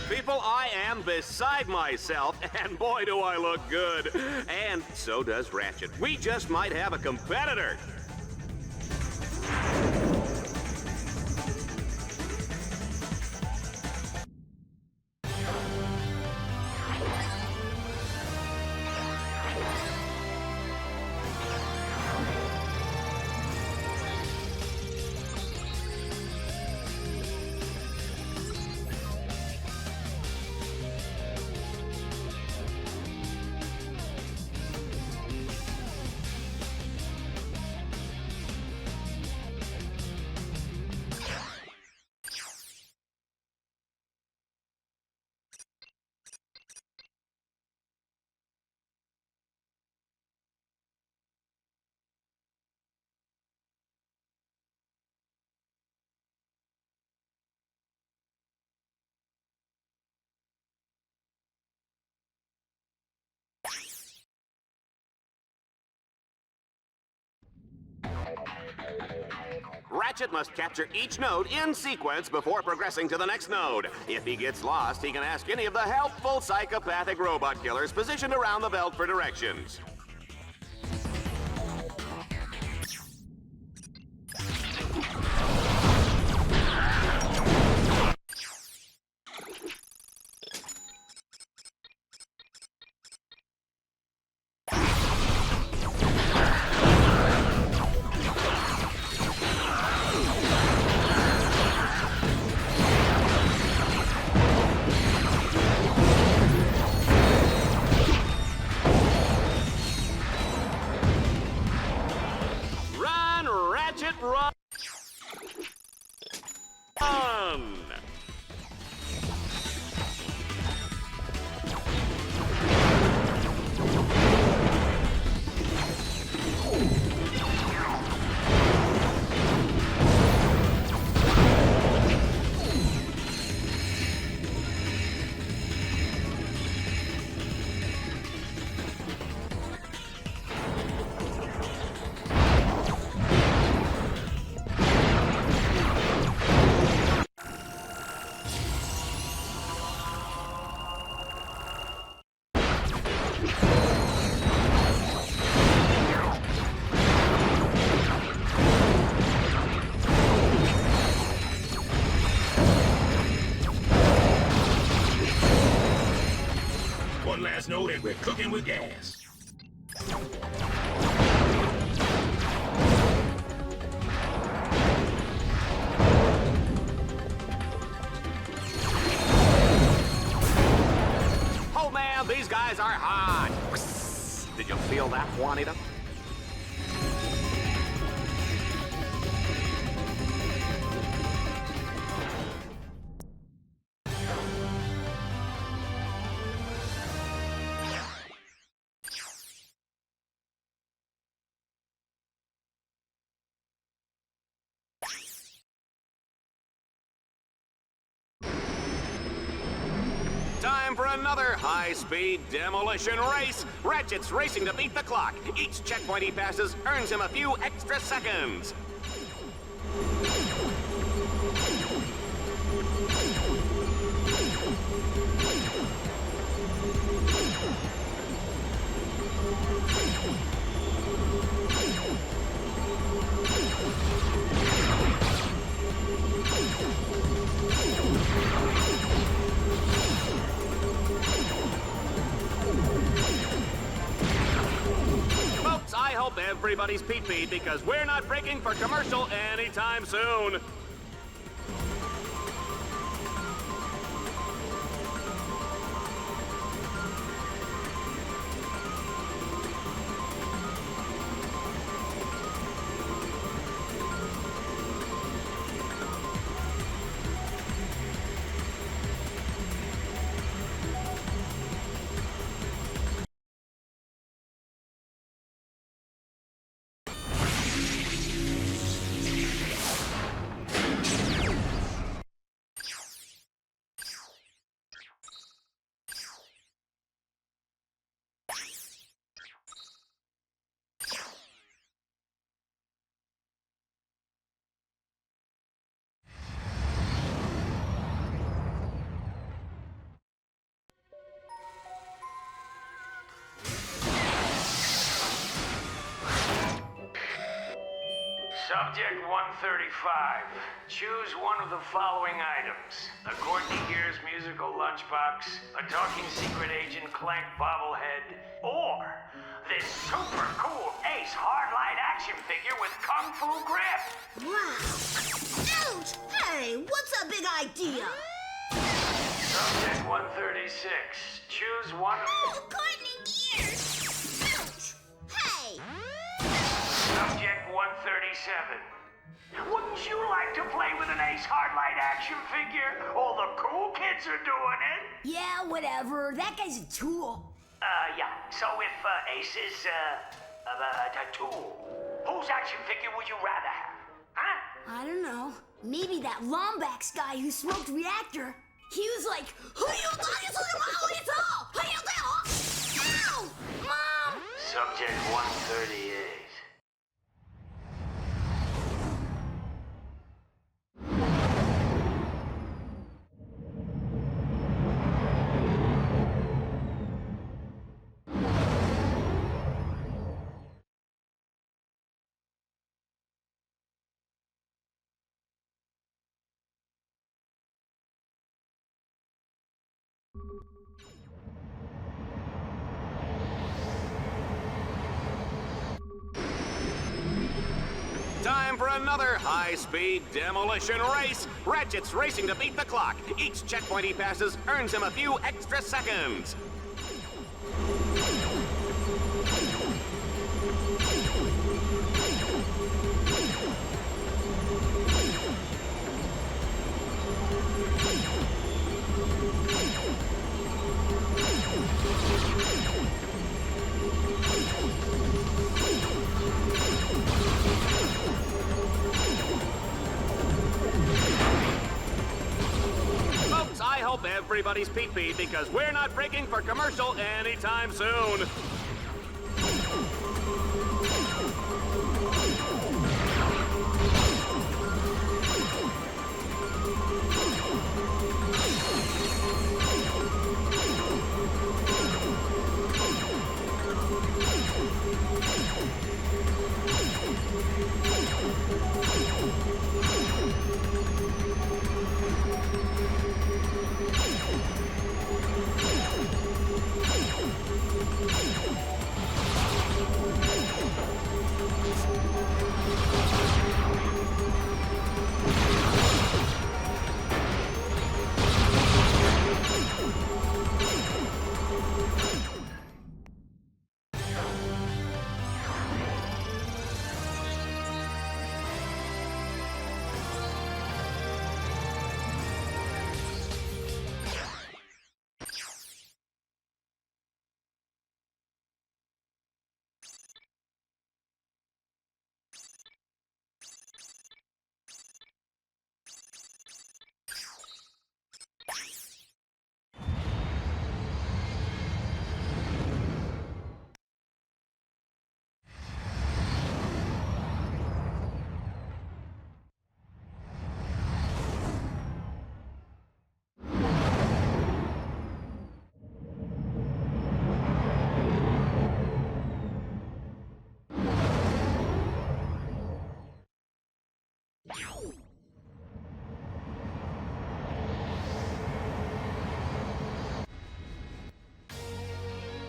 People, I am beside myself, and boy, do I look good. And so does Ratchet. We just might have a competitor. Ratchet must capture each node in sequence before progressing to the next node. If he gets lost, he can ask any of the helpful psychopathic robot killers positioned around the belt for directions. Run! One last note and we're cooking with gas. Oh man, these guys are hot. Did you feel that, Juanita? Time for another high-speed demolition race. Ratchet's racing to beat the clock. Each checkpoint he passes earns him a few extra seconds. Folks, I hope everybody's pee-peed because we're not breaking for commercial anytime soon. Subject 135. Choose one of the following items. A Courtney Gears musical lunchbox, a talking secret agent Clank bobblehead, or this super cool Ace Hardlight action figure with Kung Fu grip. Wow. Ouch! Hey, what's a big idea? Subject 136. Choose one of... Oh, Courtney Gears! Ouch! Hey! Subject 137. Wouldn't you like to play with an Ace Hardlight action figure? All the cool kids are doing it. Yeah, whatever. That guy's a tool. Yeah. So if Ace is, a tool, whose action figure would you rather have? Huh? I don't know. Maybe that Lombax guy who smoked Reactor. He was like, who you thought is Who you thought? Ow! Mom! Subject 138. Time for another high-speed demolition race. Ratchet's racing to beat the clock. Each checkpoint he passes earns him a few extra seconds. Folks, I hope everybody's pee-pee because we're not breaking for commercial anytime soon.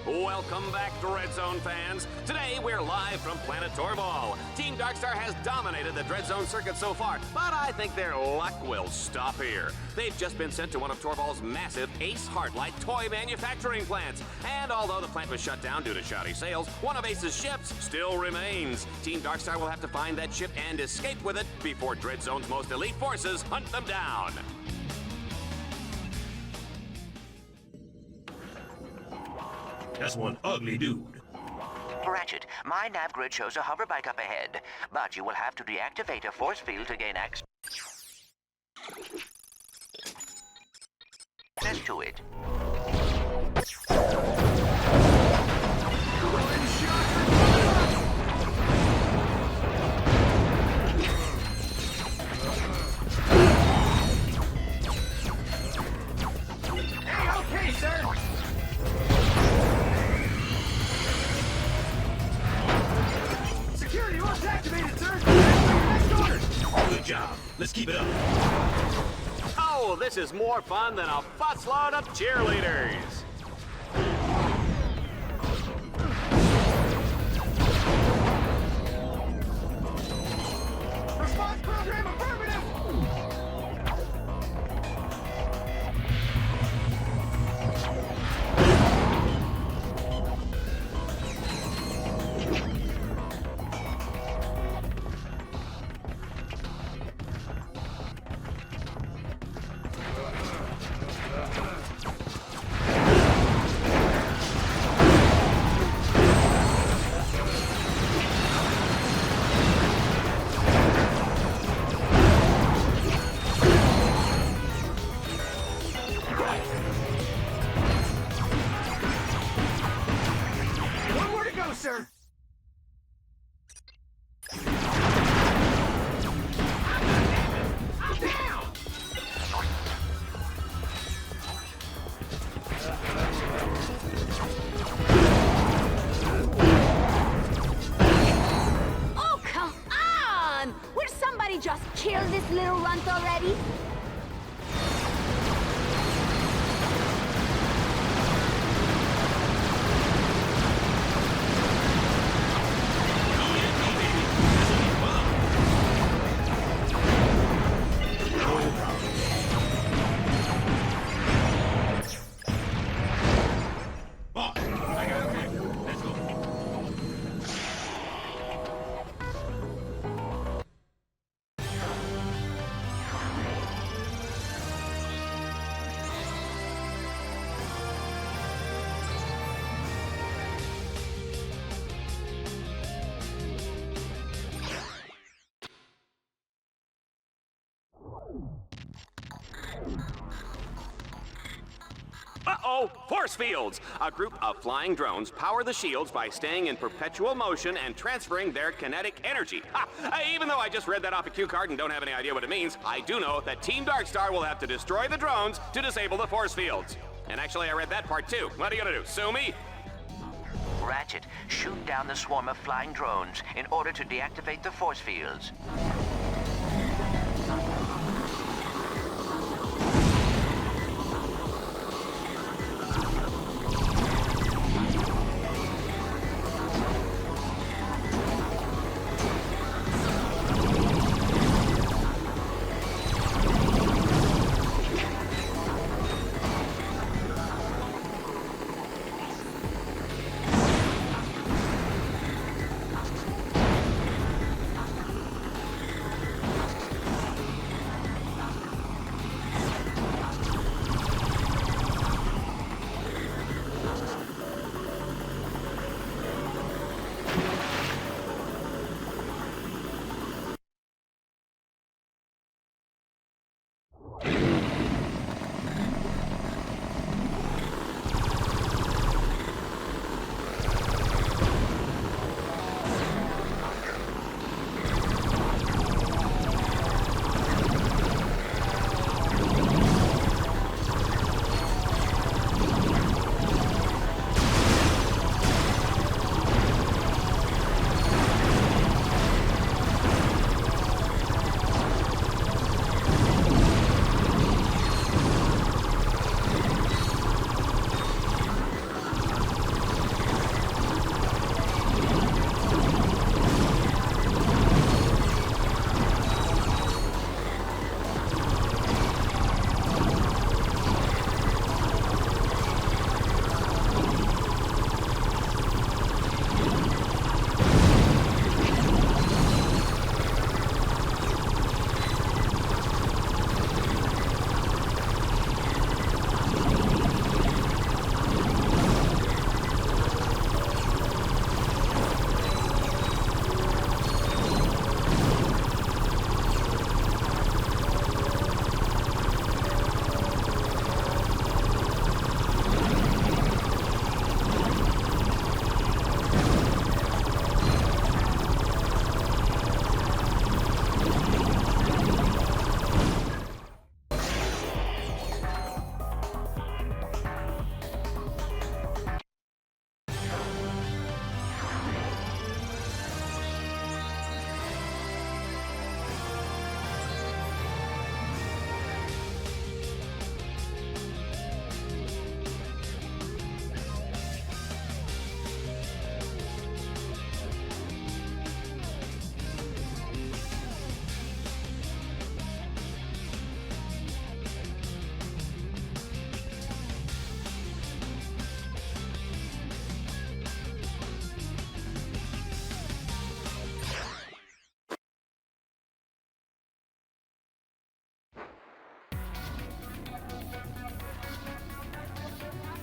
Welcome back to Red Zone fans. Today we're live from Planet Torball. Team Darkstar has dominated the Dread Zone circuit so far, but I think their luck will stop here. They've just been sent to one of Torball's massive Ace Hardlight toy manufacturing plants. And although the plant was shut down due to shoddy sales, one of Ace's ships still remains. Team Darkstar will have to find that ship and escape with it before Dread Zone's most elite forces hunt them down. That's one ugly dude. Ratchet, my nav grid shows a hoverbike up ahead, but you will have to deactivate a force field to gain access to it. Hey, okay, sir! Security was activated, sir! Good job. Let's keep it up. Oh, this is more fun than a busload of cheerleaders. Response program affirmative! One more to go, sir. I'm down. Oh, come on! Will somebody just kill this little runt already? Uh-oh, force fields! A group of flying drones power the shields by staying in perpetual motion and transferring their kinetic energy. Ha! Even though I just read that off a cue card and don't have any idea what it means, I do know that Team Darkstar will have to destroy the drones to disable the force fields. And actually, I read that part too. What are you gonna do, sue me? Ratchet, shoot down the swarm of flying drones in order to deactivate the force fields.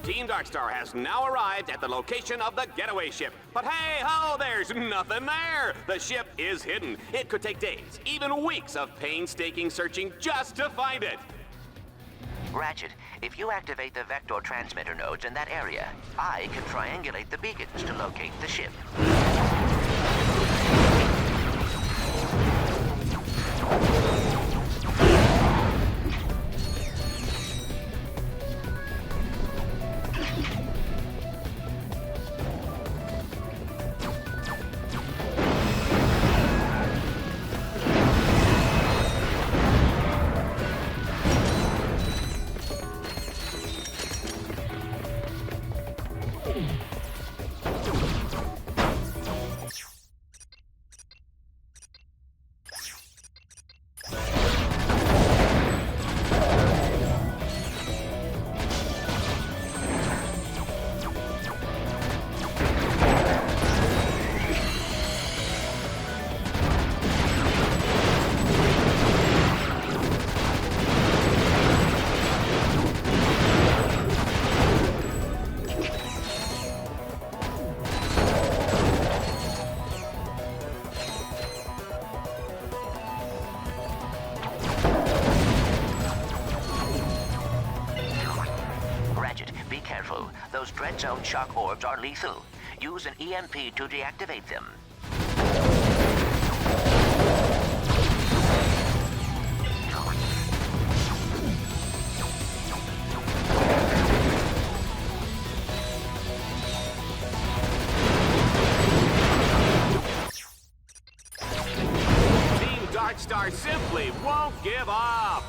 Team Darkstar has now arrived at the location of the getaway ship. But hey ho, there's nothing there. The ship is hidden. It could take days, even weeks of painstaking searching just to find it. Ratchet, if you activate the vector transmitter nodes in that area, I can triangulate the beacons to locate the ship. Those Dread Zone shock orbs are lethal. Use an EMP to deactivate them. Team Darkstar simply won't give up.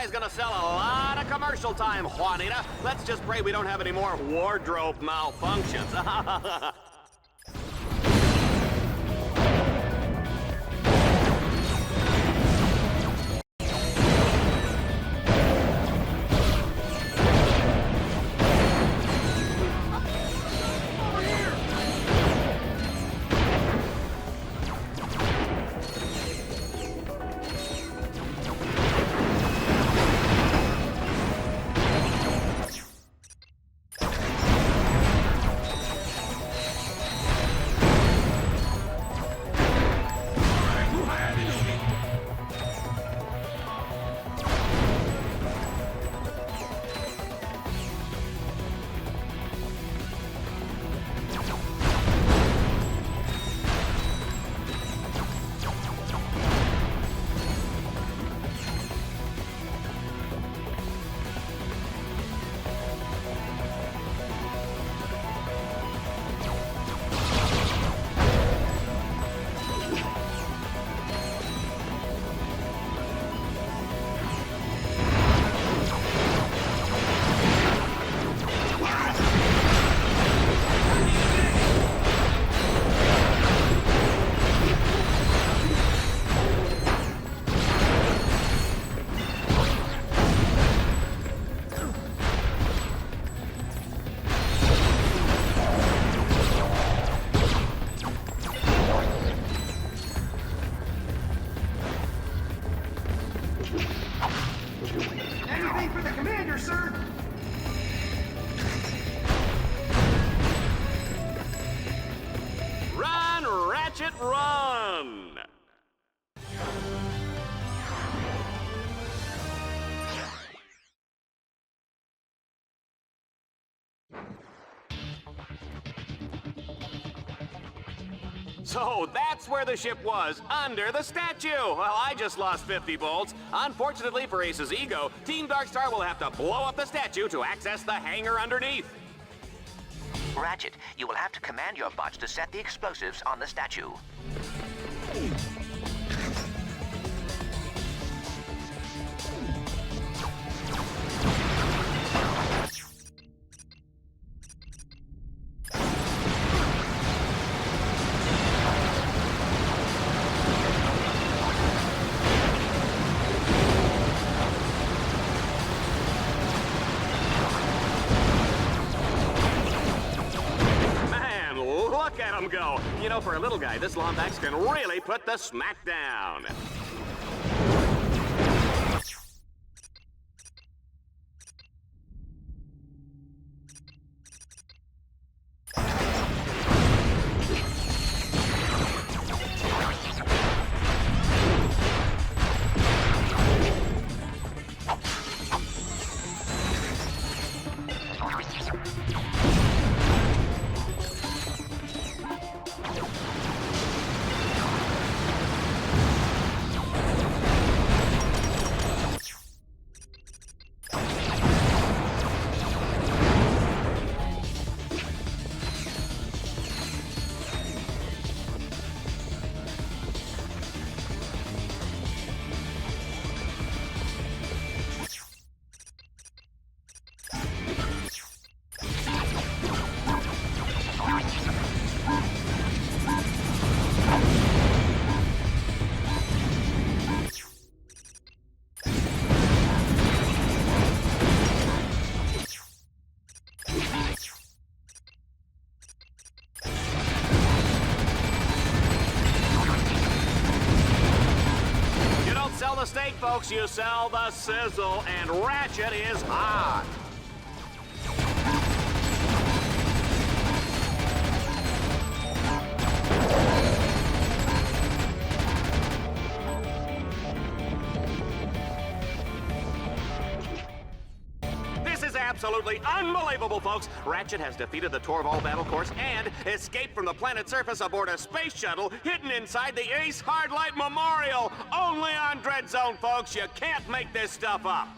guy's gonna sell a lot of commercial time, Juanita. Let's just pray we don't have any more wardrobe malfunctions. Anything for the commander, sir! Run, Ratchet, run! So that's where the ship was, under the statue. Well, I just lost 50 volts. Unfortunately for Ace's ego, Team Darkstar will have to blow up the statue to access the hangar underneath. Ratchet, you will have to command your bots to set the explosives on the statue. Look at him go. You know, for a little guy, this Lombax can really put the smack down. The steak, folks, you sell the sizzle, and Ratchet is hot. This is absolutely unbelievable, folks. Ratchet has defeated the Torval battle course and escaped from the planet's surface aboard a space shuttle hidden inside the Ace Hardlight Memorial. Only on Dread Zone, folks. You can't make this stuff up.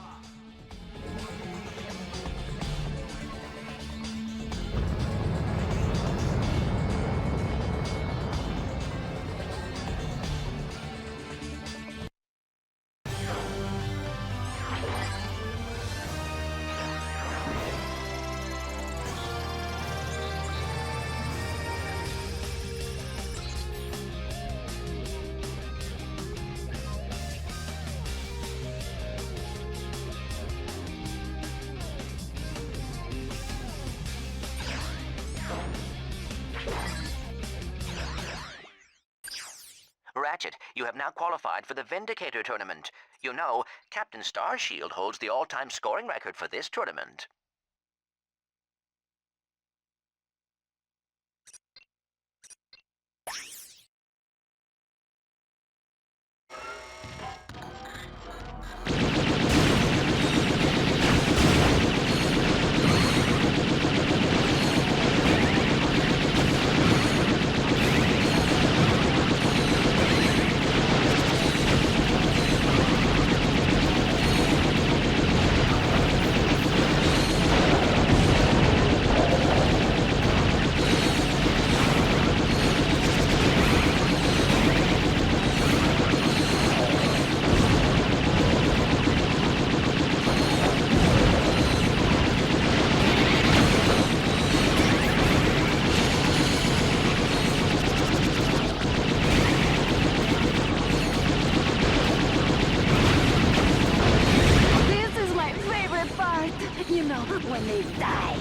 Ratchet, you have now qualified for the Vindicator tournament. You know, Captain Starshield holds the all-time scoring record for this tournament. You know, when they die.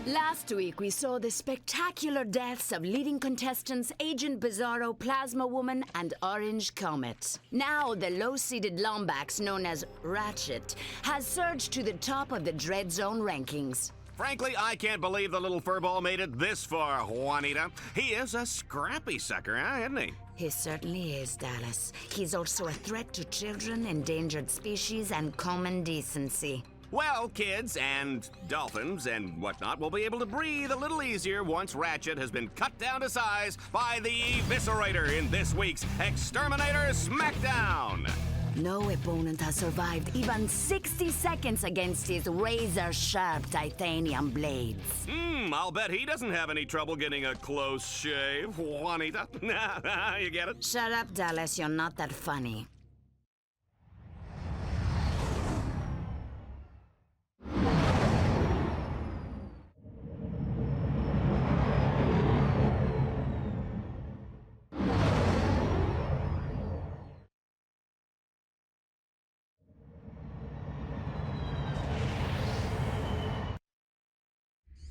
Last week, we saw the spectacular deaths of leading contestants Agent Bizarro, Plasma Woman, and Orange Comet. Now, the low-seeded Lombax, known as Ratchet, has surged to the top of the Dread Zone rankings. Frankly, I can't believe the little furball made it this far, Juanita. He is a scrappy sucker, huh, isn't he? He certainly is, Dallas. He's also a threat to children, endangered species, and common decency. Well, kids and dolphins and whatnot will be able to breathe a little easier once Ratchet has been cut down to size by the Eviscerator in this week's Exterminator Smackdown. No opponent has survived even 60 seconds against his razor-sharp titanium blades. I'll bet he doesn't have any trouble getting a close shave, Juanita. You get it? Shut up, Dallas. You're not that funny.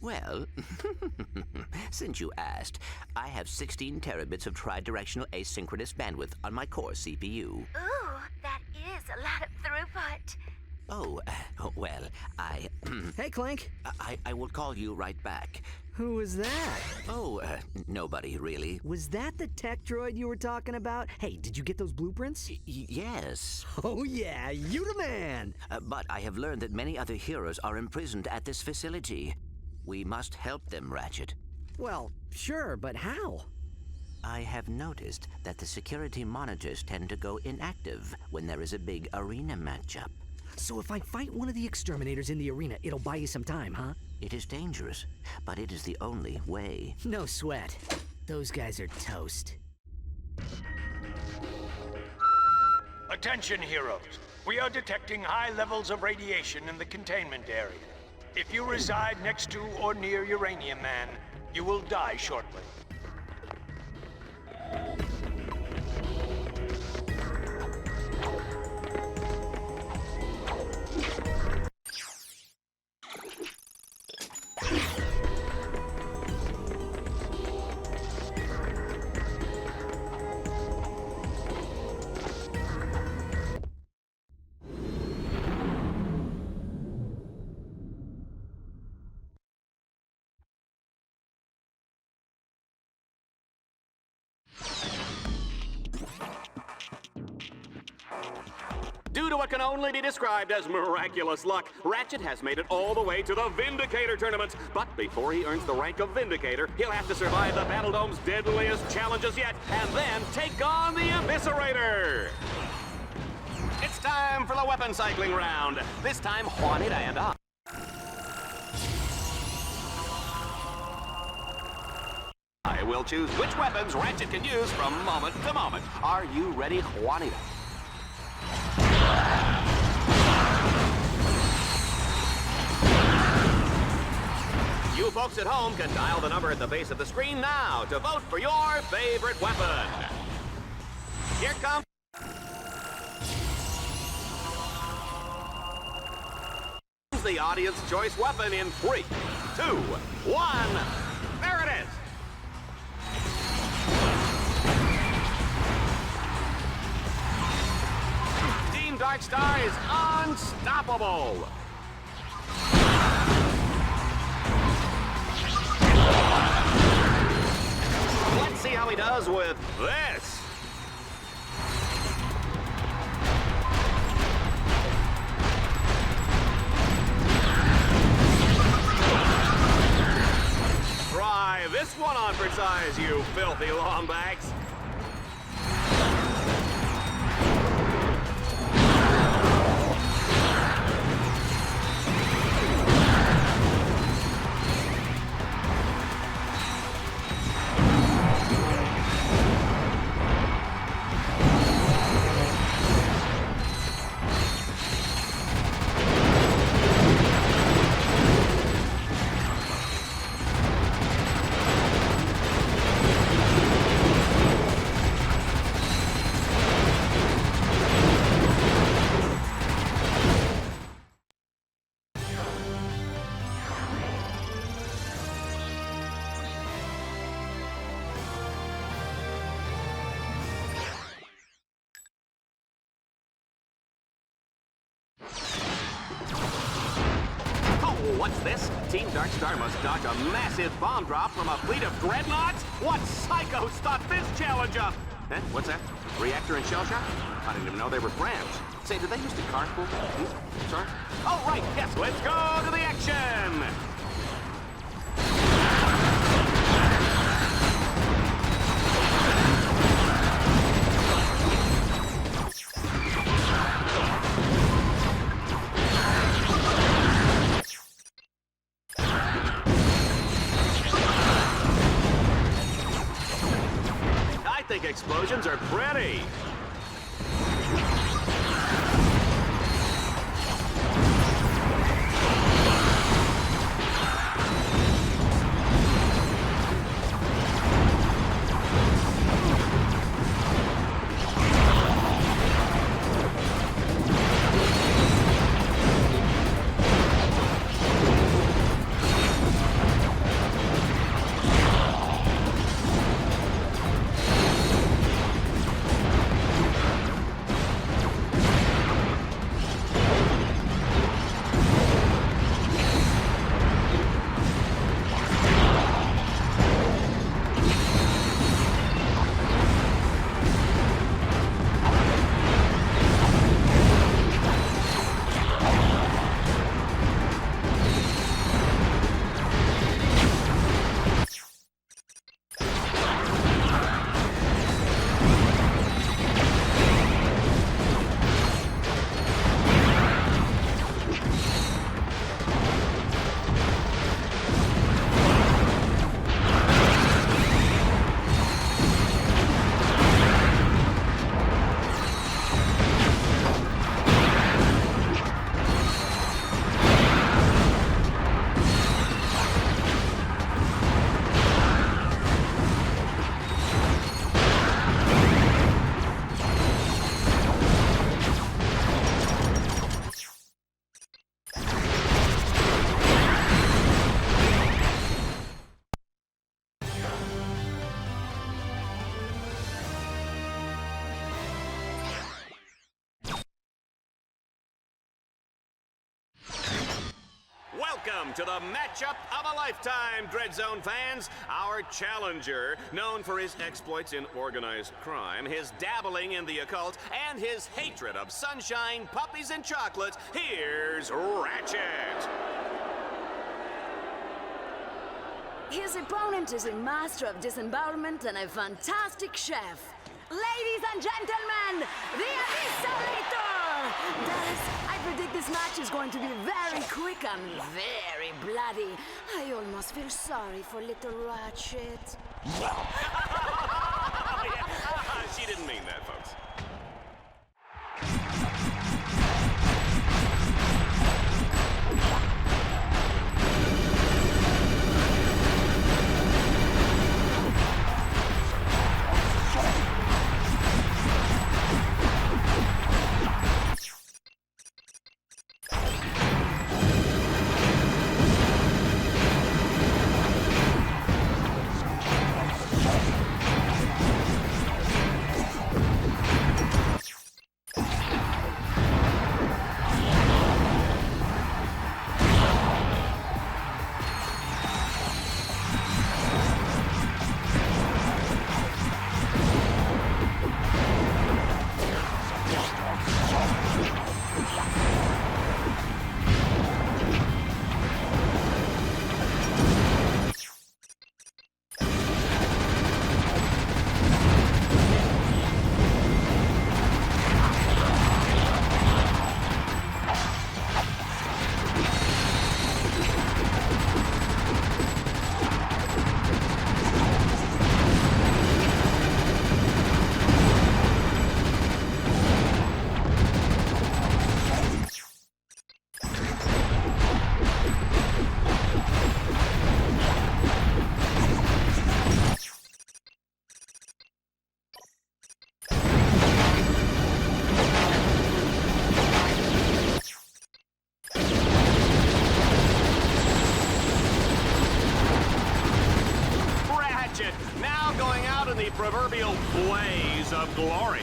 Well, since you asked, I have 16 terabits of tri-directional asynchronous bandwidth on my core CPU. Ooh, that is a lot of throughput. Oh, well, Hey, Clank. I will call you right back. Who was that? Oh, nobody, really. Was that the tech droid you were talking about? Hey, did you get those blueprints? Yes. Oh, yeah, you the man! But I have learned that many other heroes are imprisoned at this facility. We must help them, Ratchet. Well, sure, but how? I have noticed that the security monitors tend to go inactive when there is a big arena matchup. So if I fight one of the exterminators in the arena, it'll buy you some time, huh? It is dangerous, but it is the only way. No sweat. Those guys are toast. Attention, heroes. We are detecting high levels of radiation in the containment area. If you reside next to or near Uranium Man, you will die shortly. Due to what can only be described as miraculous luck, Ratchet has made it all the way to the Vindicator tournament. But before he earns the rank of Vindicator, he'll have to survive the Battle Dome's deadliest challenges yet, and then take on the Eviscerator! It's time for the weapon cycling round. This time, Juanita and I will choose which weapons Ratchet can use from moment to moment. Are you ready, Juanita? You folks at home can dial the number at the base of the screen now to vote for your favorite weapon. Here comes the audience choice weapon in 3, 2, 1. There it is. Team Darkstar is unstoppable. Let's see how he does with this. Try this one on for size, you filthy lombax. What's this? Team Darkstar must dodge a massive bomb drop from a fleet of dreadnoughts? What psychos thought this challenge up? Eh? What's that? Reactor and shell shock? I didn't even know they were friends. Say, did they used to carpool? Sorry? Oh, right, yes, let's go to the action! I think explosions are pretty. Welcome to the matchup of a lifetime, Dread Zone fans. Our challenger, known for his exploits in organized crime, his dabbling in the occult, and his hatred of sunshine, puppies, and chocolates, here's Ratchet. His opponent is a master of disembowelment and a fantastic chef. Ladies and gentlemen, the Abyssalator! Dallas, I predict this match is going to be very quick and very bloody. I almost feel sorry for little Ratchet. She didn't mean that, folks. Now going out in the proverbial blaze of glory.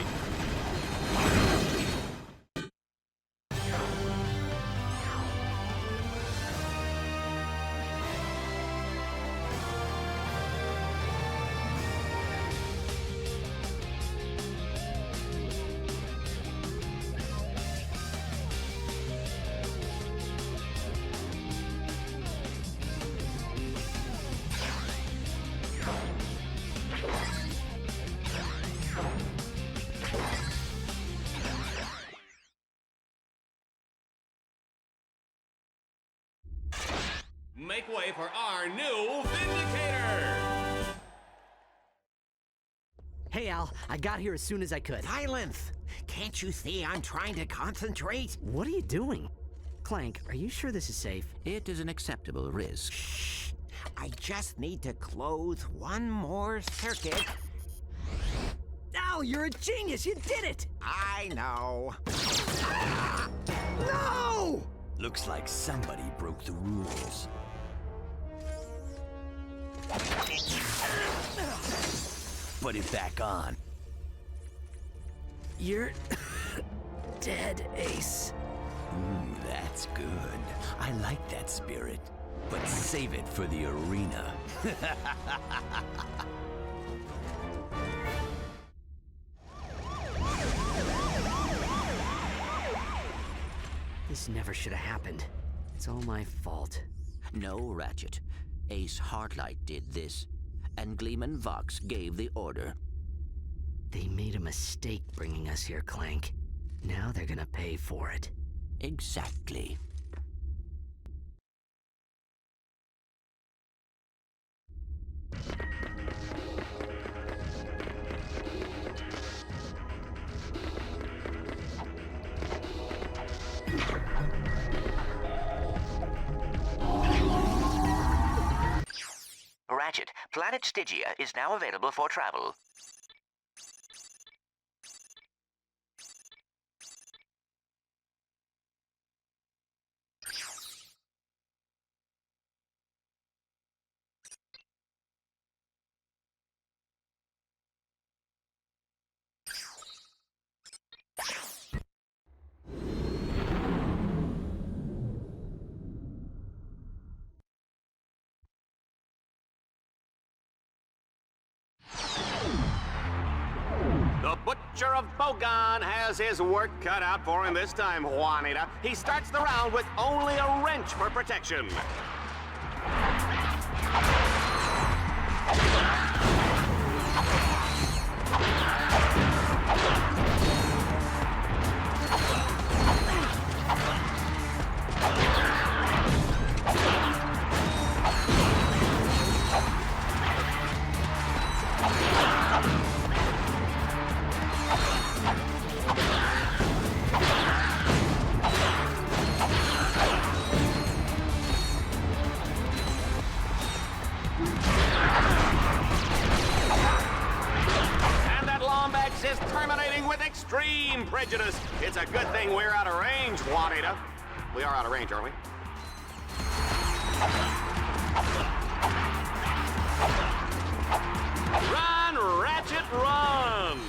Make way for our new Vindicator! Hey, Al, I got here as soon as I could. Silence! Can't you see I'm trying to concentrate? What are you doing? Clank, are you sure this is safe? It is an acceptable risk. Shh! I just need to close one more circuit. Al, you're a genius! You did it! I know. No! Looks like somebody broke the rules. Put it back on. You're dead, Ace. Ooh, that's good. I like that spirit. But save it for the arena. This never should have happened. It's all my fault. No, Ratchet. Ace Hardlight did this, and Gleeman Vox gave the order. They made a mistake bringing us here, Clank. Now they're gonna pay for it. Exactly. Ratchet, Planet Stygia is now available for travel. Butcher of Bogon has his work cut out for him this time, Juanita. He starts the round with only a wrench for protection. Is terminating with extreme prejudice. It's a good thing we're out of range, Juanita. We are out of range, aren't we? Run, Ratchet, run!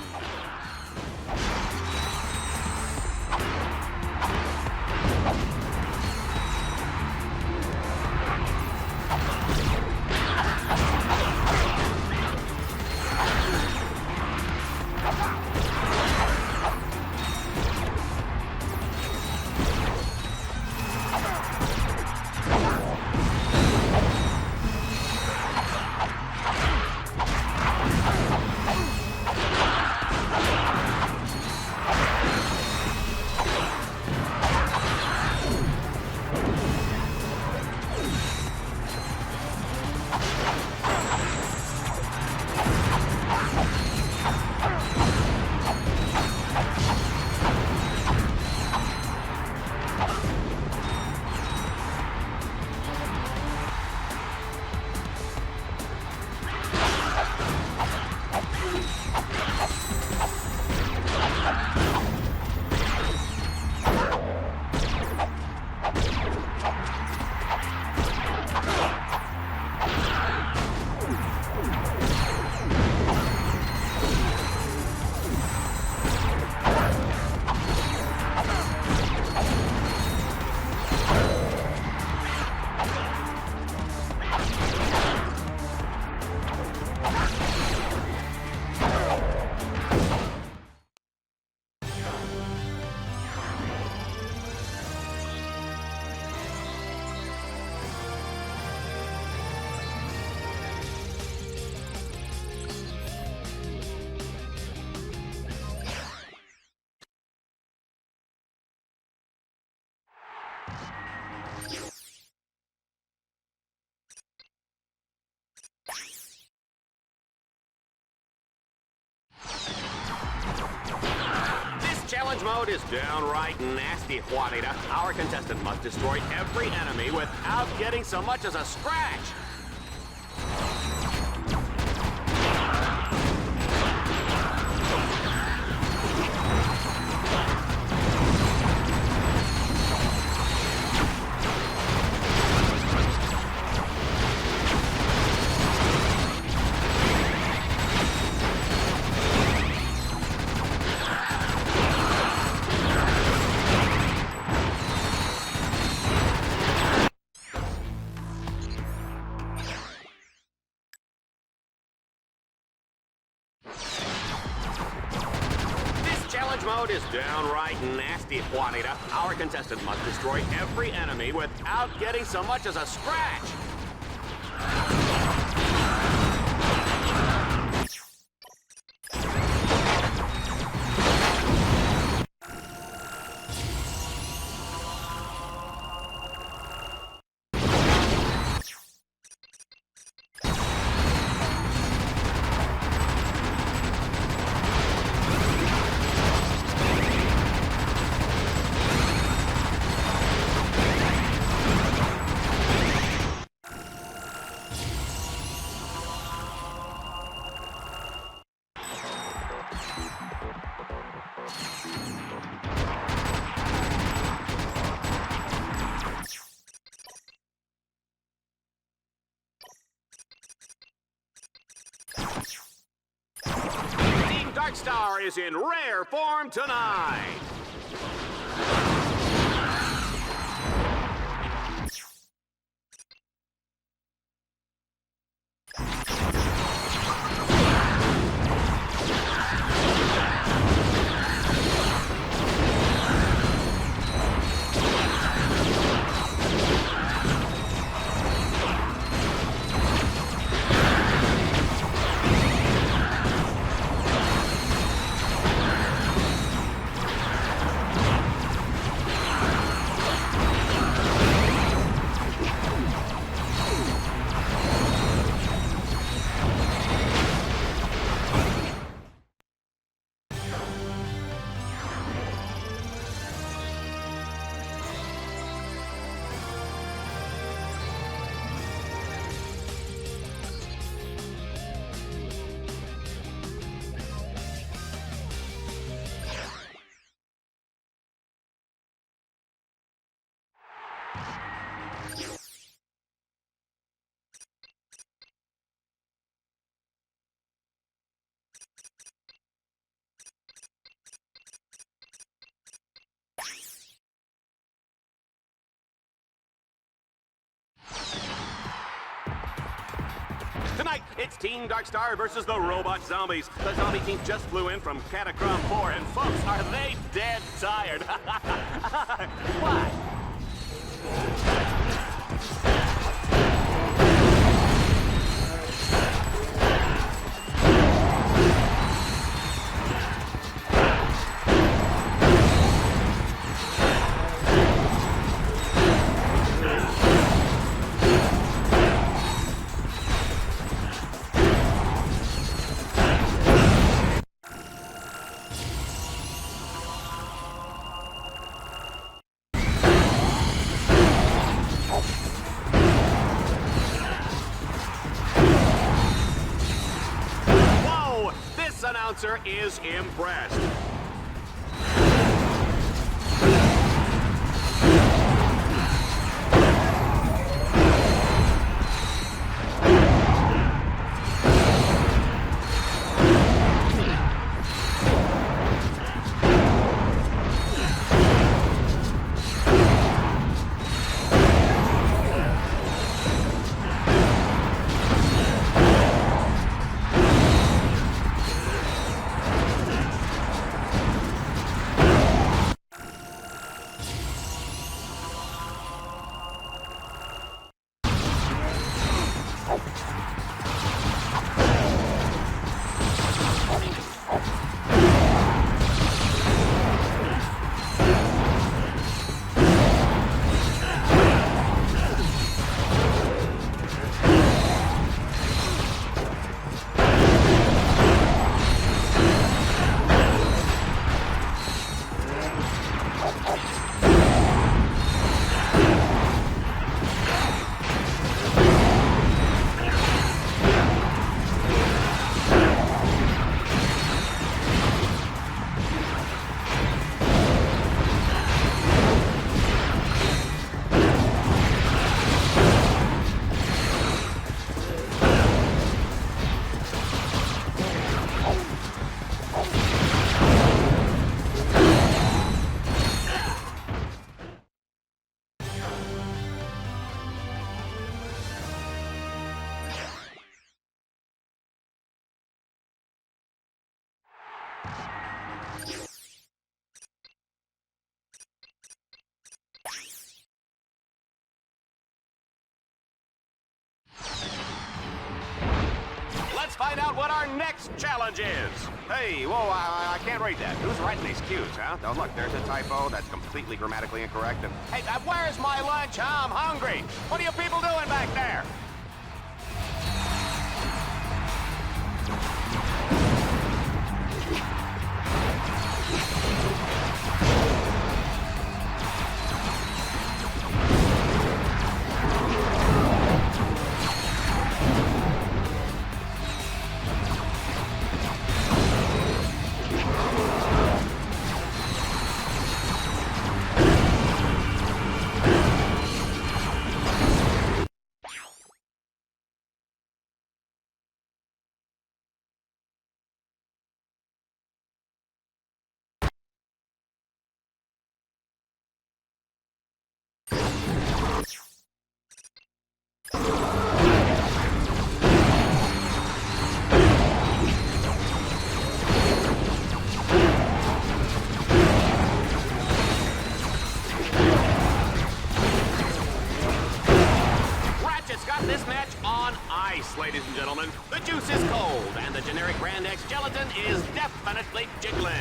Challenge mode is downright nasty, Juanita. Our contestant must destroy every enemy without getting so much as a scratch. Mode is downright nasty, Juanita. Our contestant must destroy every enemy without getting so much as a scratch. Darkstar is in rare form tonight. Tonight, it's Team Darkstar versus the Robot Zombies. The zombie team just flew in from Catacrom 4, and folks, are they dead tired? Why? Announcer is impressed. Let's find out what our next challenge is. Hey, whoa, I can't read that. Who's writing these cues, huh? Oh, look, there's a typo. That's completely grammatically incorrect. And, hey, where's my lunch? I'm hungry. What are you people doing back there? Ratchet's got this match on ice, ladies and gentlemen. The juice is cold, and the generic Grand X gelatin is definitely jiggling.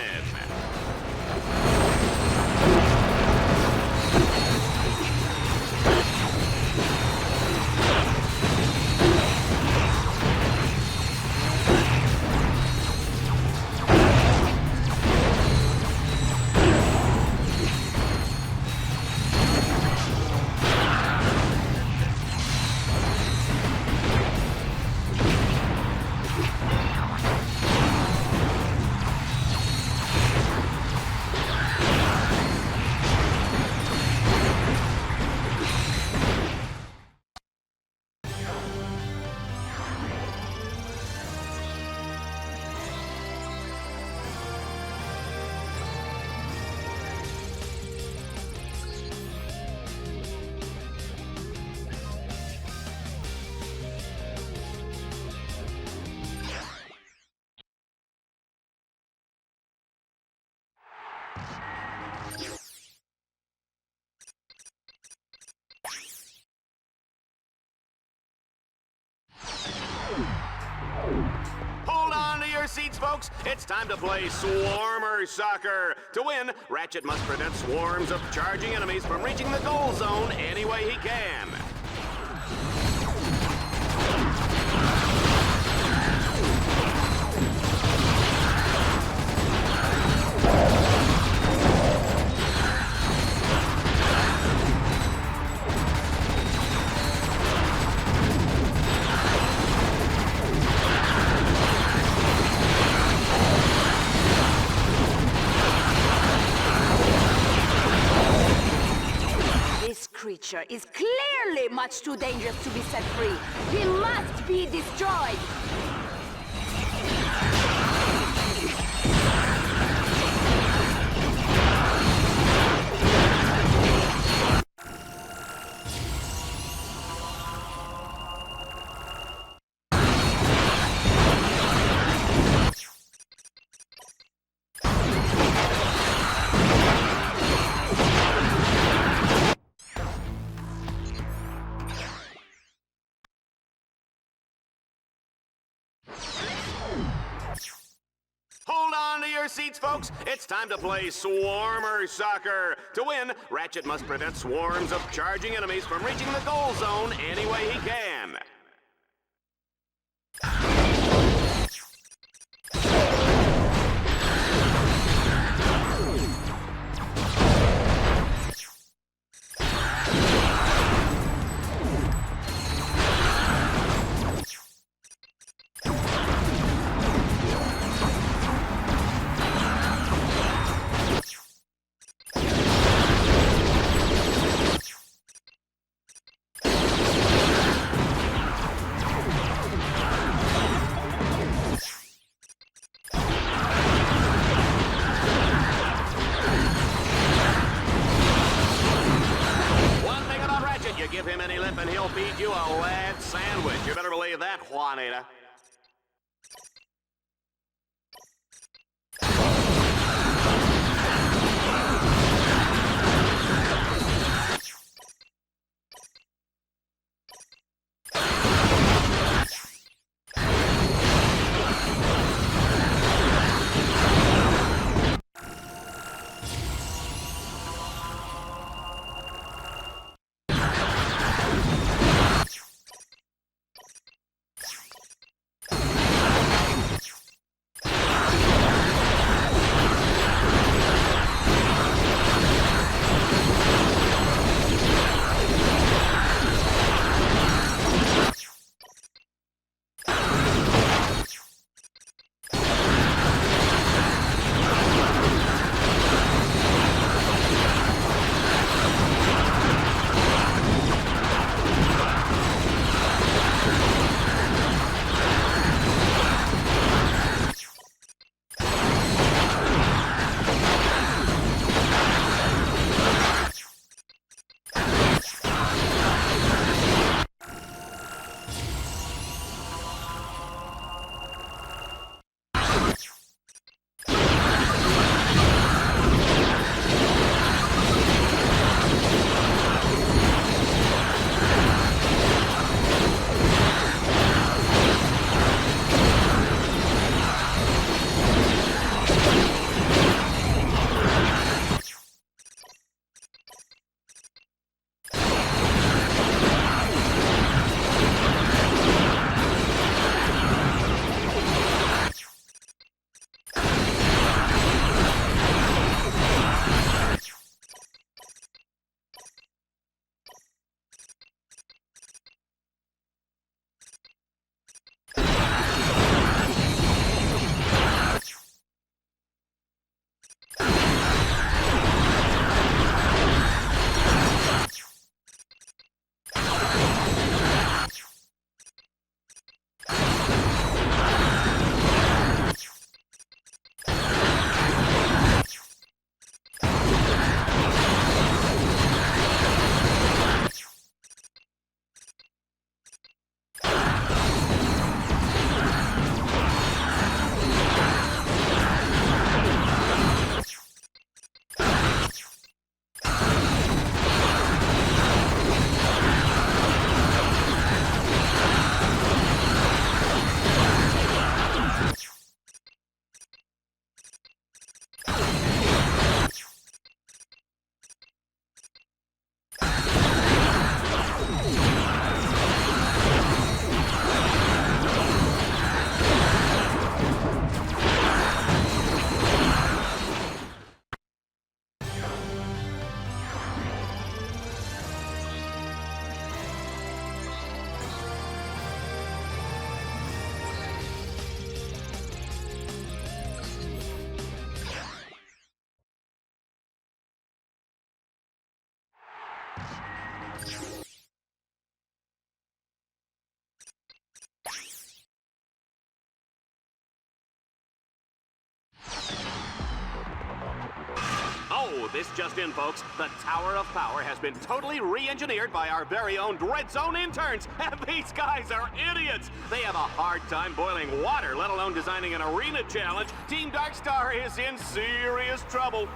seats, folks. It's time to play Swarmer Soccer. To win, Ratchet must prevent swarms of charging enemies from reaching the goal zone any way he can. This creature is clearly much too dangerous to be set free. He must be destroyed. Hold on to your seats, folks. It's time to play Swarmer Soccer. To win, Ratchet must prevent swarms of charging enemies from reaching the goal zone any way he can. You give him any lip and he'll feed you a lead sandwich. You better believe that, Juanita. Oh, this just in, folks. The Tower of Power has been totally re-engineered by our very own Dread Zone interns. And these guys are idiots. They have a hard time boiling water, let alone designing an arena challenge. Team Darkstar is in serious trouble.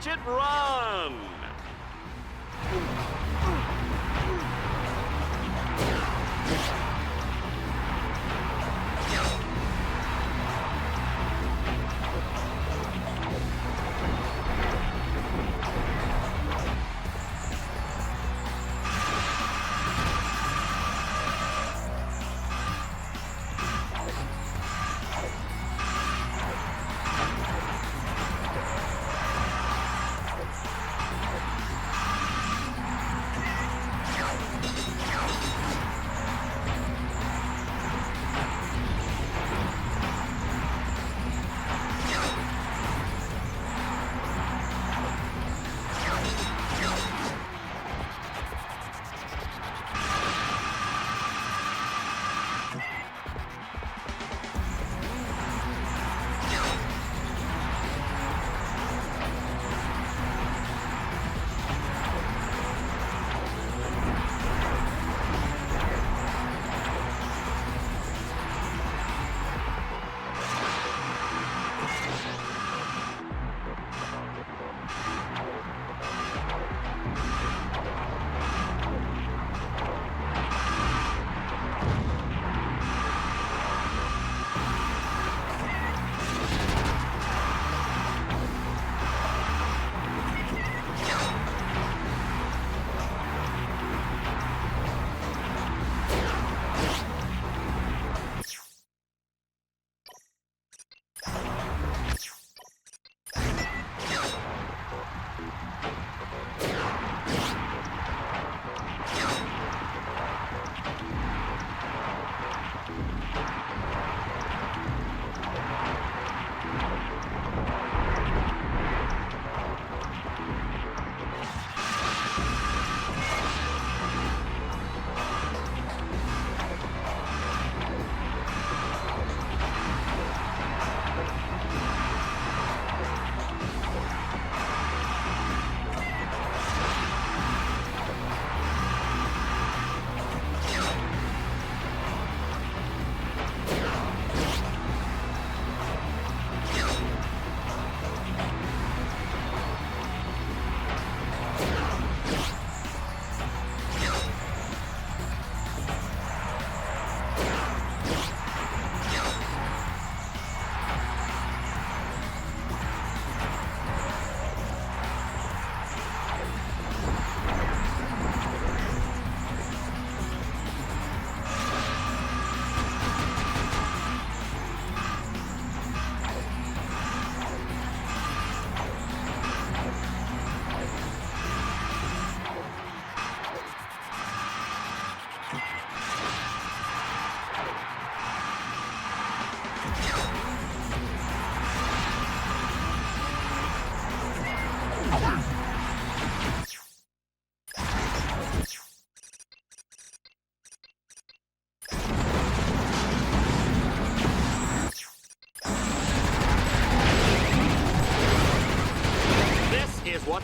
Ratchet, run!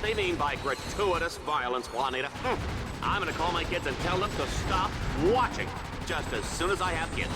what they mean by gratuitous violence, Juanita. I'm gonna call my kids and tell them to stop watching just as soon as I have kids.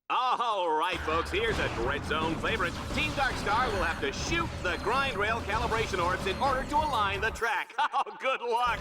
All right, folks, here's a Dread Zone favorite. Team Darkstar will have to shoot the grind rail calibration orbs in order to align the track. Oh, good luck!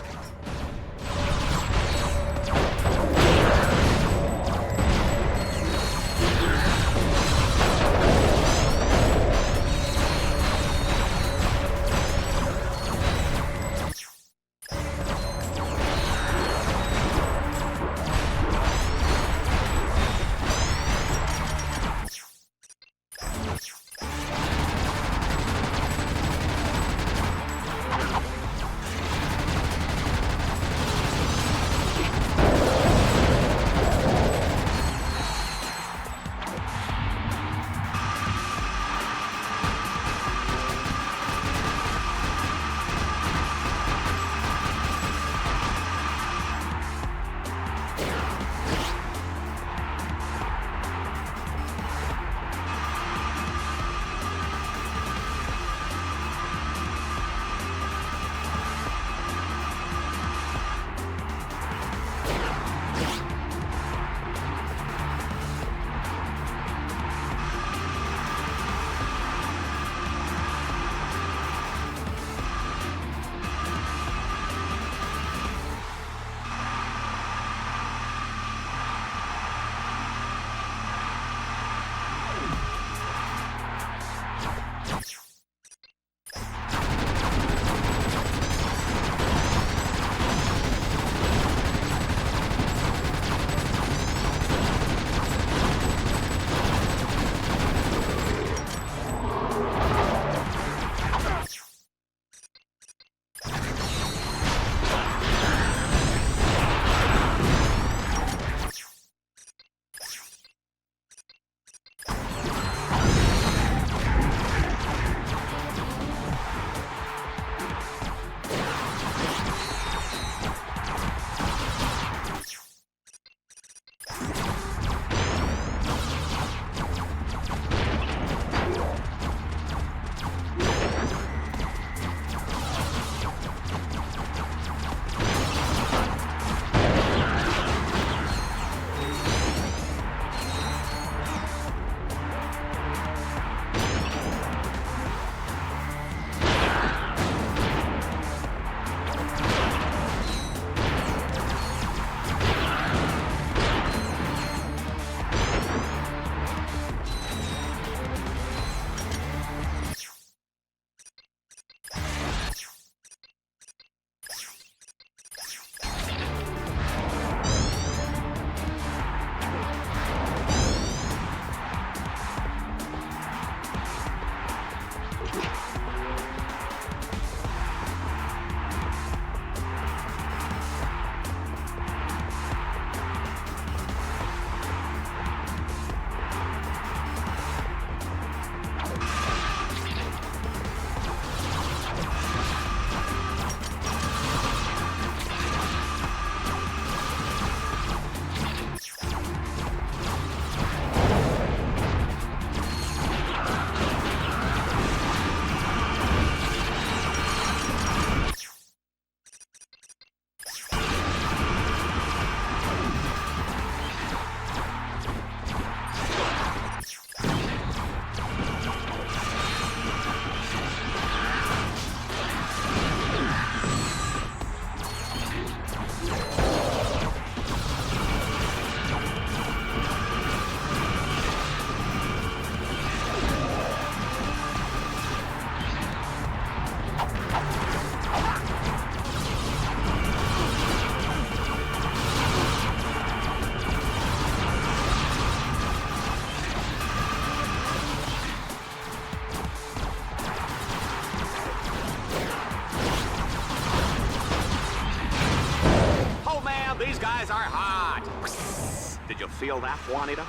You feel that, Juanita?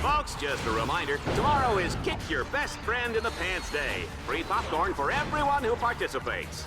Folks, just a reminder, tomorrow is Kick Your Best Friend in the Pants Day. Free popcorn for everyone who participates.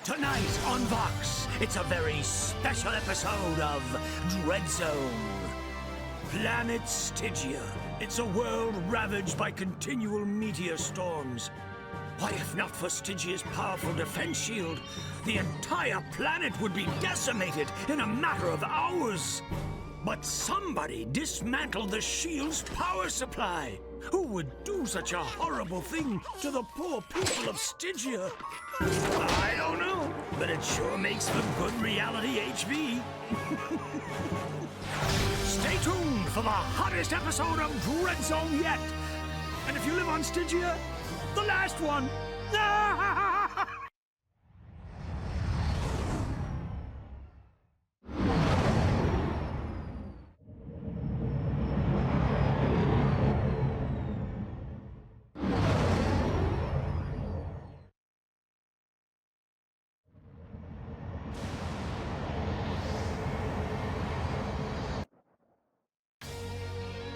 Tonight on Vox, it's a very special episode of Dread Zone. Planet Stygia. It's a world ravaged by continual meteor storms. Why, if not for Stygia's powerful defense shield, the entire planet would be decimated in a matter of hours. But somebody dismantled the shield's power supply. Who would do such a horrible thing to the poor people of Stygia? I don't know, but it sure makes for good reality HB. Stay tuned for the hottest episode of Dread Zone yet. And if you live on Stygia, the last one.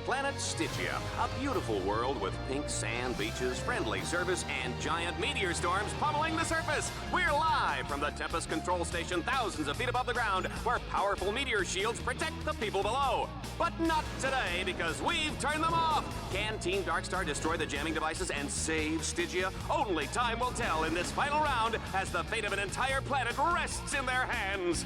Planet Stygia, a beautiful world with pink sand beaches, friendly service, and giant meteor storms pummeling the surface. We're live from the Tempest Control Station thousands of feet above the ground, where powerful meteor shields protect the people below. But not today, because we've turned them off. Can Team Darkstar destroy the jamming devices and save Stygia? Only time will tell in this final round, as the fate of an entire planet rests in their hands.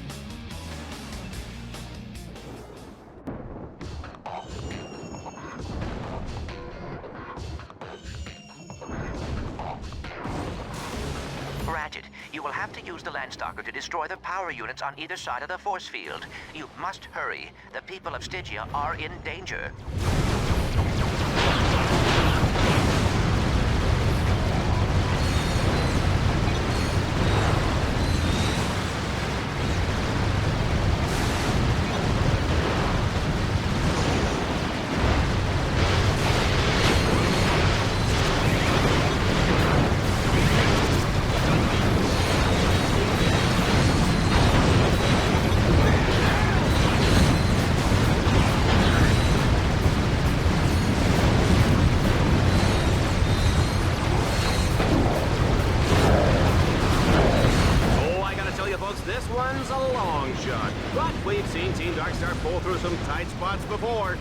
Ratchet, you will have to use the Landstalker to destroy the power units on either side of the force field. You must hurry. The people of Stygia are in danger. Dark Star pulled through some tight spots before.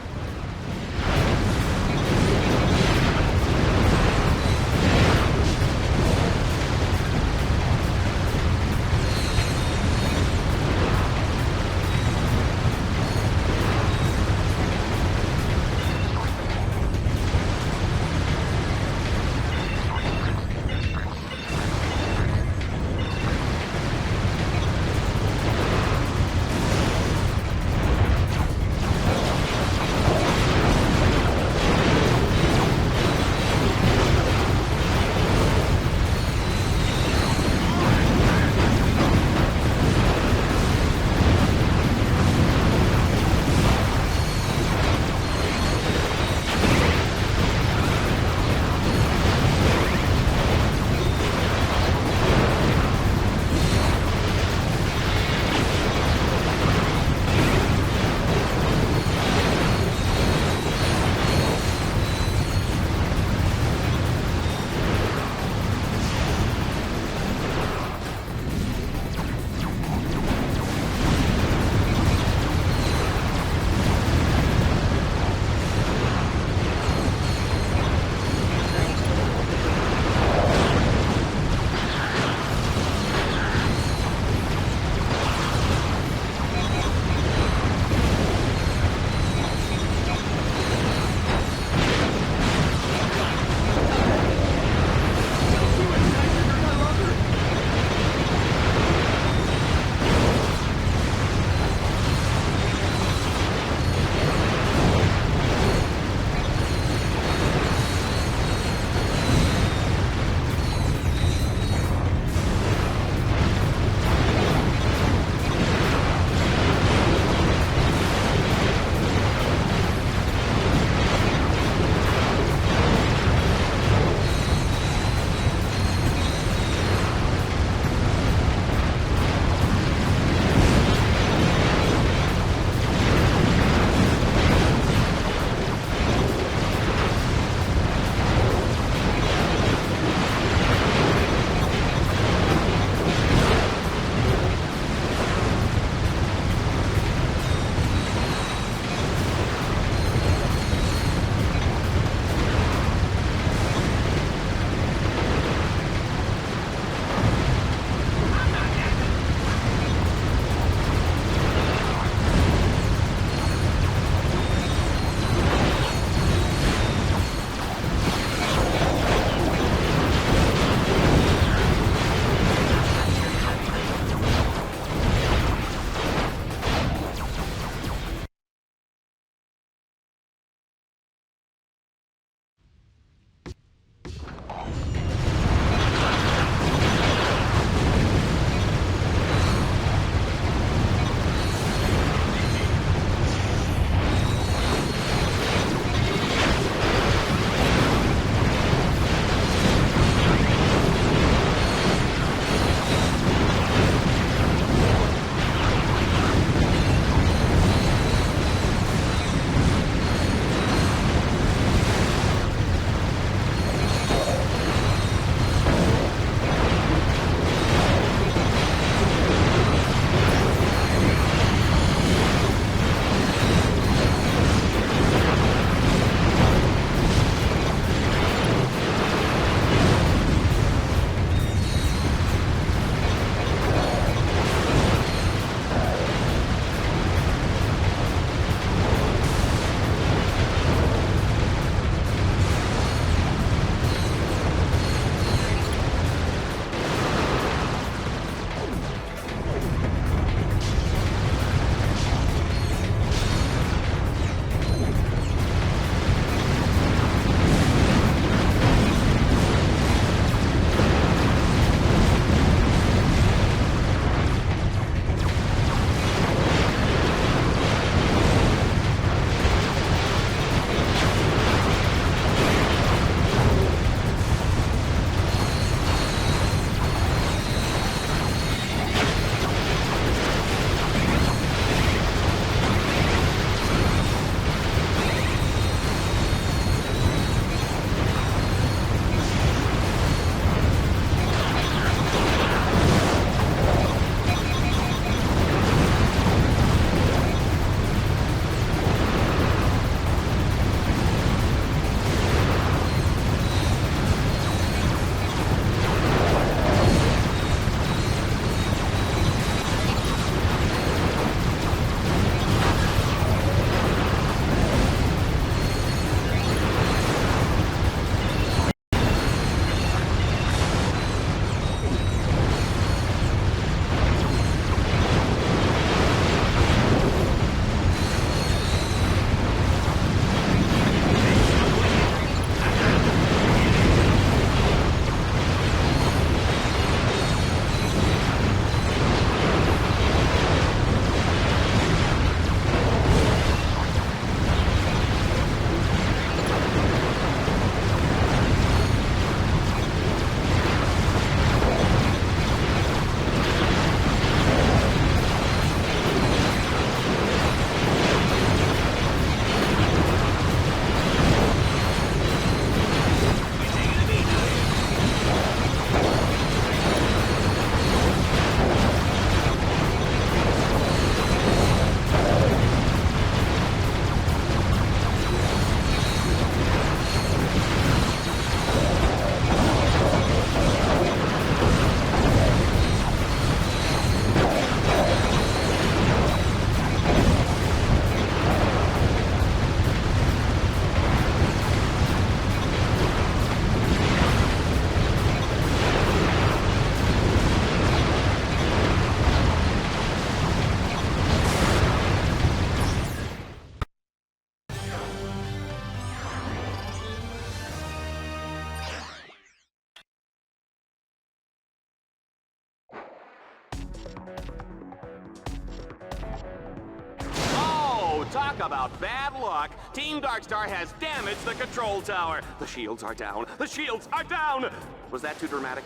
talk about bad luck. Team Darkstar has damaged the control tower. The shields are down. The shields are down! Was that too dramatic?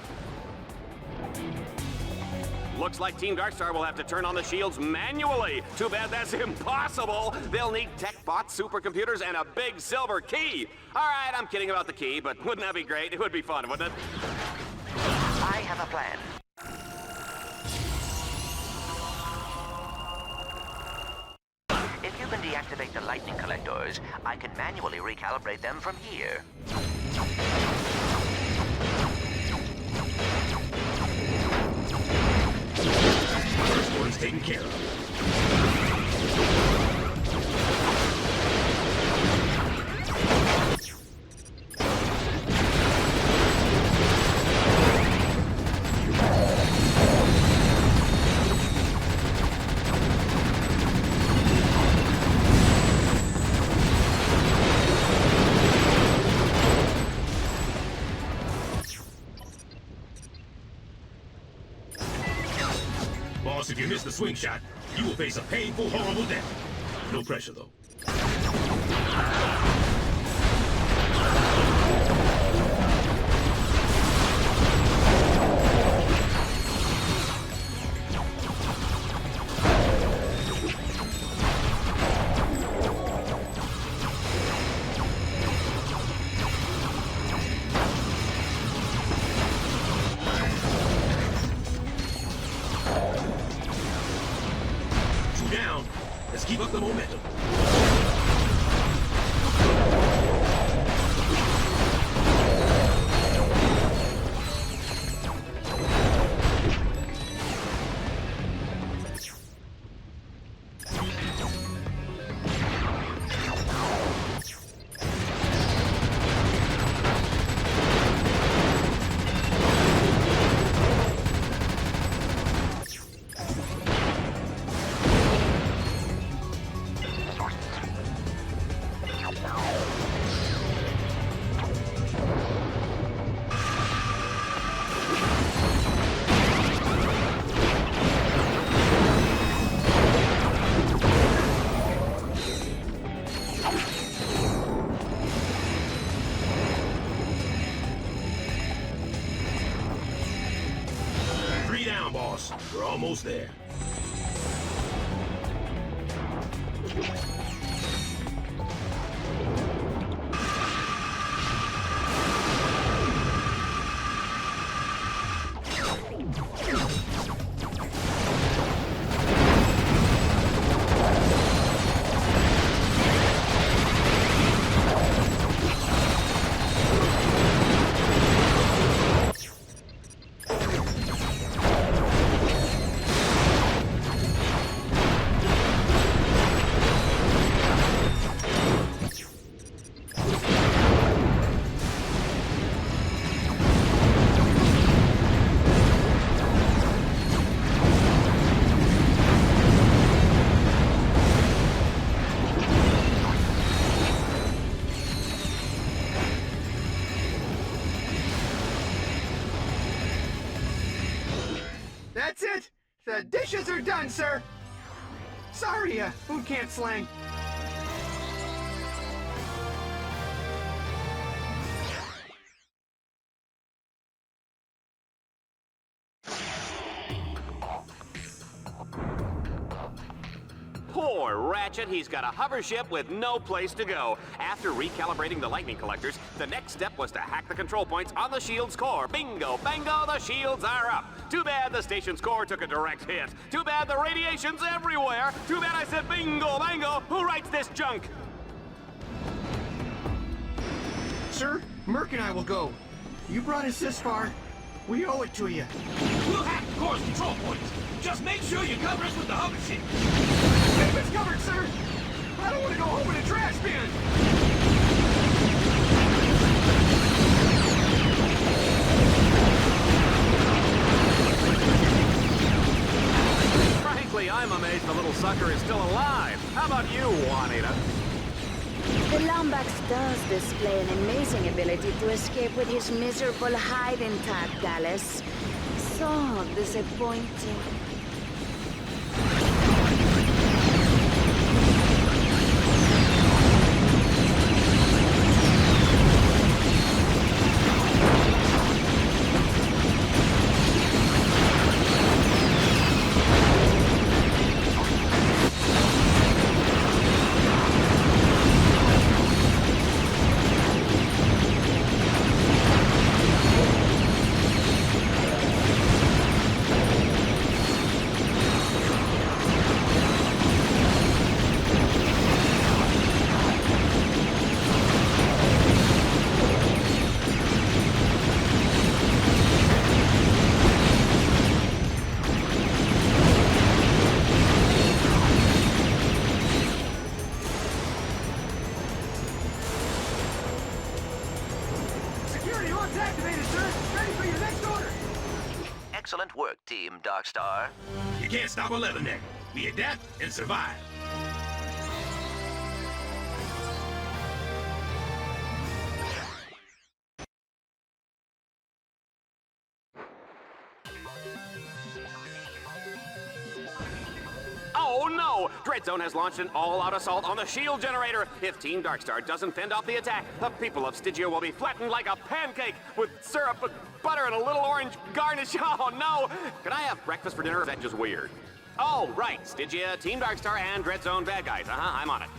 Looks like Team Darkstar will have to turn on the shields manually. Too bad that's impossible. They'll need tech bots, supercomputers, and a big silver key. All right, I'm kidding about the key, but wouldn't that be great? It would be fun, wouldn't it? I have a plan. If you can deactivate the lightning collectors, I can manually recalibrate them from here. First one's taken care of. Boss, if you miss the swing shot, you will face a painful, horrible death. No pressure, though. Down. Let's keep up the momentum. Boss, we're almost there. That's it! The dishes are done, sir! Sorry, food can't slang. Poor Ratchet, he's got a hover ship with no place to go. After recalibrating the lightning collectors, the next step was to hack the control points on the shield's core. Bingo, bango, the shields are up. Too bad the station's core took a direct hit. Too bad the radiation's everywhere. Too bad I said bingo, bango. Who writes this junk? Sir, Merc and I will go. You brought us this far. We owe it to you. We'll hack the core's control points. Just make sure you cover us with the hover ship. Keep us covered, sir! I don't want to go home in a trash bin! Frankly, I'm amazed the little sucker is still alive. How about you, Juanita? The Lombax does display an amazing ability to escape with his miserable hide intact, Dallas. So disappointing. Excellent work, Team Darkstar. You can't stop a leatherneck. We adapt and survive. Oh no! Dread Zone has launched an all-out assault on the shield generator. If Team Darkstar doesn't fend off the attack, the people of Stygia will be flattened like a pancake with syrup, butter, and a little orange garnish. Oh no! Can I have breakfast for dinner, or is that just weird? Oh, right. Stygia, Team Darkstar, and Dread Zone bad guys. I'm on it.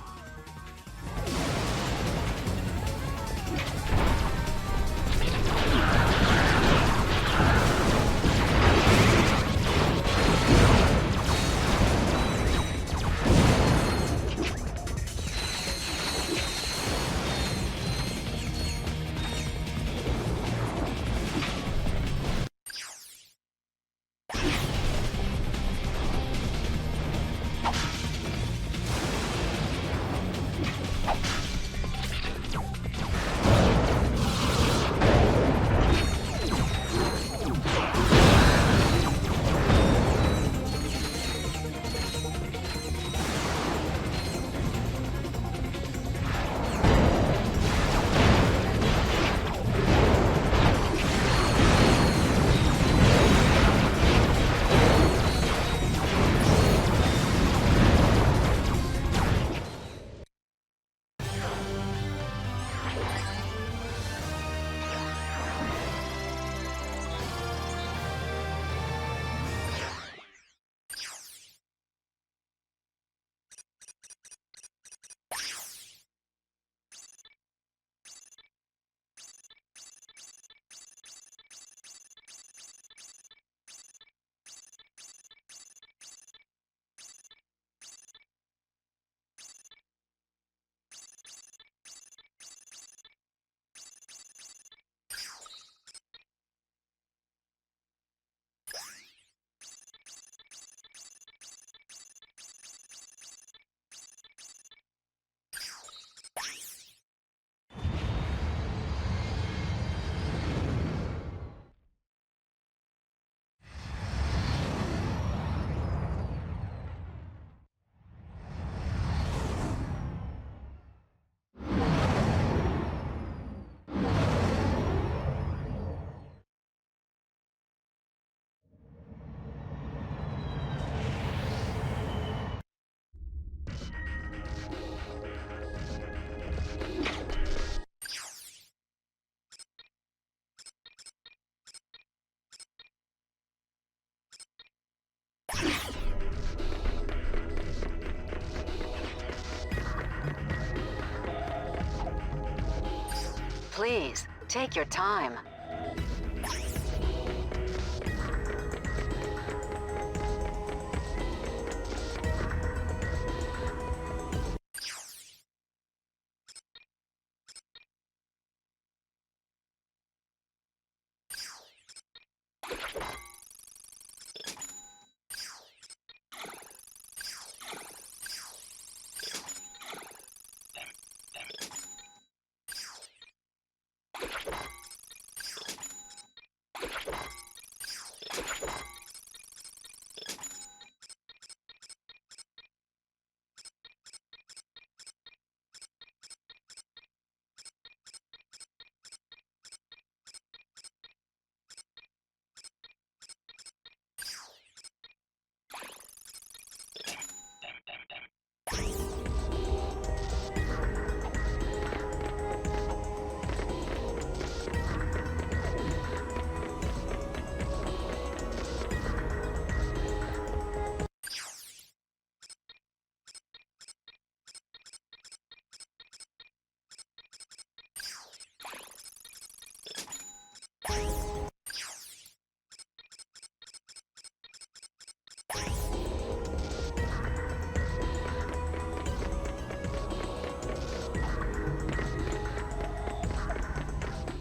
Please, take your time.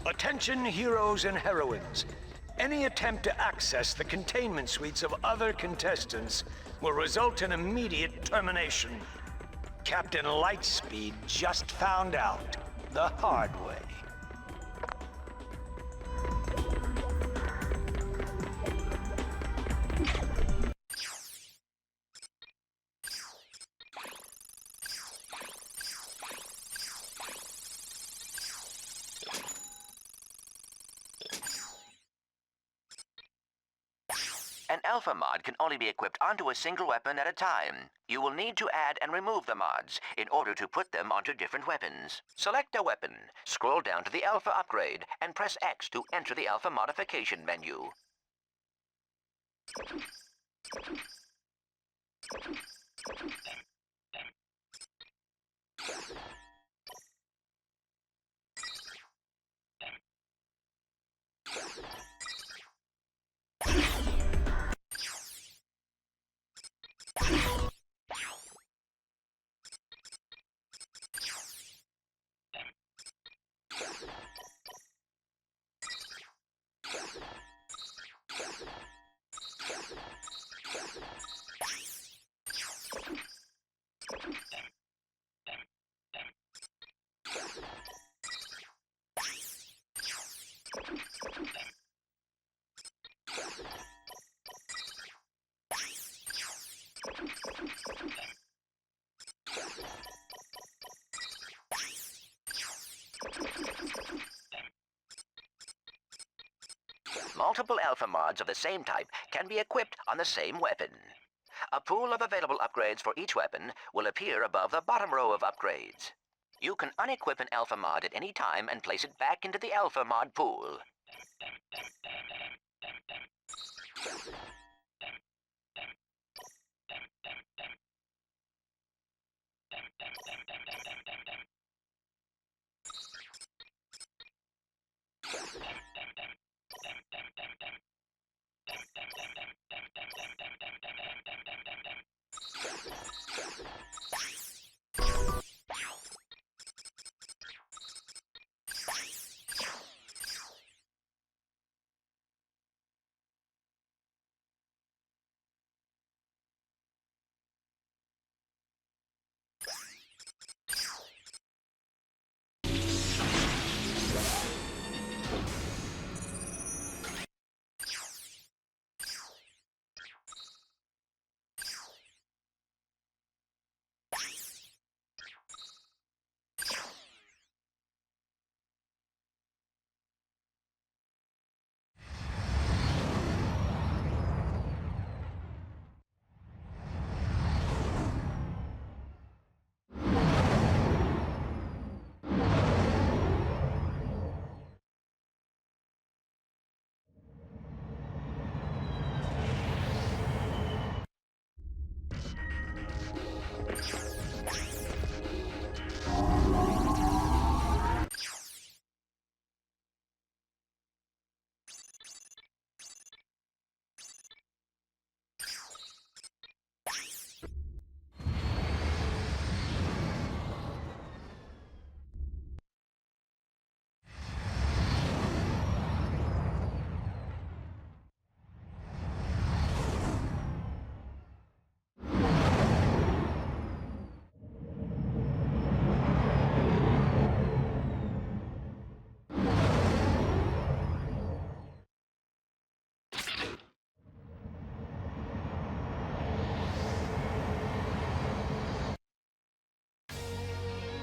Attention heroes and heroines. Any attempt to access the containment suites of other contestants will result in immediate termination. Captain Lightspeed just found out the hard way. Alpha mod can only be equipped onto a single weapon at a time. You will need to add and remove the mods in order to put them onto different weapons. Select a weapon, scroll down to the Alpha upgrade, and press X to enter the Alpha modification menu. Multiple Alpha mods of the same type can be equipped on the same weapon. A pool of available upgrades for each weapon will appear above the bottom row of upgrades. You can unequip an Alpha mod at any time and place it back into the Alpha mod pool.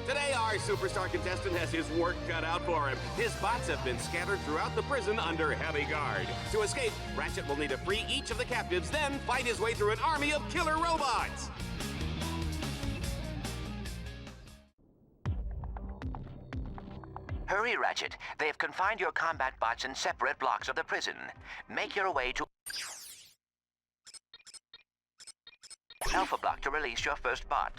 Today, our superstar contestant has his work cut out for him. His bots have been scattered throughout the prison under heavy guard. To escape, Ratchet will need to free each of the captives, then fight his way through an army of killer robots. Hurry, Ratchet. They have confined your combat bots in separate blocks of the prison. Make your way to Alpha block to release your first bot.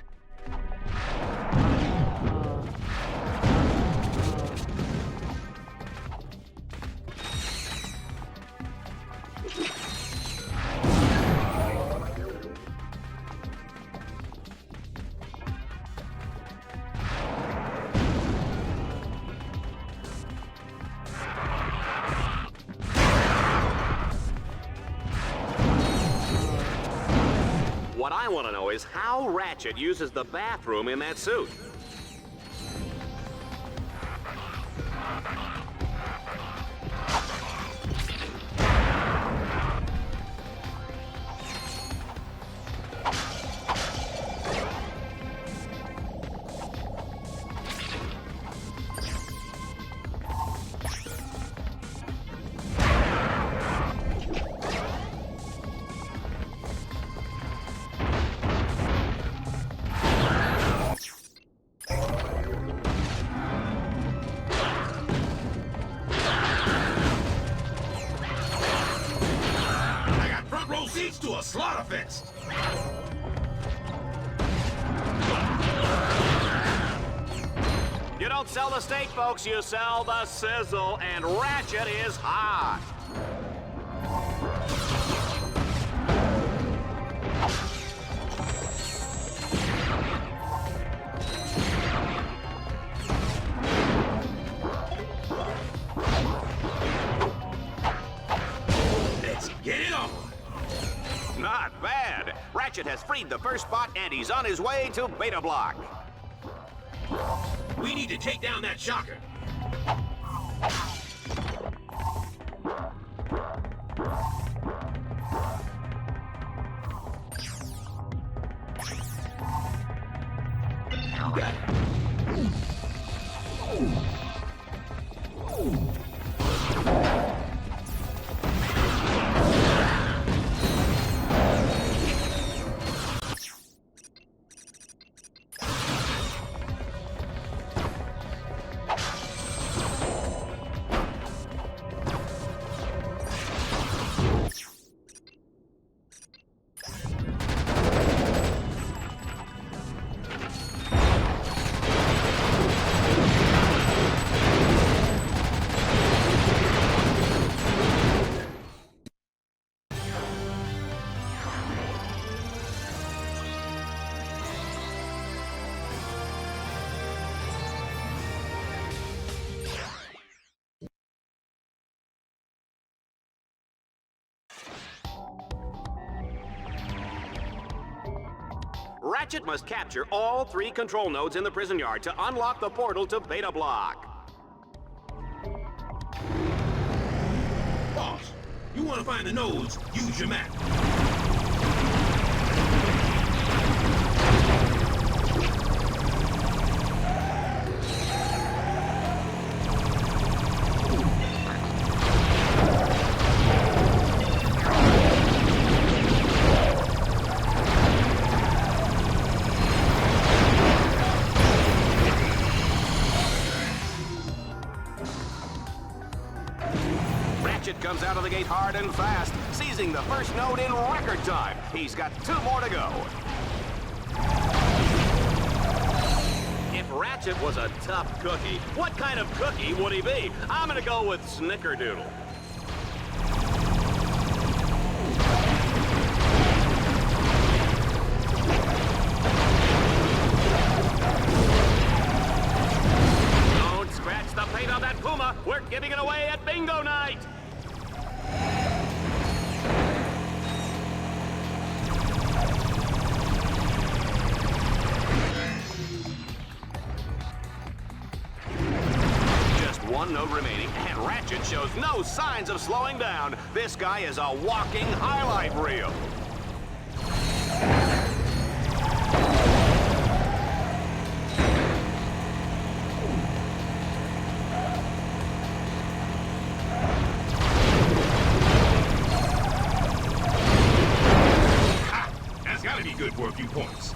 What I want to know is how Ratchet uses the bathroom in that suit. a slaughter fest. You don't sell the steak, folks, you sell the sizzle, and Ratchet is hot. Let's get it on. Not bad. Ratchet has freed the first bot, and he's on his way to Beta Block. We need to take down that shocker. You got it. Ratchet must capture all 3 control nodes in the prison yard to unlock the portal to Beta Block. Boss, you want to find the nodes, use your map. Ratchet comes out of the gate hard and fast, seizing the first node in record time. He's got 2 more to go. If Ratchet was a tough cookie, what kind of cookie would he be? I'm gonna go with Snickerdoodle. Don't scratch the paint on that Puma. We're giving it away at Bingo Night. Just 1 node remaining, and Ratchet shows no signs of slowing down. This guy is a walking highlight reel. Ha! That's gotta be good for a few points.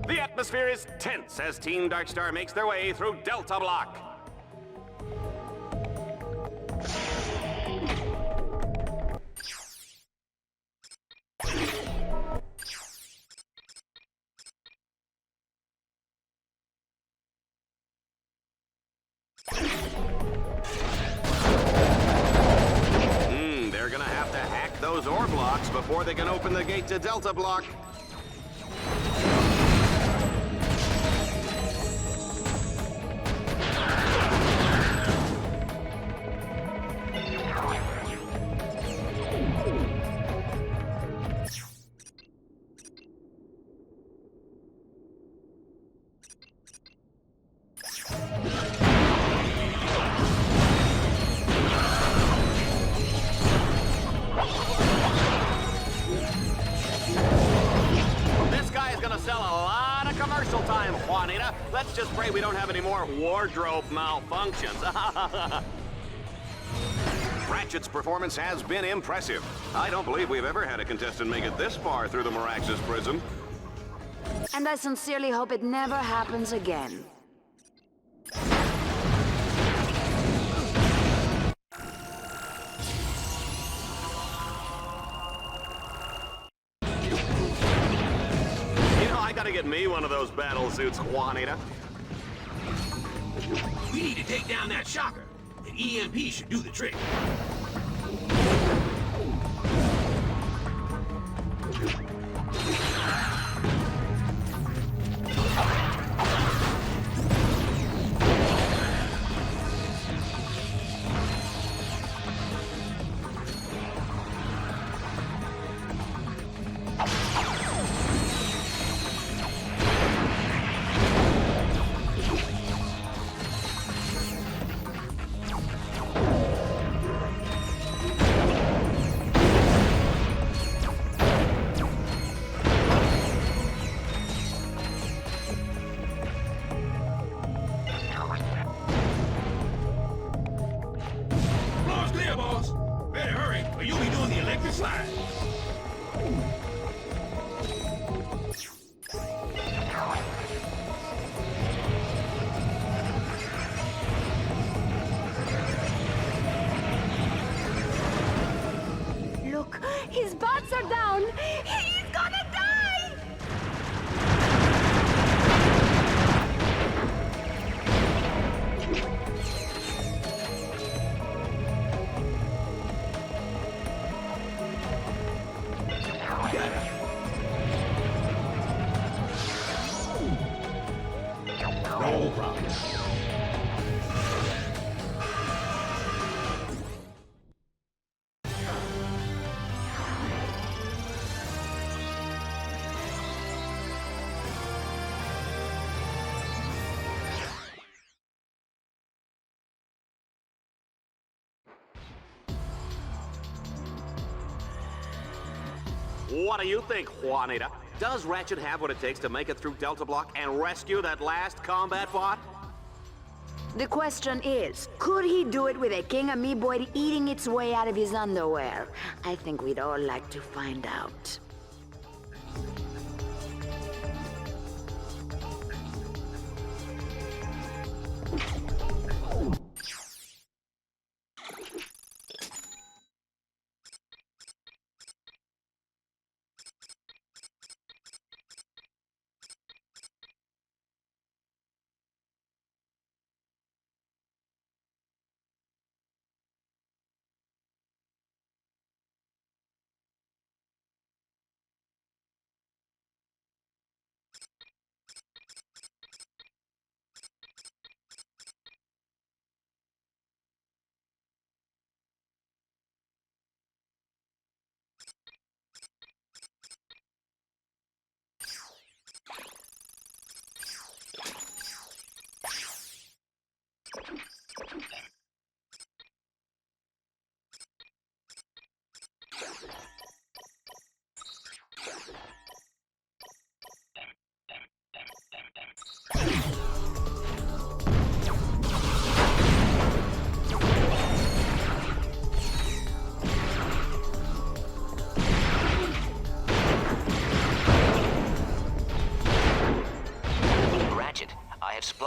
The atmosphere is tense as Team Darkstar makes their way through Delta Block. They're gonna have to hack those ore blocks before they can open the gate to Delta Block. Juanita. Let's just pray we don't have any more wardrobe malfunctions. Ratchet's performance has been impressive. I don't believe we've ever had a contestant make it this far through the Miraxis prism. And I sincerely hope it never happens again. Gotta get me one of those battle suits, Juanita. We need to take down that shocker. An EMP should do the trick. Look, his bots are down. He's gonna die! No problem. What do you think, Juanita? Does Ratchet have what it takes to make it through Delta Block and rescue that last combat bot? The question is, could he do it with a King Amoeboid eating its way out of his underwear? I think we'd all like to find out.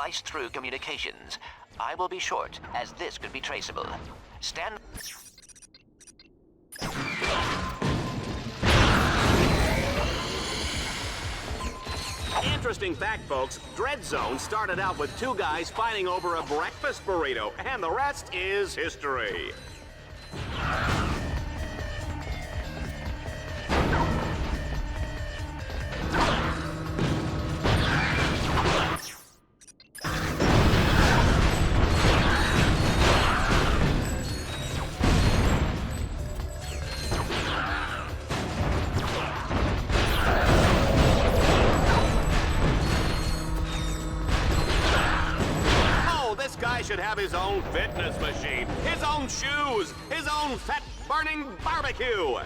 sliced through communications. I will be short, as this could be traceable. Stand... Interesting fact, folks. Dread Zone started out with two guys fighting over a breakfast burrito, and the rest is history. Should have his own fitness machine, his own shoes, his own fat-burning barbecue.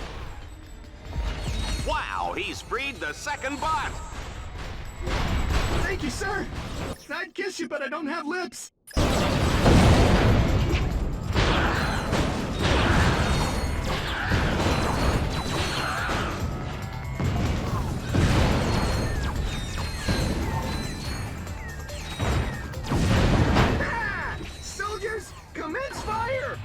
Wow, he's freed the second bot. Thank you, sir. I'd kiss you, but I don't have lips. Commence fire!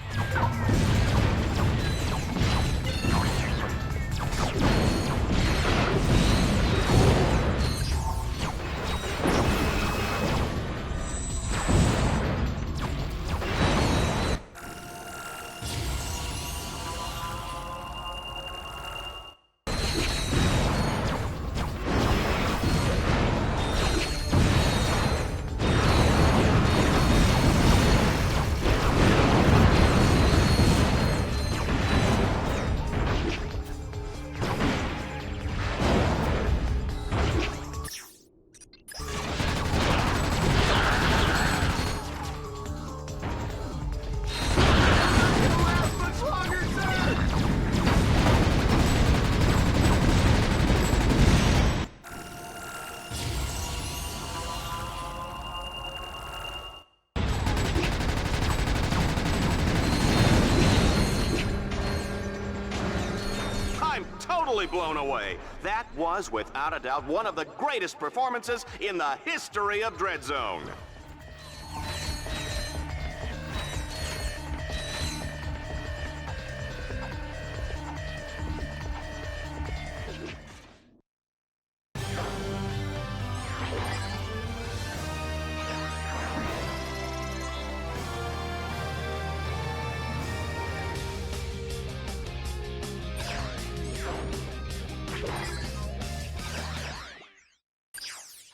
Totally blown away. That was, without a doubt, one of the greatest performances in the history of Dread Zone.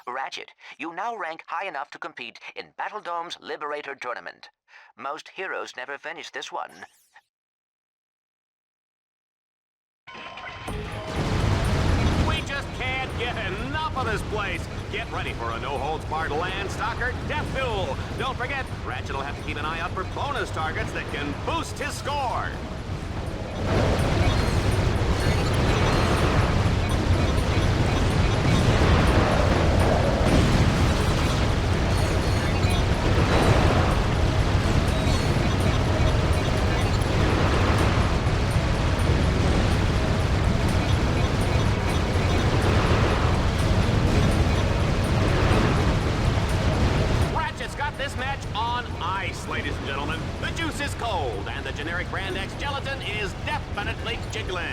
Ratchet, you now rank high enough to compete in Battledome's Liberator Tournament. Most heroes never finish this one. We just can't get enough of this place. Get ready for a no-holds-barred Landstalker death duel. Don't forget, Ratchet will have to keep an eye out for bonus targets that can boost his score. Ladies and gentlemen, the juice is cold, and the generic brand X gelatin is definitely jiggling.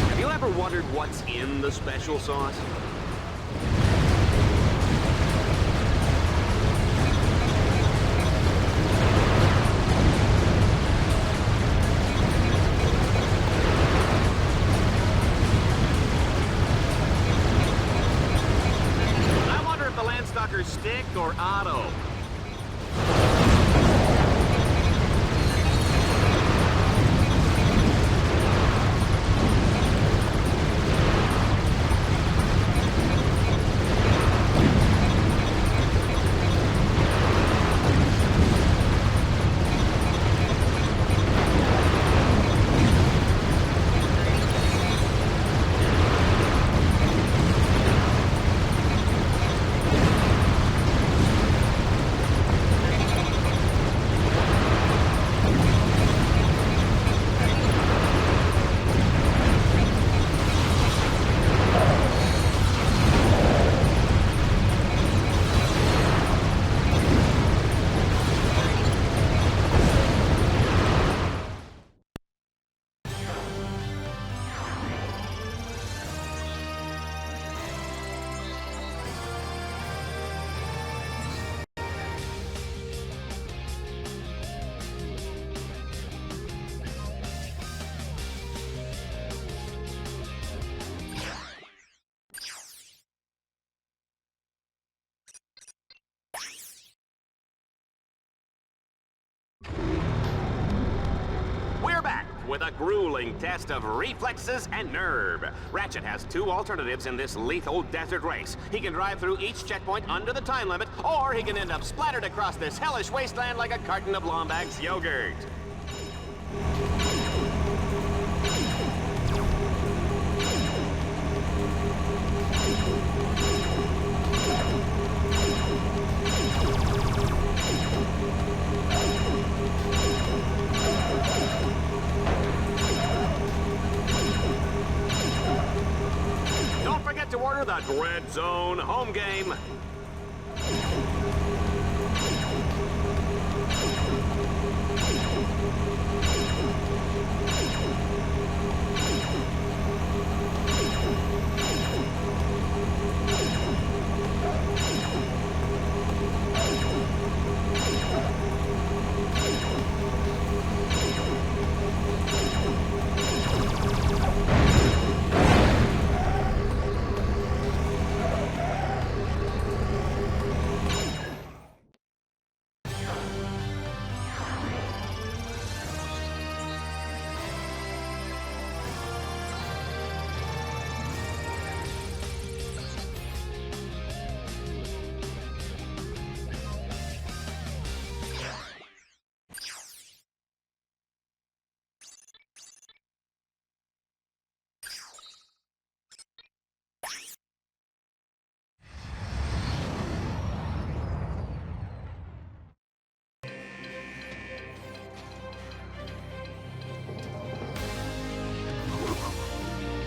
Have you ever wondered what's in the special sauce? Stick or auto? with a grueling test of reflexes and nerve. Ratchet has two alternatives in this lethal desert race. He can drive through each checkpoint under the time limit, or he can end up splattered across this hellish wasteland like a carton of Lombax yogurt. Don't forget to order the Dread Zone home game.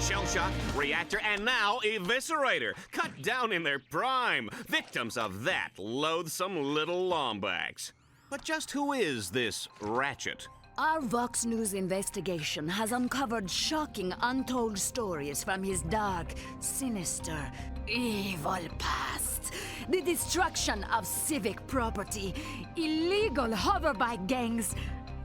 Shell-shock, reactor, and now eviscerator. Cut down in their prime. Victims of that loathsome little Lombax. But just who is this Ratchet? Our Vox News investigation has uncovered shocking, untold stories from his dark, sinister, evil past. The destruction of civic property, illegal hoverbike gangs,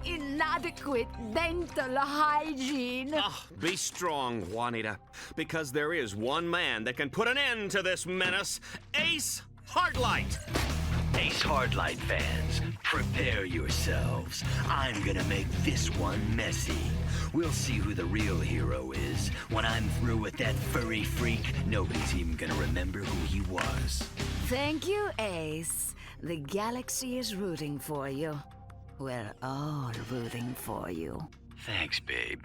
inadequate dental hygiene. Be strong, Juanita, because there is one man that can put an end to this menace. Ace Hardlight. Ace Hardlight fans, prepare yourselves. I'm gonna make this one messy. We'll see who the real hero is. When I'm through with that furry freak, nobody's even gonna remember who he was. Thank you, Ace. The galaxy is rooting for you. We're all rooting for you. Thanks, babe.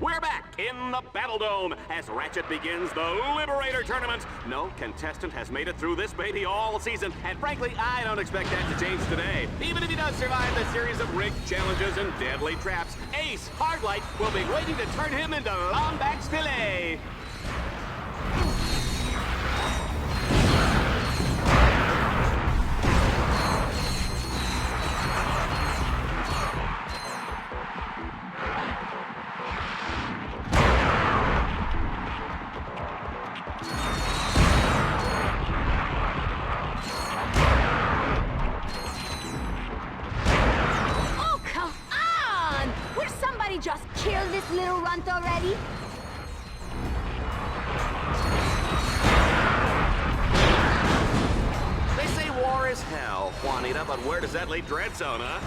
We're back in the Battle Dome as Ratchet begins the Liberator Tournament. No contestant has made it through this baby all season, and frankly, I don't expect that to change today. Even if he does survive the series of rigged challenges and deadly traps, Ace Hardlight will be waiting to turn him into Lombax filet. Just kill this little runt already? They say war is hell, Juanita, but where does that leave Dread Zone, huh?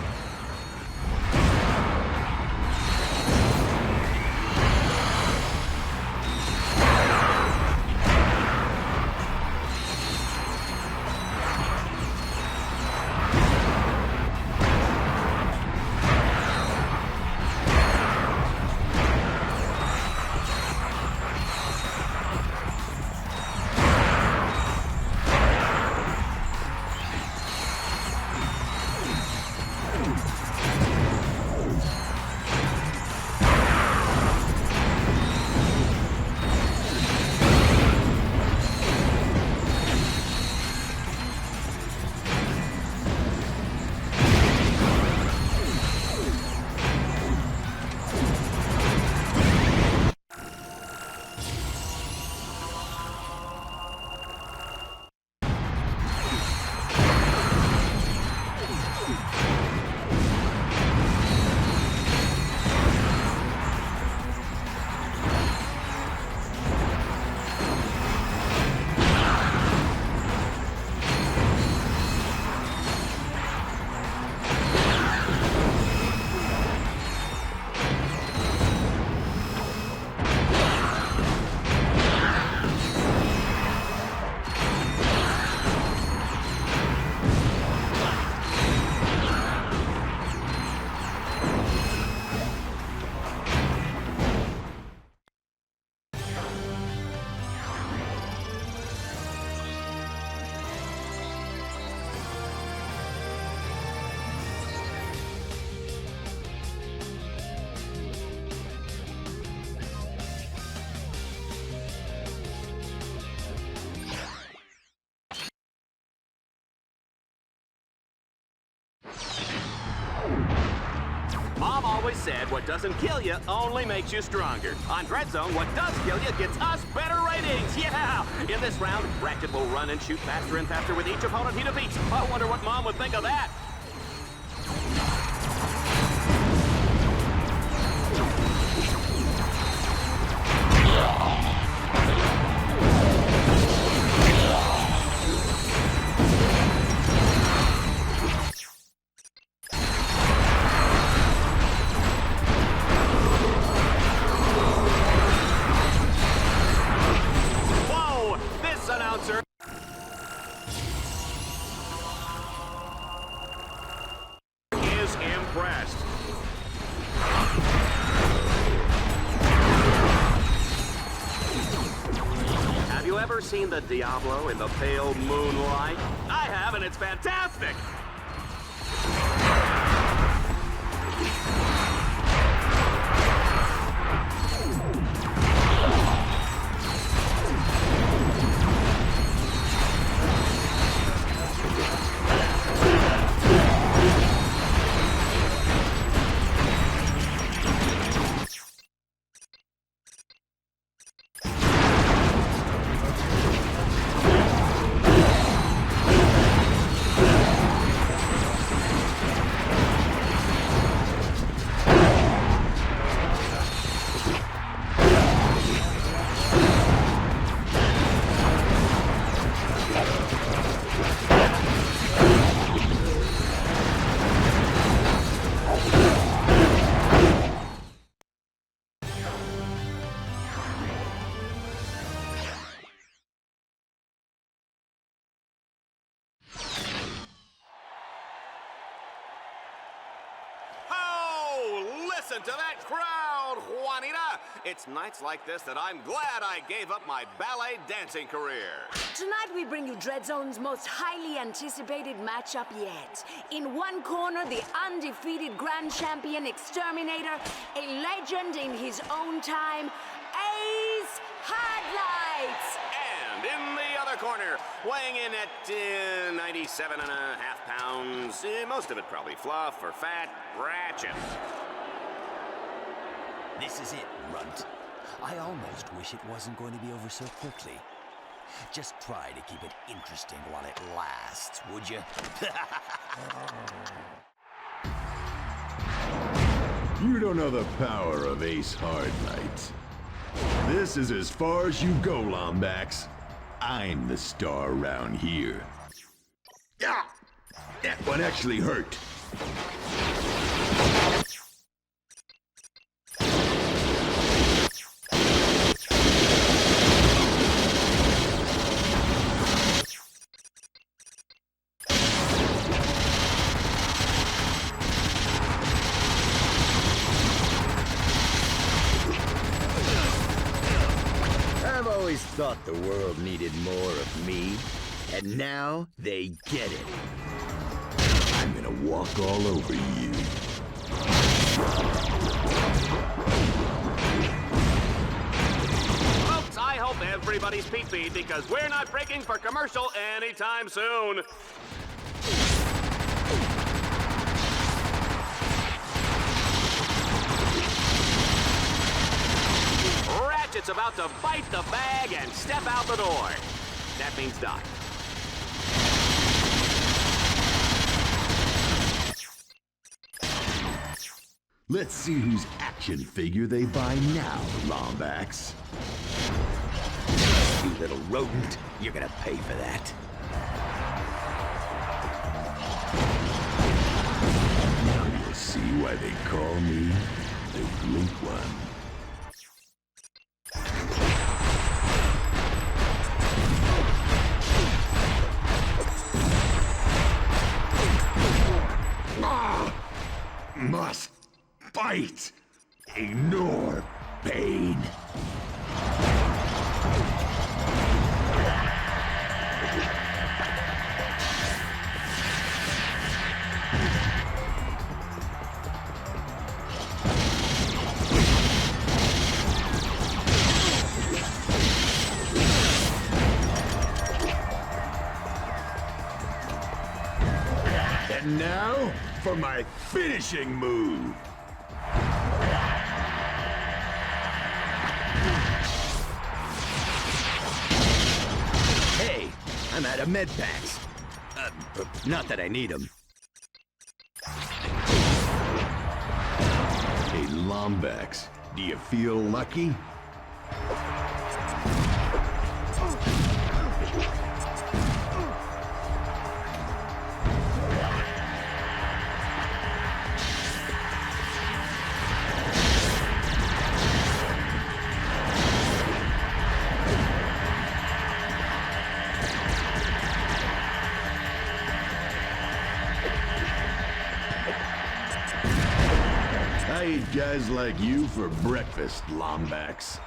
always said what doesn't kill you only makes you stronger. On Dread Zone, what does kill you gets us better ratings. Yeah! In this round, Ratchet will run and shoot faster and faster with each opponent he defeats. I wonder what Mom would think of that. Seen the Diablo in the pale moonlight? I have, and it's fantastic! Listen to that crowd, Juanita! It's nights like this that I'm glad I gave up my ballet dancing career. Tonight we bring you Dread Zone's most highly anticipated matchup yet. In one corner, the undefeated Grand Champion Exterminator, a legend in his own time, Ace Hardlights! And in the other corner, weighing in at 97 and a half pounds, most of it probably fluff or fat, Ratchet. This is it, Runt. I almost wish it wasn't going to be over so quickly. Just try to keep it interesting while it lasts, would you? You don't know the power of Ace Hardlight. This is as far as you go, Lombax. I'm the star around here. Ah! That one actually hurt. I've always thought the world needed more of me, and now they get it. I'm gonna walk all over you. Folks, I hope everybody's pee-peed because we're not breaking for commercial anytime soon. Ratchet's about to bite the bag and step out the door. That means die. Let's see whose action figure they buy now, Lombax. You little rodent, you're gonna pay for that. Now you'll see why they call me the Great One. Must bite. Ignore pain. And now for my finishing move. I'm out of med packs. Not that I need them. Hey, Lombax, do you feel lucky? I eat guys like you for breakfast, Lombax.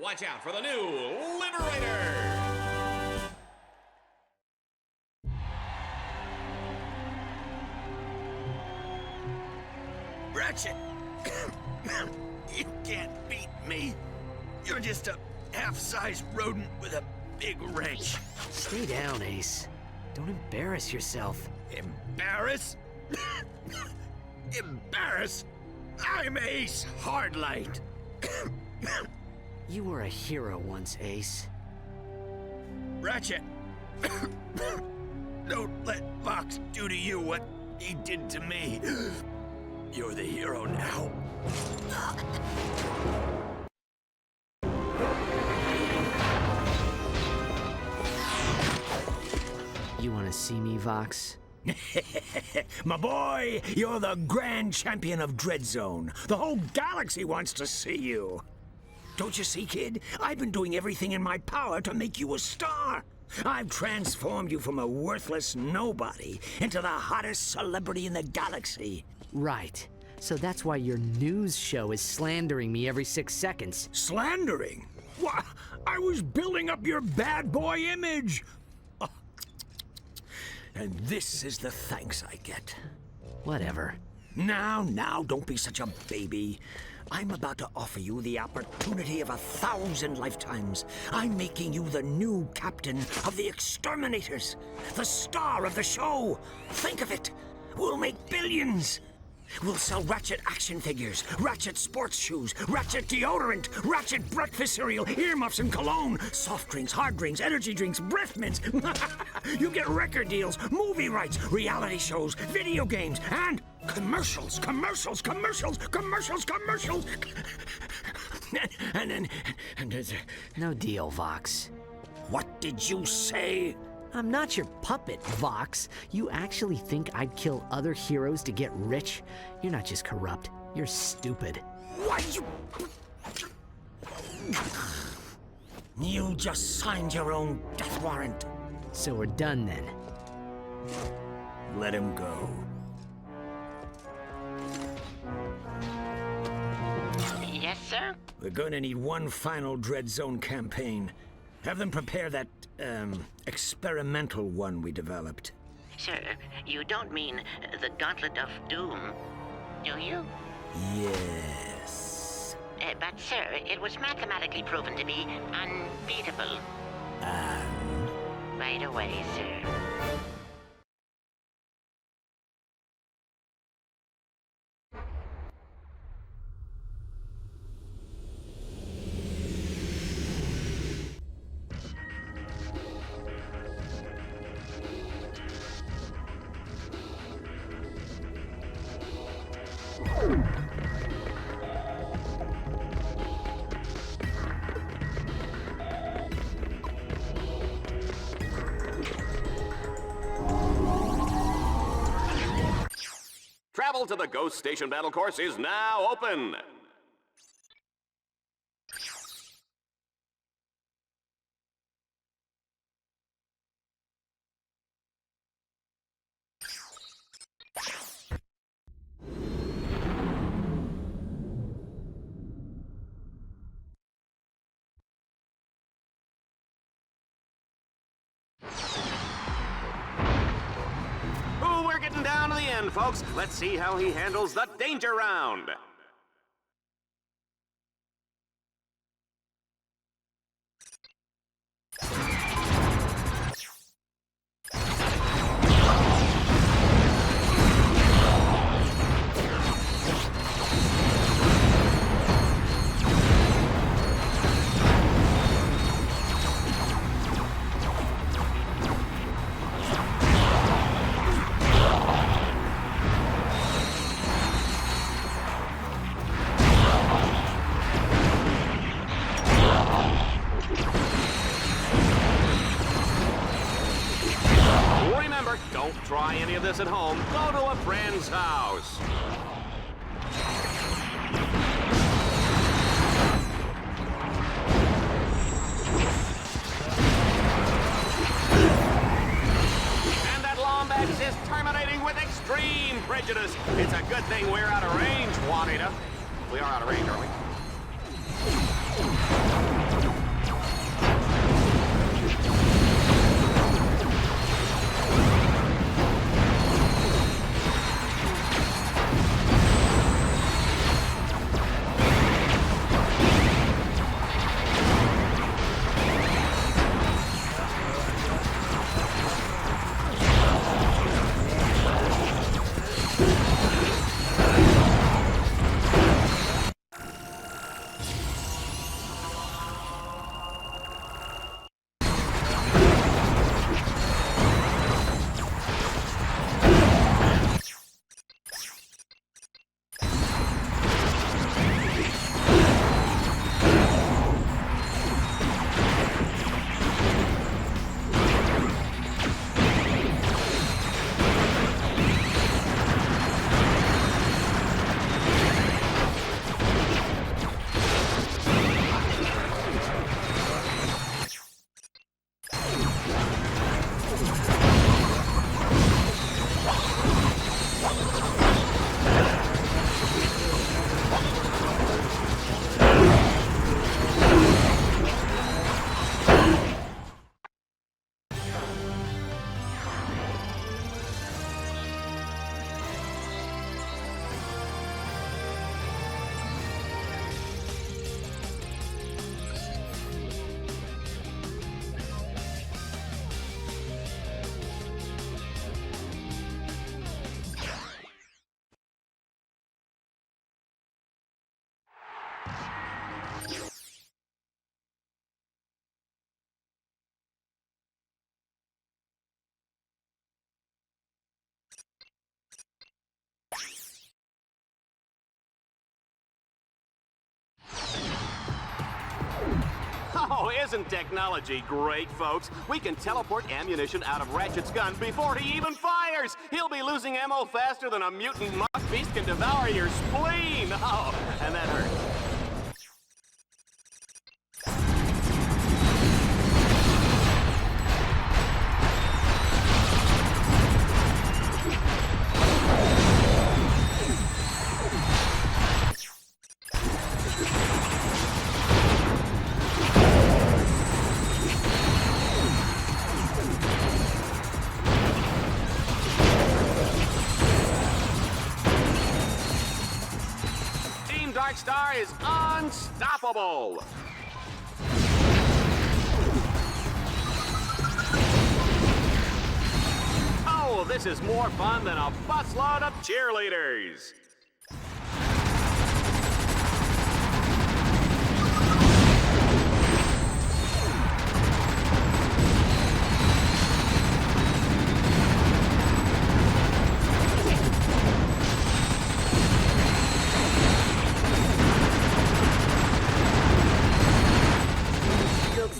Watch out for the new Liberator! Ratchet! You can't beat me. You're just a half-sized rodent with a big wrench. Stay down, Ace. Don't embarrass yourself. Embarrass? Embarrass? I'm Ace Hardlight. You were a hero once, Ace. Ratchet! Don't let Vox do to you what he did to me. You're the hero now. You want to see me, Vox? My boy, you're the grand champion of Dread Zone. The whole galaxy wants to see you. Don't you see, kid? I've been doing everything in my power to make you a star. I've transformed you from a worthless nobody into the hottest celebrity in the galaxy. Right. So that's why your news show is slandering me every 6 seconds. Slandering? Why, I was building up your bad boy image. Oh. And this is the thanks I get. Whatever. Now, don't be such a baby. I'm about to offer you the opportunity of 1,000 lifetimes. I'm making you the new captain of the Exterminators, the star of the show. Think of it. We'll make billions. We'll sell Ratchet action figures, Ratchet sports shoes, Ratchet deodorant, Ratchet breakfast cereal, earmuffs and cologne, soft drinks, hard drinks, energy drinks, breath mints. You get record deals, movie rights, reality shows, video games, and commercials. No deal, Vox. What did you say? I'm not your puppet, Vox. You actually think I'd kill other heroes to get rich? You're not just corrupt, you're stupid. What? You just signed your own death warrant. So we're done then. Let him go. Yes, sir? We're going to need one final Dread Zone campaign. Have them prepare that, experimental one we developed. Sir, you don't mean the Gauntlet of Doom, do you? Yes. But, sir, it was mathematically proven to be unbeatable. Right away, sir. Travel to the Ghost Station battle course is now open. We're getting down down to the end, folks. Let's see how he handles the danger round. Remember, don't try any of this at home. Go to a friend's house. And that Lombax is terminating with extreme prejudice. It's a good thing we're out of range, Juanita. We are out of range, aren't we? Oh, isn't technology great, folks? We can teleport ammunition out of Ratchet's gun before he even fires! He'll be losing ammo faster than a mutant muck beast can devour your spleen! Oh, and that hurt. Darkstar is unstoppable! Oh, this is more fun than a busload of cheerleaders!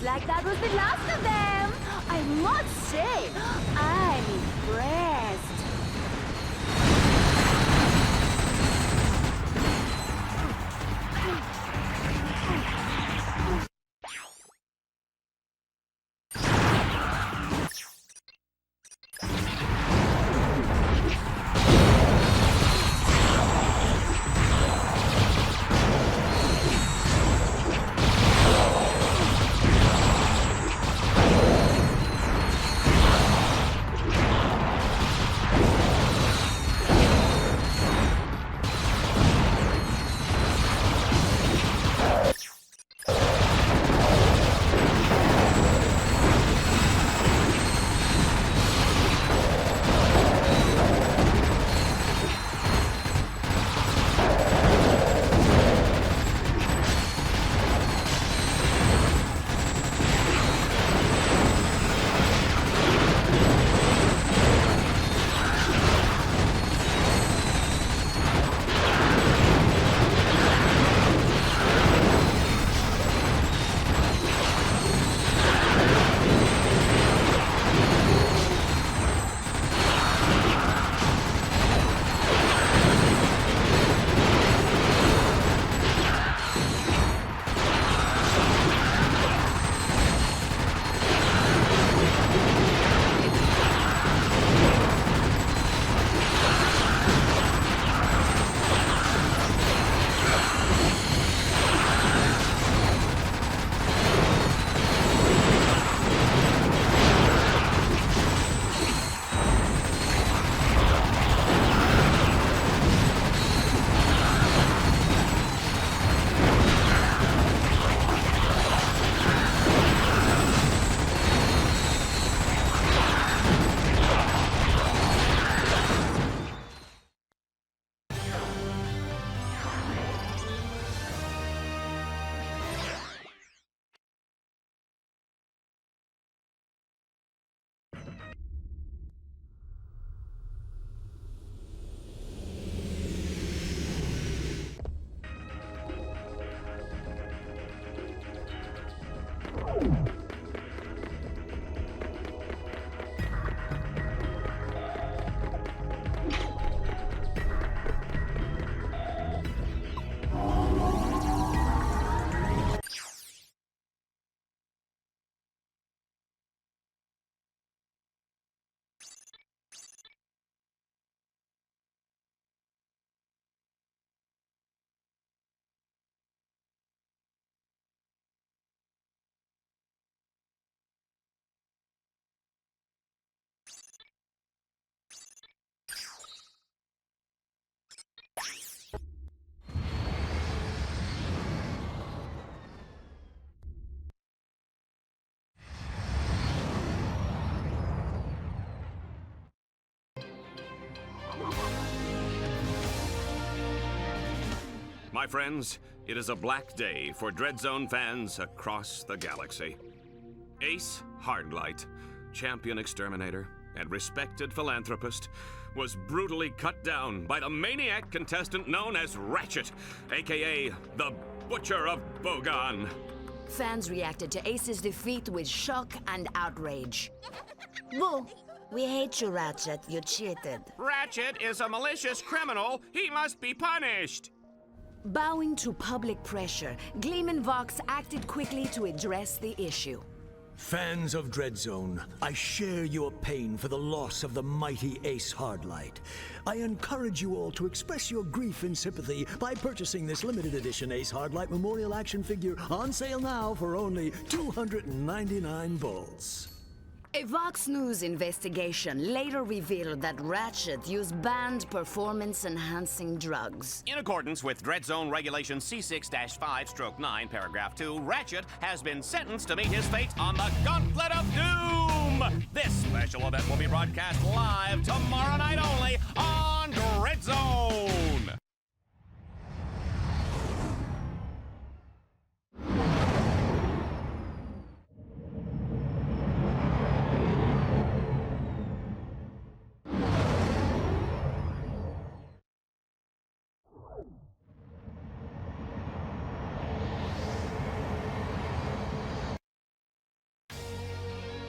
Like that was the last of them! I must say, I'm impressed. My friends, it is a black day for Dreadzone fans across the galaxy. Ace Hardlight, champion exterminator and respected philanthropist, was brutally cut down by the maniac contestant known as Ratchet, aka the Butcher of Bogan. Fans reacted to Ace's defeat with shock and outrage. Boo! We hate you, Ratchet. You cheated. Ratchet is a malicious criminal. He must be punished. Bowing to public pressure, Gleam and Vox acted quickly to address the issue. Fans of Dreadzone, I share your pain for the loss of the mighty Ace Hardlight. I encourage you all to express your grief and sympathy by purchasing this limited edition Ace Hardlight Memorial Action Figure on sale now for only 299 volts. A Vox News investigation later revealed that Ratchet used banned performance-enhancing drugs. In accordance with Dreadzone Regulation C6-5/9, Paragraph 2, Ratchet has been sentenced to meet his fate on the Gauntlet of Doom! This special event will be broadcast live tomorrow night only on Dreadzone!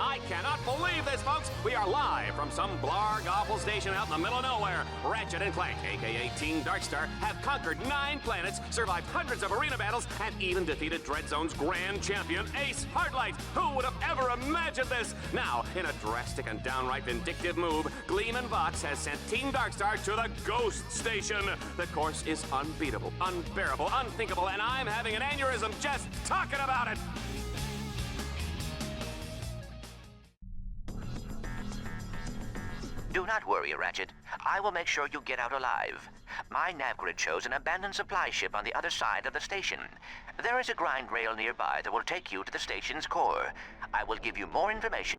I cannot believe this, folks! We are live from some blarg awful station out in the middle of nowhere. Ratchet and Clank, aka Team Darkstar, have conquered 9 planets, survived hundreds of arena battles, and even defeated Dreadzone's grand champion, Ace Hardlight. Who would have ever imagined this? Now, in a drastic and downright vindictive move, Gleam and Vox has sent Team Darkstar to the Ghost Station. The course is unbeatable, unbearable, unthinkable, and I'm having an aneurysm just talking about it! Do not worry, Ratchet. I will make sure you get out alive. My navgrid shows an abandoned supply ship on the other side of the station. There is a grind rail nearby that will take you to the station's core. I will give you more information.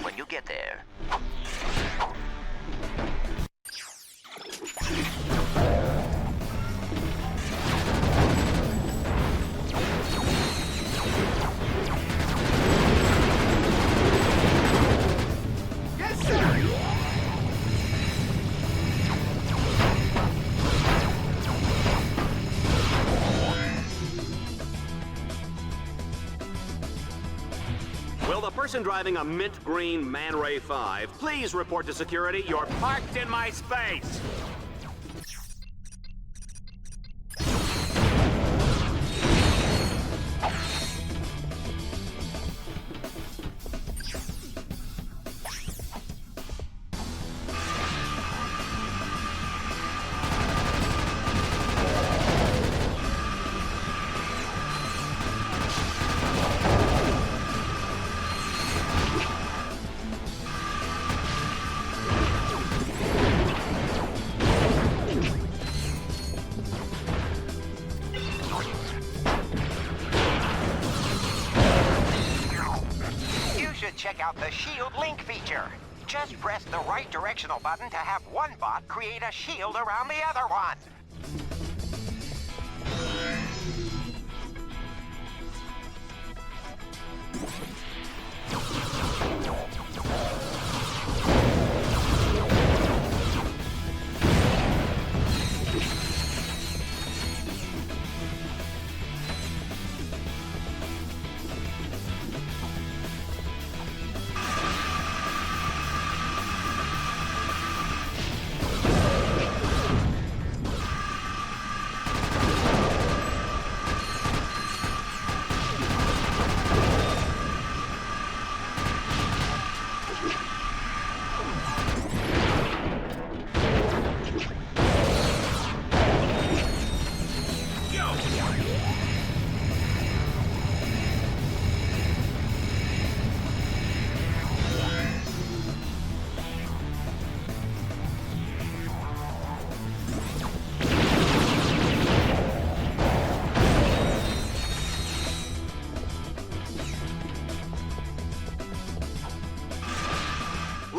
When you get there. Will the person driving a mint green Man Ray 5 please report to security? You're parked in my space! Check out the shield link feature. Just press the right directional button to have one bot create a shield around the other one.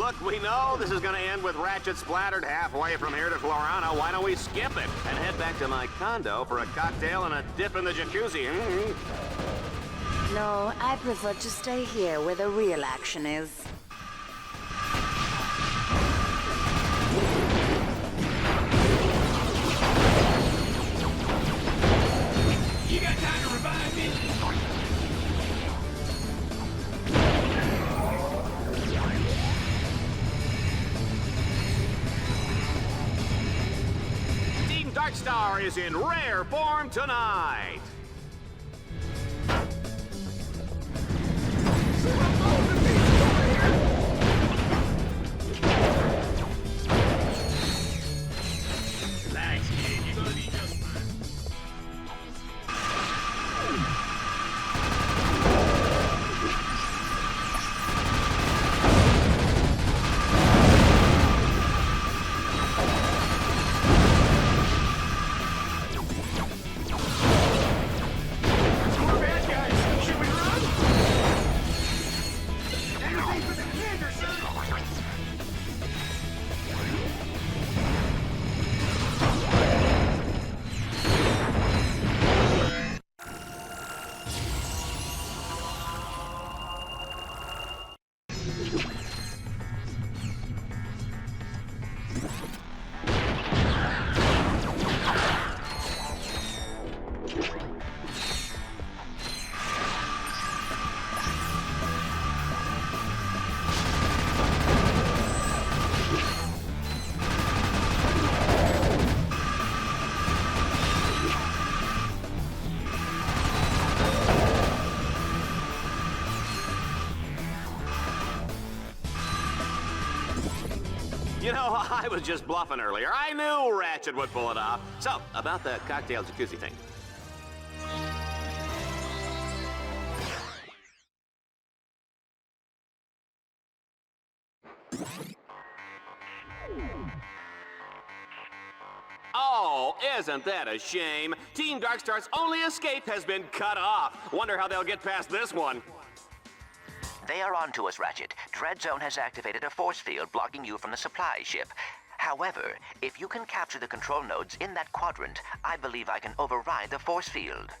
Look, we know this is going to end with Ratchet splattered halfway from here to Florano. Why don't we skip it and head back to my condo for a cocktail and a dip in the jacuzzi? No, I prefer to stay here where the real action is. You got time to revive me? Team Darkstar is in rare form tonight. Relax, kid. You're gonna be just fine. More bad guys. Should we run? Anything for the commander, sir. You know, I was just bluffing earlier. I knew Ratchet would pull it off. So, about the cocktail jacuzzi thing. Oh, isn't that a shame? Team Darkstar's only escape has been cut off. Wonder how they'll get past this one. They are on to us, Ratchet. Dreadzone has activated a force field blocking you from the supply ship. However, if you can capture the control nodes in that quadrant, I believe I can override the force field.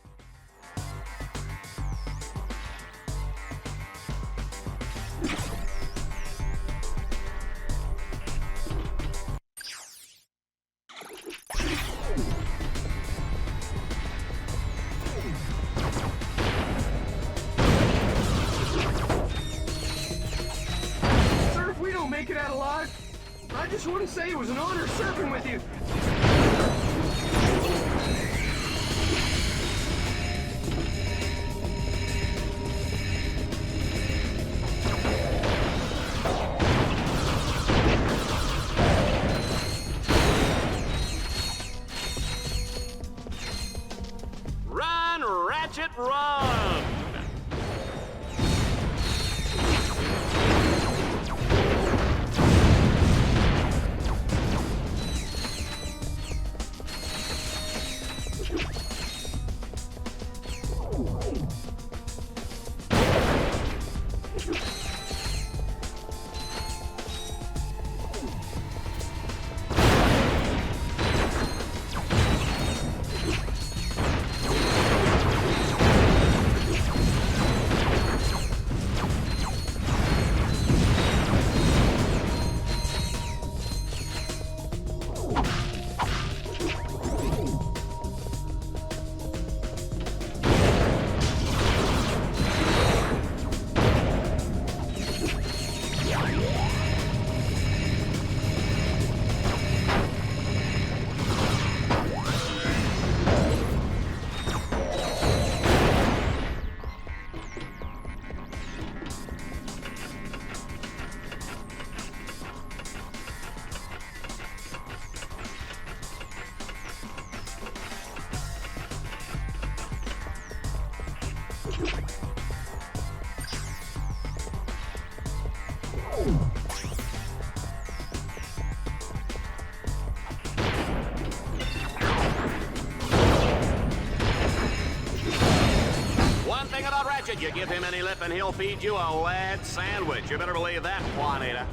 Sir, if we don't make it out alive, I just want to say it was an honor serving with you. Run, Ratchet, run! One thing about Ratchet, you give him any lip and he'll feed you a lead sandwich. You better believe that, Juanita.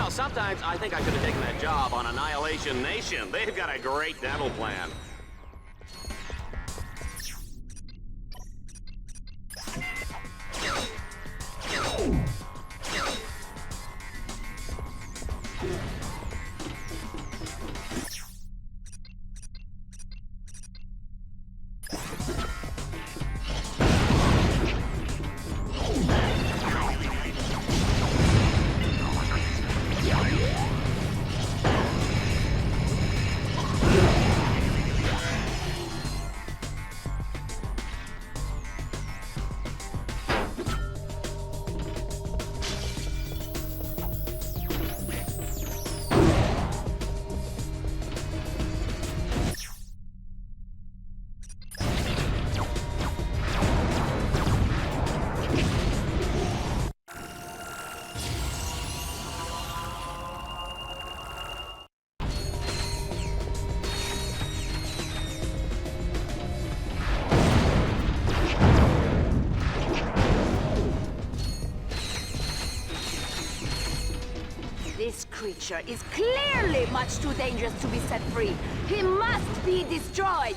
Sometimes I think I could have taken that job on Annihilation Nation. They've got a great dental plan. This creature is clearly much too dangerous to be set free. He must be destroyed!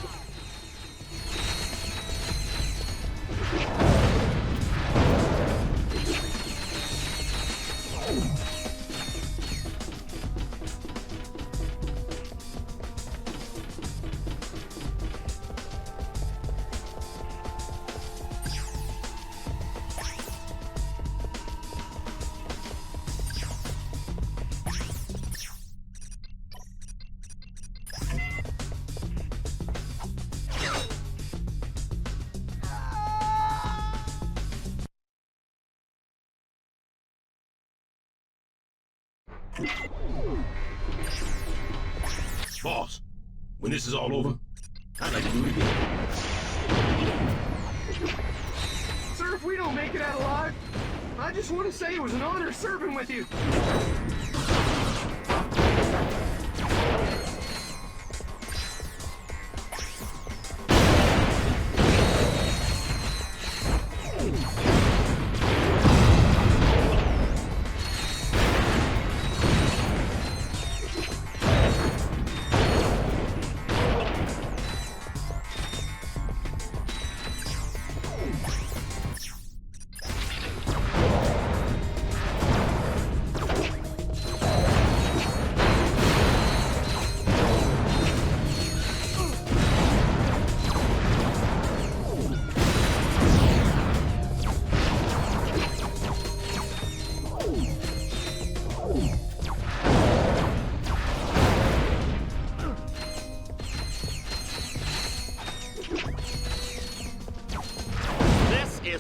Boss, when this is all over, I'd like to do it again. Sir, if we don't make it out alive, I just want to say it was an honor serving with you.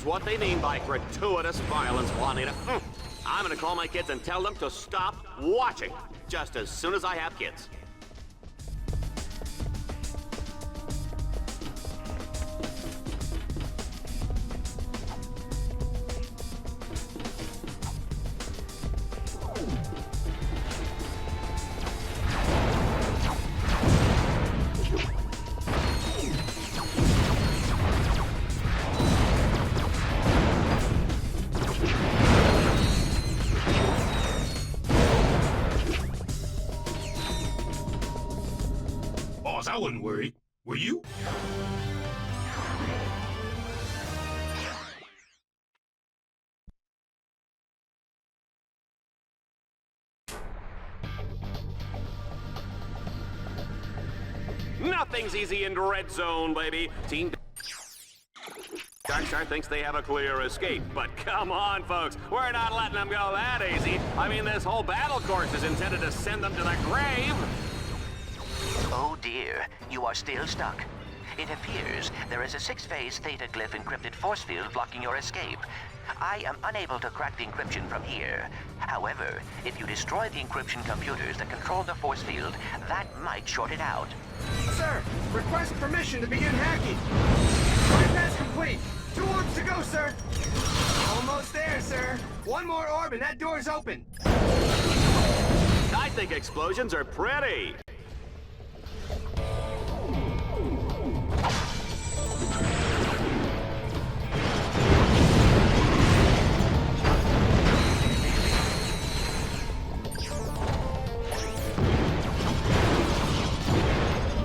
What they mean by gratuitous violence, Juanita. I'm gonna call my kids and tell them to stop watching, just as soon as I have kids. I wasn't worried. Were you? Nothing's easy in Red Zone, baby. Team Darkstar thinks they have a clear escape, but come on, folks. We're not letting them go that easy. I mean, this whole battle course is intended to send them to the grave. Oh dear, you are still stuck. It appears there is a 6-phase theta glyph encrypted force field blocking your escape. I am unable to crack the encryption from here. However, if you destroy the encryption computers that control the force field, that might short it out. Sir, request permission to begin hacking. Bypass complete. 2 orbs to go, sir. Almost there, sir. 1 more orb and that door's open. I think explosions are pretty.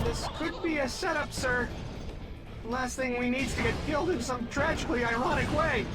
This could be a setup, sir. Last thing we need is to get killed in some tragically ironic way.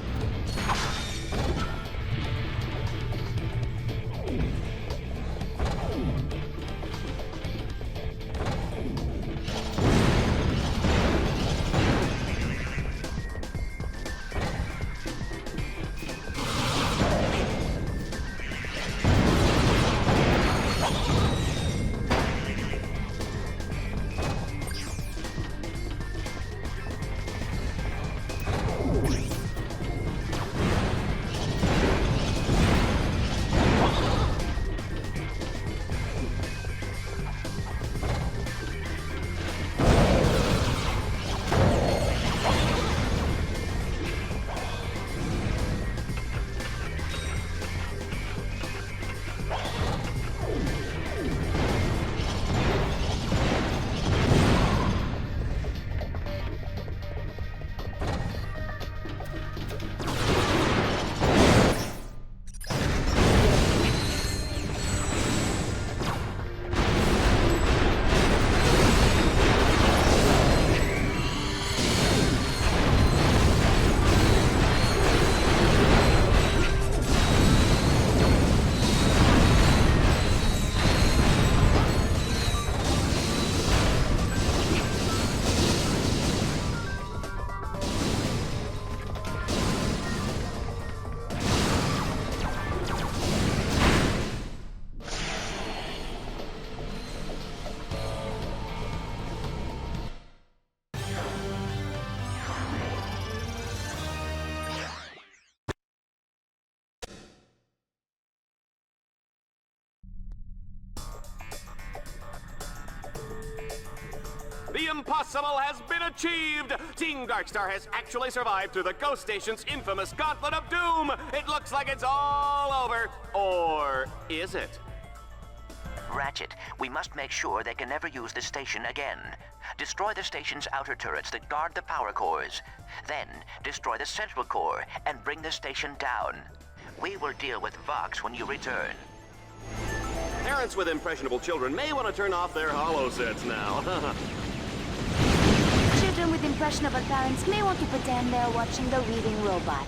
The impossible has been achieved! Team Darkstar has actually survived through the Ghost Station's infamous Gauntlet of Doom! It looks like it's all over. Or is it? Ratchet, we must make sure they can never use the station again. Destroy the station's outer turrets that guard the power cores. Then, destroy the central core and bring the station down. We will deal with Vox when you return. Parents with impressionable children may want to turn off their holo sets now. Children with impressionable parents may want to pretend they're watching the reading robot.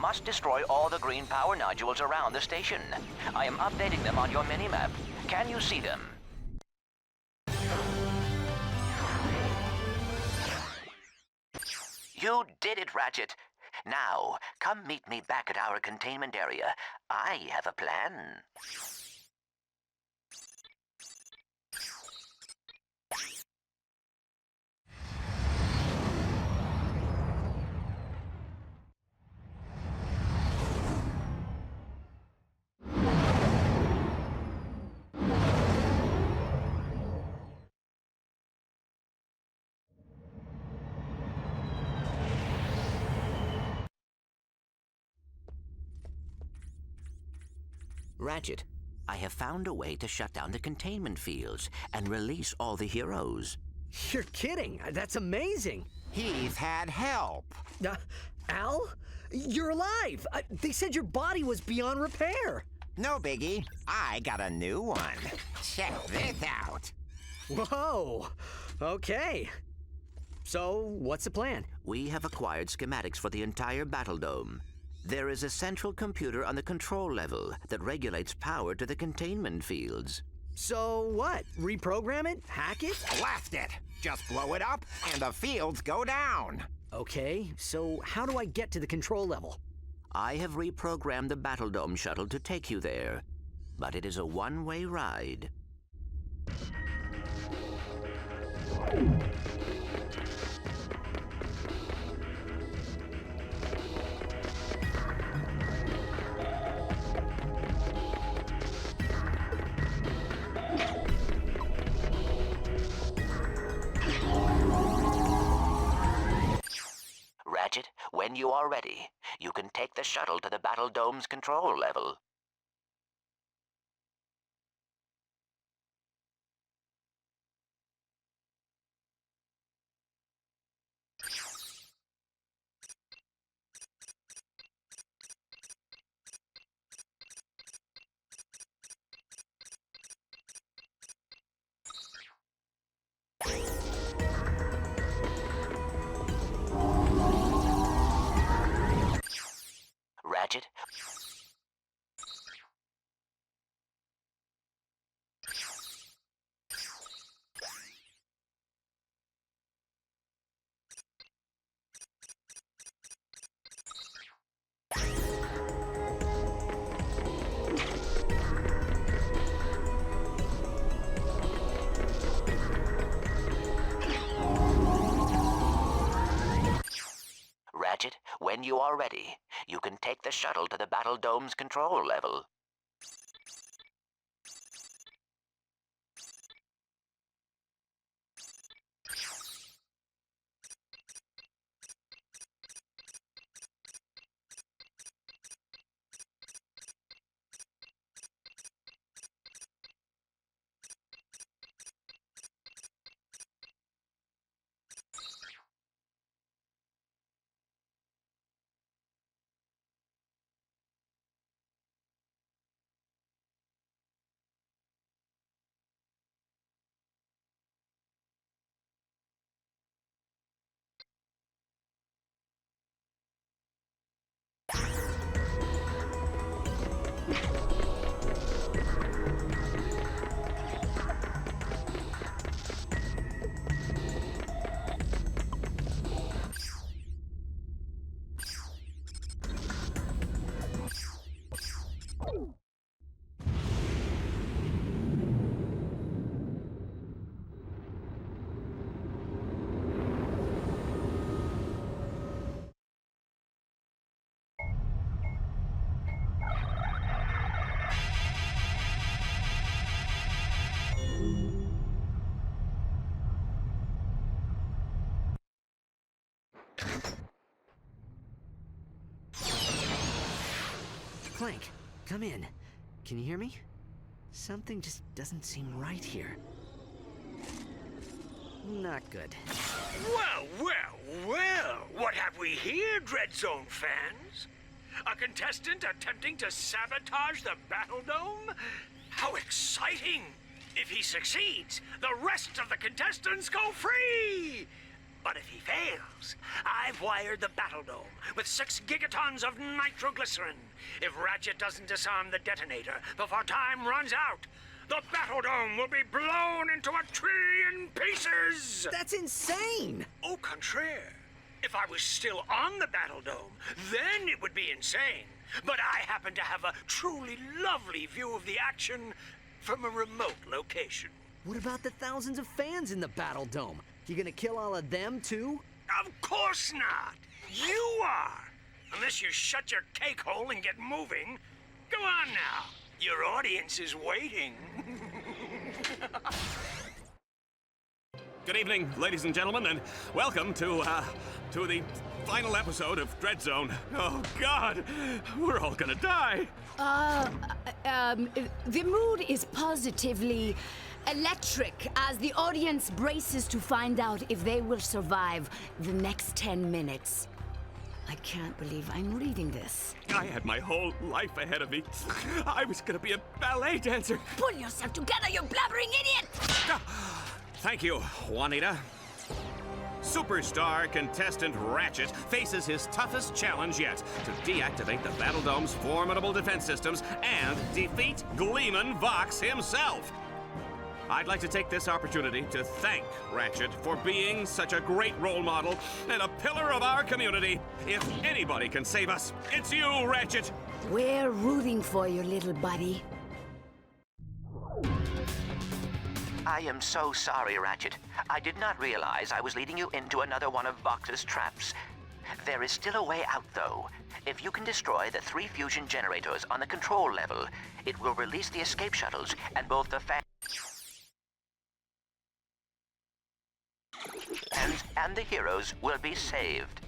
must destroy all the green power nodules around the station. I am updating them on your minimap. Can you see them? You did it, Ratchet. Now, come meet me back at our containment area. I have a plan. Ratchet, I have found a way to shut down the containment fields and release all the heroes. You're kidding. That's amazing. He's had help. Al? You're alive. They said your body was beyond repair. No biggie. I got a new one. Check this out. Whoa. Okay. So, what's the plan? We have acquired schematics for the entire Battle Dome. There is a central computer on the control level that regulates power to the containment fields. So what? Reprogram it? Hack it? Blast it! Just blow it up, and the fields go down. Okay, so how do I get to the control level? I have reprogrammed the Battle Dome shuttle to take you there, but it is a one-way ride. Ratchet, when you are ready, you can take the shuttle to the Battle Dome's control level. Ratchet? Ratchet, when you are ready, you can take the shuttle to the Battle Dome's control level. Clank, come in. Can you hear me? Something just doesn't seem right here. Not good. Well, well, well! What have we here, Dread Zone fans? A contestant attempting to sabotage the Battle Dome? How exciting! If he succeeds, the rest of the contestants go free! But if he fails, I've wired the Battle Dome with 6 gigatons of nitroglycerin. If Ratchet doesn't disarm the detonator before time runs out, the Battle Dome will be blown into a trillion pieces! That's insane! Au contraire. If I was still on the Battle Dome, then it would be insane. But I happen to have a truly lovely view of the action from a remote location. What about the thousands of fans in the Battle Dome? You gonna kill all of them, too? Of course not! You are! Unless you shut your cake hole and get moving. Go on now. Your audience is waiting. Good evening, ladies and gentlemen, and welcome to the final episode of Dread Zone. Oh, God! We're all gonna die! The mood is positively electric as the audience braces to find out if they will survive the next 10 minutes. I can't believe I'm reading this. I had my whole life ahead of me. I was gonna be a ballet dancer. Pull yourself together, you blabbering idiot! Thank you, Juanita. Superstar contestant Ratchet faces his toughest challenge yet to deactivate the Battle Dome's formidable defense systems and defeat Gleeman Vox himself. I'd like to take this opportunity to thank Ratchet for being such a great role model and a pillar of our community. If anybody can save us, it's you, Ratchet. We're rooting for you, little buddy. I am so sorry, Ratchet. I did not realize I was leading you into another one of Vox's traps. There is still a way out, though. If you can destroy the 3 fusion generators on the control level, it will release the escape shuttles, and both the and the heroes will be saved.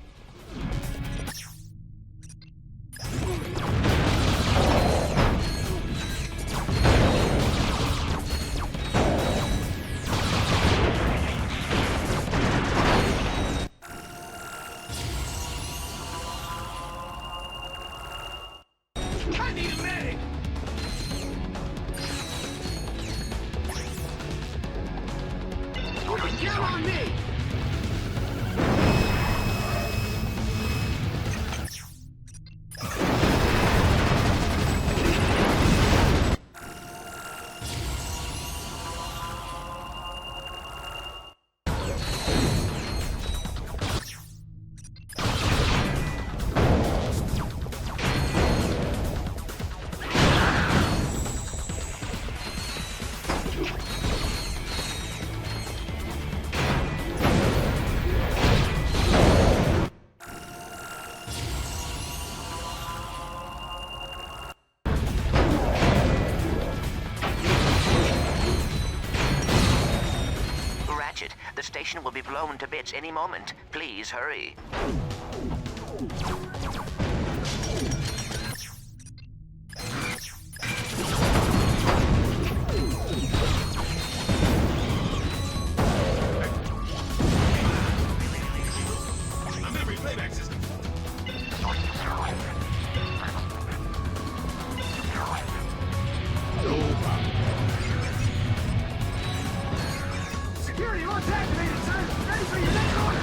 I need a medic! Get on me! The station will be blown to bits any moment. Please hurry. Memory playback system. No problem. Security launch activated, sir! Ready for your next order!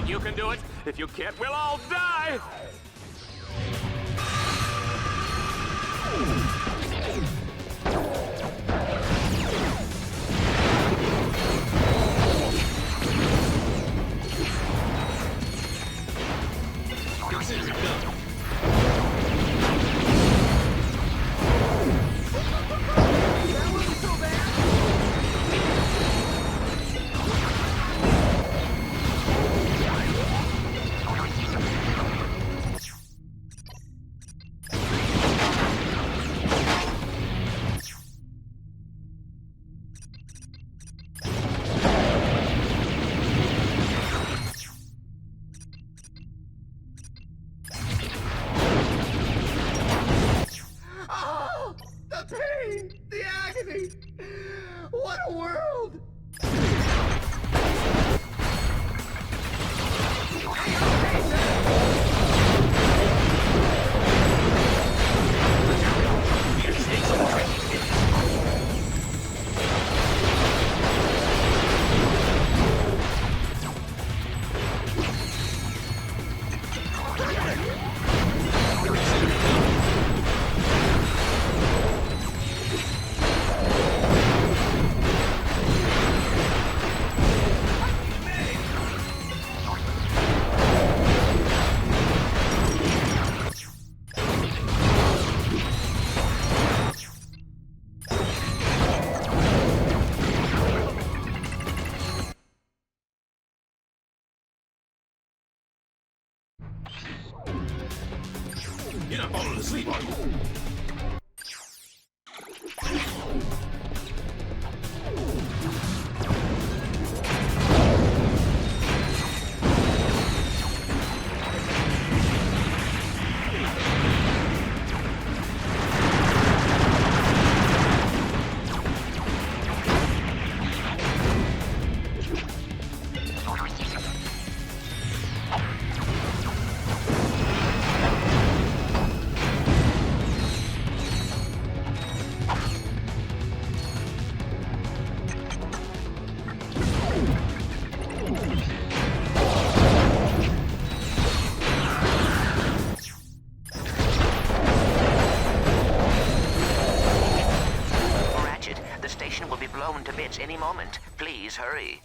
You can do it. If you can't, we'll all die. Consider it done. That wasn't so bad! The pain! The agony! What a world! You're not falling asleep, are you? Any moment. Please hurry.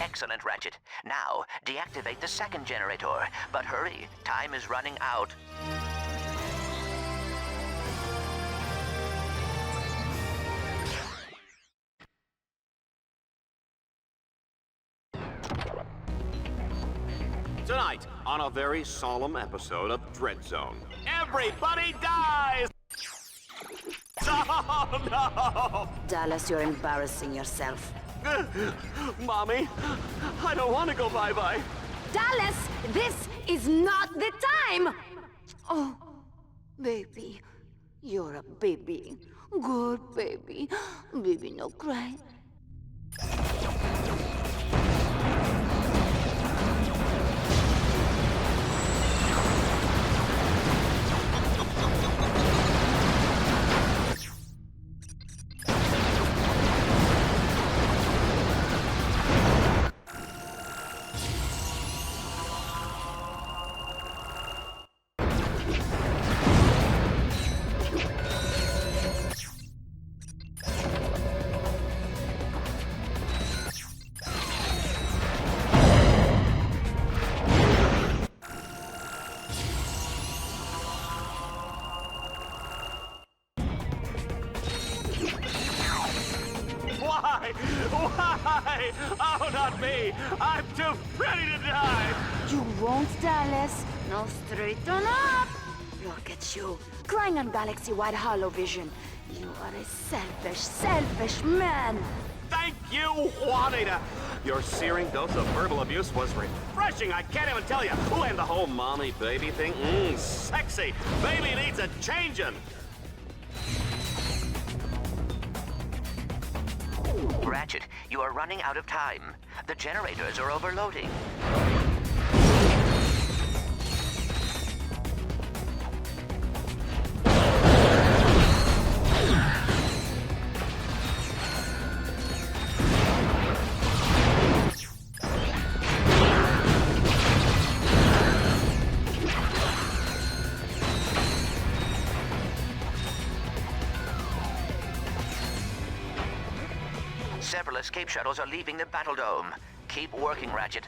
Excellent, Ratchet. Now, deactivate the second generator. But hurry, time is running out. Tonight, on a very solemn episode of Dread Zone, everybody dies! Oh, no! Dallas, you're embarrassing yourself. Mommy, I don't want to go bye-bye. Dallas, this is not the time! Oh, baby, you're a baby. Good baby. Baby, no cry. Oh, not me! I'm too pretty to die! You won't, Dallas. No, straight on up. Look at you, crying on galaxy-wide holovision. You are a selfish, selfish man. Thank you, Juanita! Your searing dose of verbal abuse was refreshing, I can't even tell you. Ooh, and the whole mommy-baby thing, sexy. Baby needs a changin'. Ratchet, you are running out of time. The generators are overloading. Several escape shuttles are leaving the Battle Dome. Keep working, Ratchet.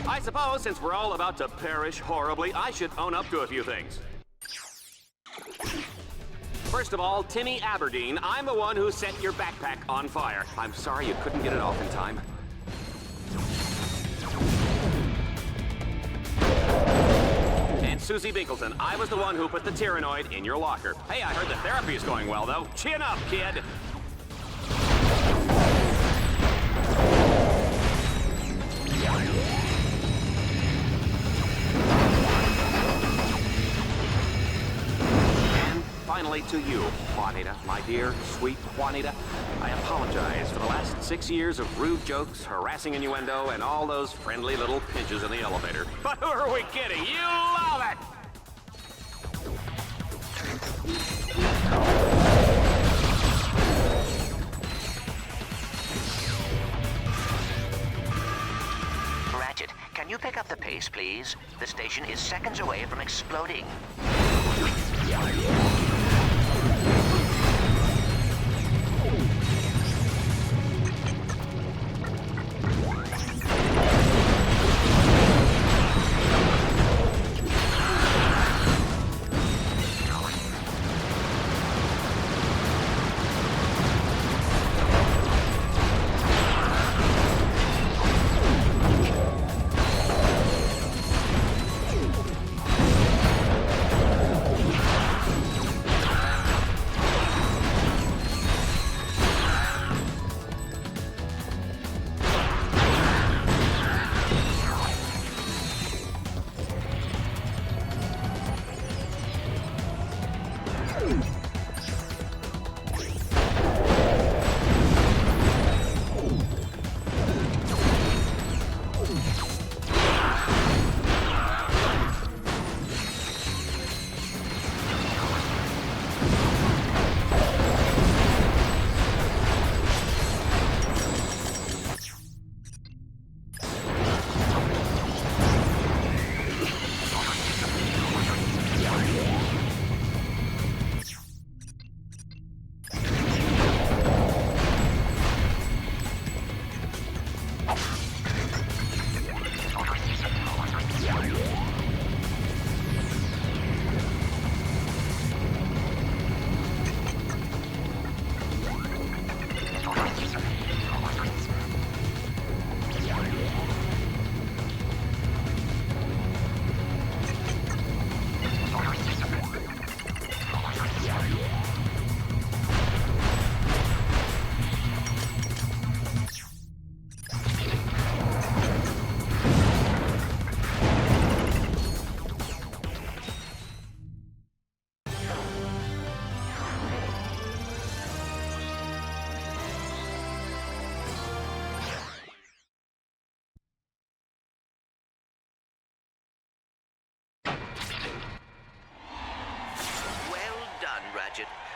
I suppose since we're all about to perish horribly, I should own up to a few things. First of all, Timmy Aberdeen, I'm the one who set your backpack on fire. I'm sorry you couldn't get it off in time. And Susie Binkleton, I was the one who put the Tyrannoid in your locker. Hey, I heard the therapy is going well, though. Chin up, kid! Finally to you, Juanita, my dear, sweet Juanita. I apologize for the last 6 years of rude jokes, harassing innuendo, and all those friendly little pinches in the elevator. But who are we kidding? You love it! Ratchet, can you pick up the pace, please? The station is seconds away from exploding.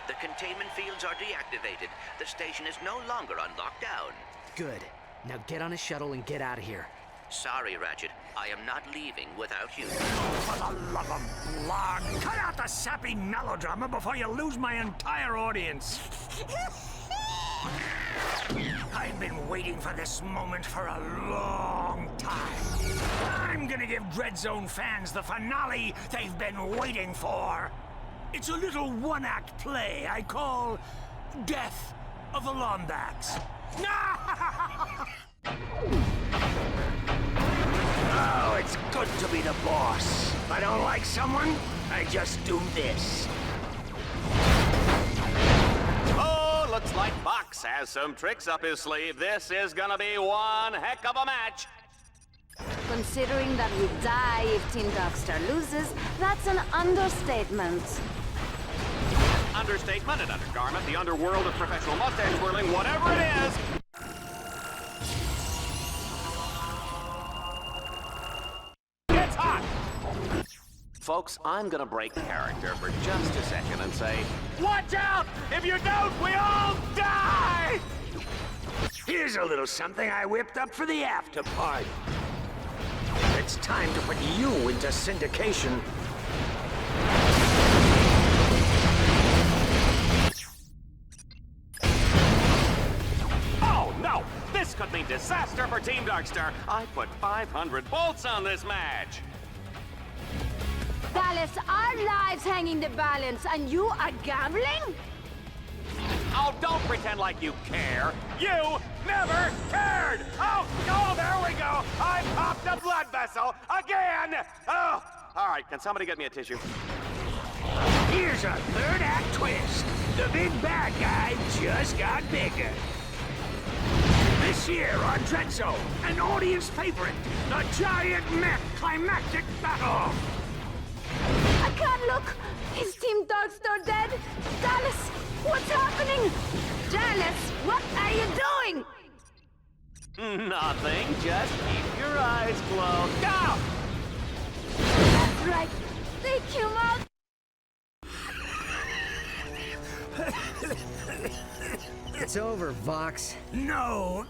The containment fields are deactivated. The station is no longer on lockdown. Good. Now get on a shuttle and get out of here. Sorry, Ratchet. I am not leaving without you. For the love of Blarg, cut out the sappy melodrama before you lose my entire audience. I've been waiting for this moment for a long time. I'm gonna give Dreadzone fans the finale they've been waiting for. It's a little one-act play I call Death of the Lombax. Oh, it's good to be the boss. If I don't like someone, I just do this. Oh, looks like Box has some tricks up his sleeve. This is gonna be one heck of a match. Considering that we die if Team Darkstar loses, that's an understatement. Understatement, an undergarment, the underworld of professional mustache twirling, whatever it is. It's hot! Folks, I'm gonna break character for just a second and say, watch out! If you don't, we all die! Here's a little something I whipped up for the after party. It's time to put you into syndication. Oh, no! This could mean disaster for Team Darkstar. I put 500 volts on this match. Dallas, our lives hang in the balance, and you are gambling? Oh, don't pretend like you care. You never cared! Oh, there we go! I popped a blood vessel again! Oh, all right, can somebody get me a tissue? Here's a third act twist. The big bad guy just got bigger. This year on Dreadzone, an audience favorite, the giant mech climactic battle. I can't look! Is Team Darkstar dead? Dallas, what's happening? Dallas, what are you doing? Nothing, just keep your eyes closed. Go! That's right. Take him out. It's over, Vox. No,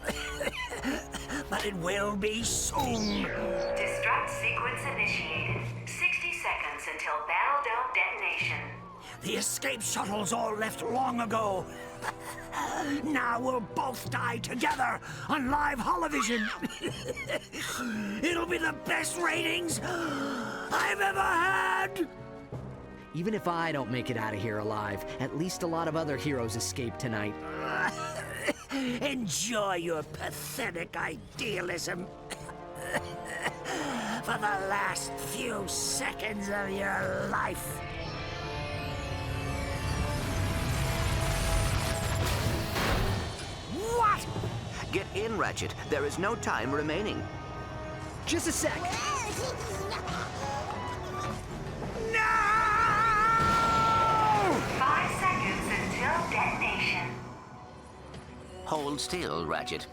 but it will be soon. Destruct sequence initiated. 60 seconds until Battle Dome detonation. The escape shuttles all left long ago. Now we'll both die together on live holovision. It'll be the best ratings I've ever had. Even if I don't make it out of here alive, at least a lot of other heroes escape tonight. Enjoy your pathetic idealism. For the last few seconds of your life. What? Get in, Ratchet. There is no time remaining. Just a sec. No! 5 seconds until detonation. Hold still, Ratchet.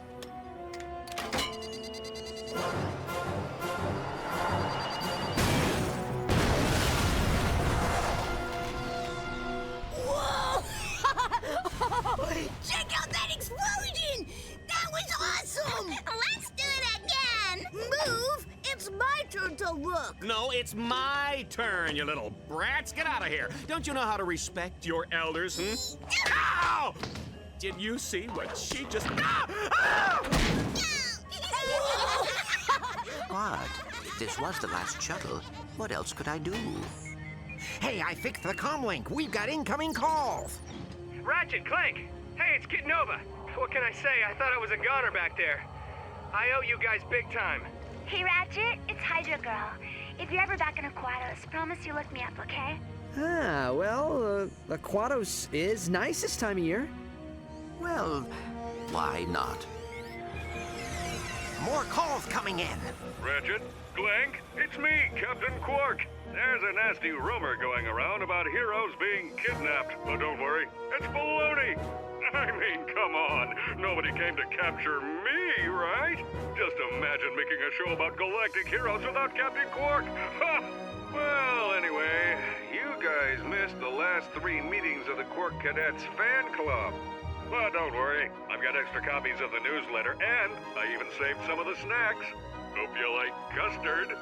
Check out that explosion! That was awesome! Let's do it again! Move! It's my turn to look! No, it's my turn, you little brats. Get out of here. Don't you know how to respect your elders, Ow! Did you see what she just... What? If this was the last shuttle, what else could I do? Hey, I fixed the comlink. We've got incoming calls. Ratchet, Clank! Hey, it's Kit Nova. What can I say? I thought I was a goner back there. I owe you guys big time. Hey, Ratchet, it's Hydra Girl. If you're ever back in Aquatos, promise you look me up, okay? Ah, well, Aquatos is nice this time of year. Well, why not? More calls coming in. Ratchet, Clank, it's me, Captain Quark. There's a nasty rumor going around about heroes being kidnapped, but don't worry, it's baloney. I mean, come on, nobody came to capture me, right? Just imagine making a show about galactic heroes without Captain Quark. Ha! Well, anyway, you guys missed the last 3 meetings of the Quark Cadets fan club. But don't worry, I've got extra copies of the newsletter, and I even saved some of the snacks. Hope you like custard.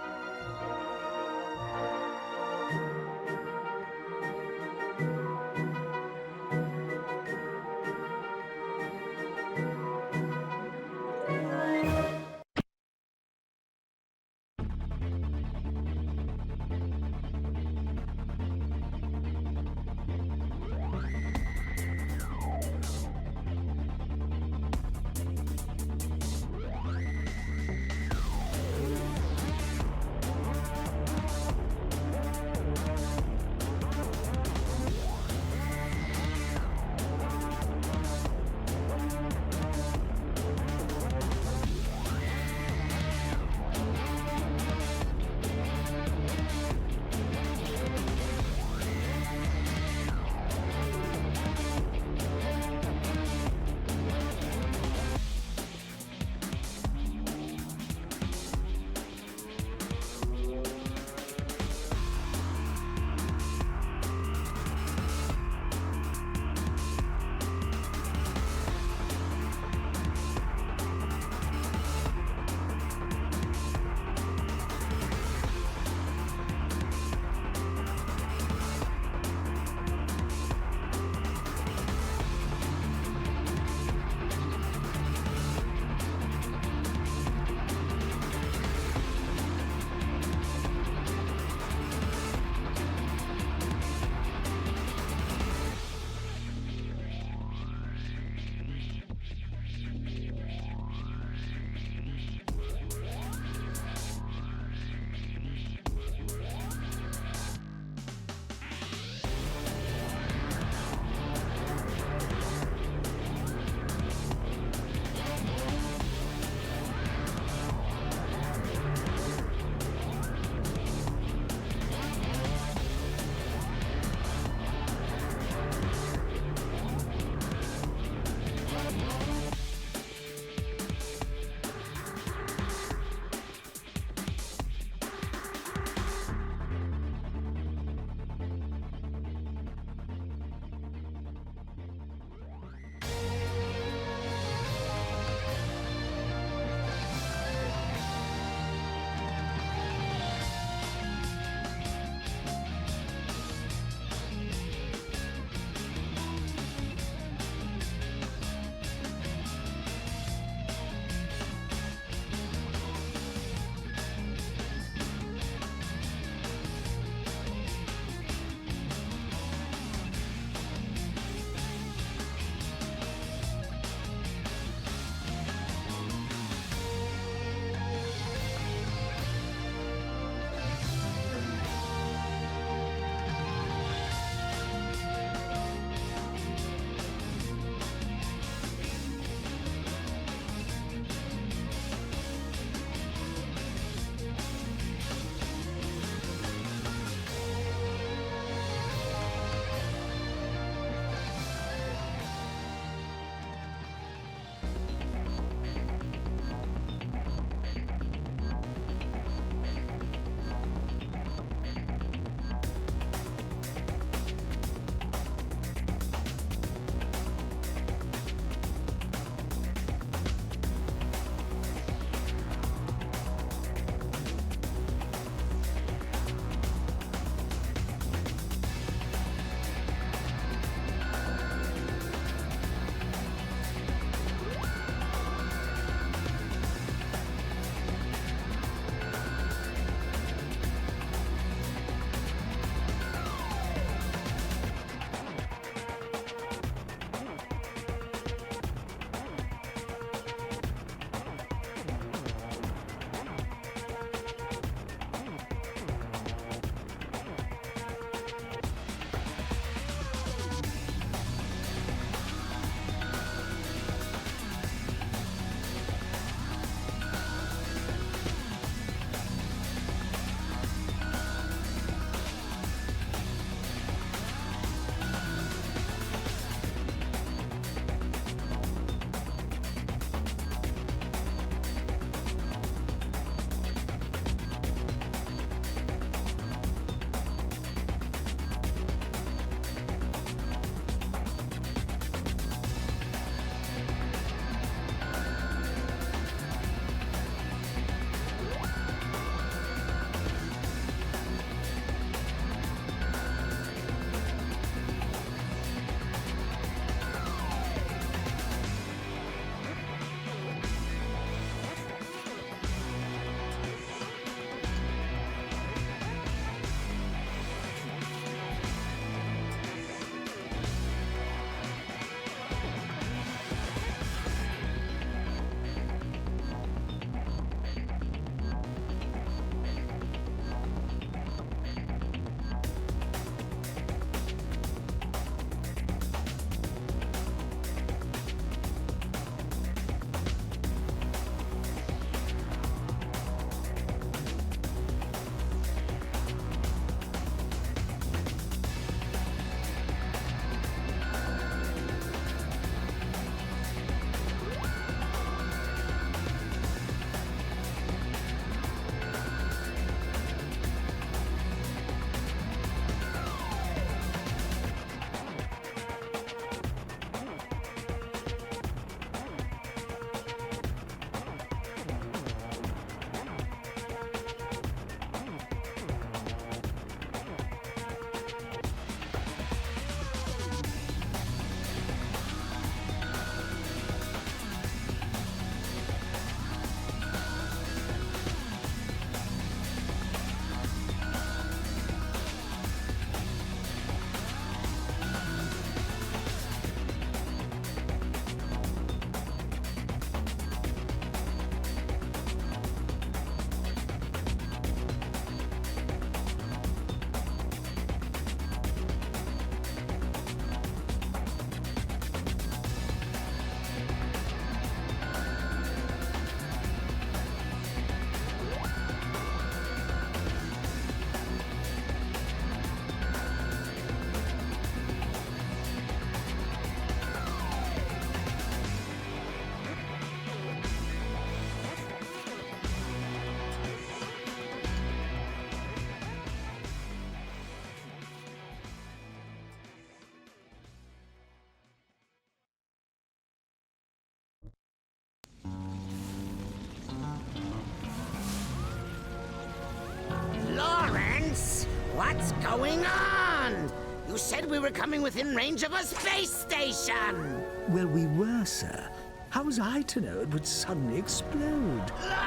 Lance! What's going on? You said we were coming within range of a space station! Well, we were, sir. How was I to know it would suddenly explode? Oh,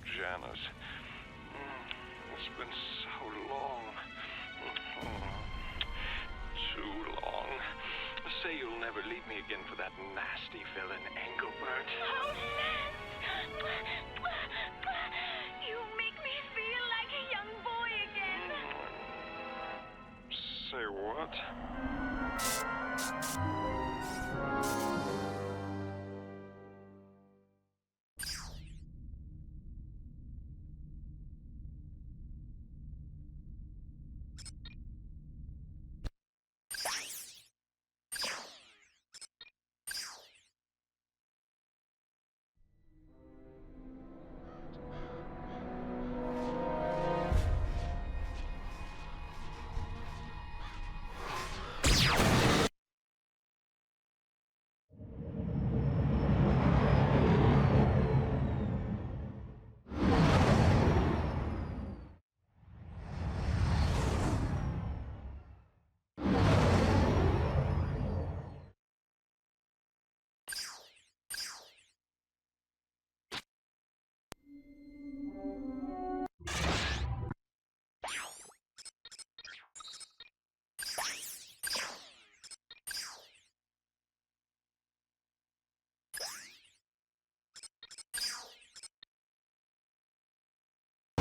Janice. It's been so long. Too long. Say you'll never leave me again for that nasty villain, Engelbert. Oh, Lance! You make me feel like a young boy again. Say what?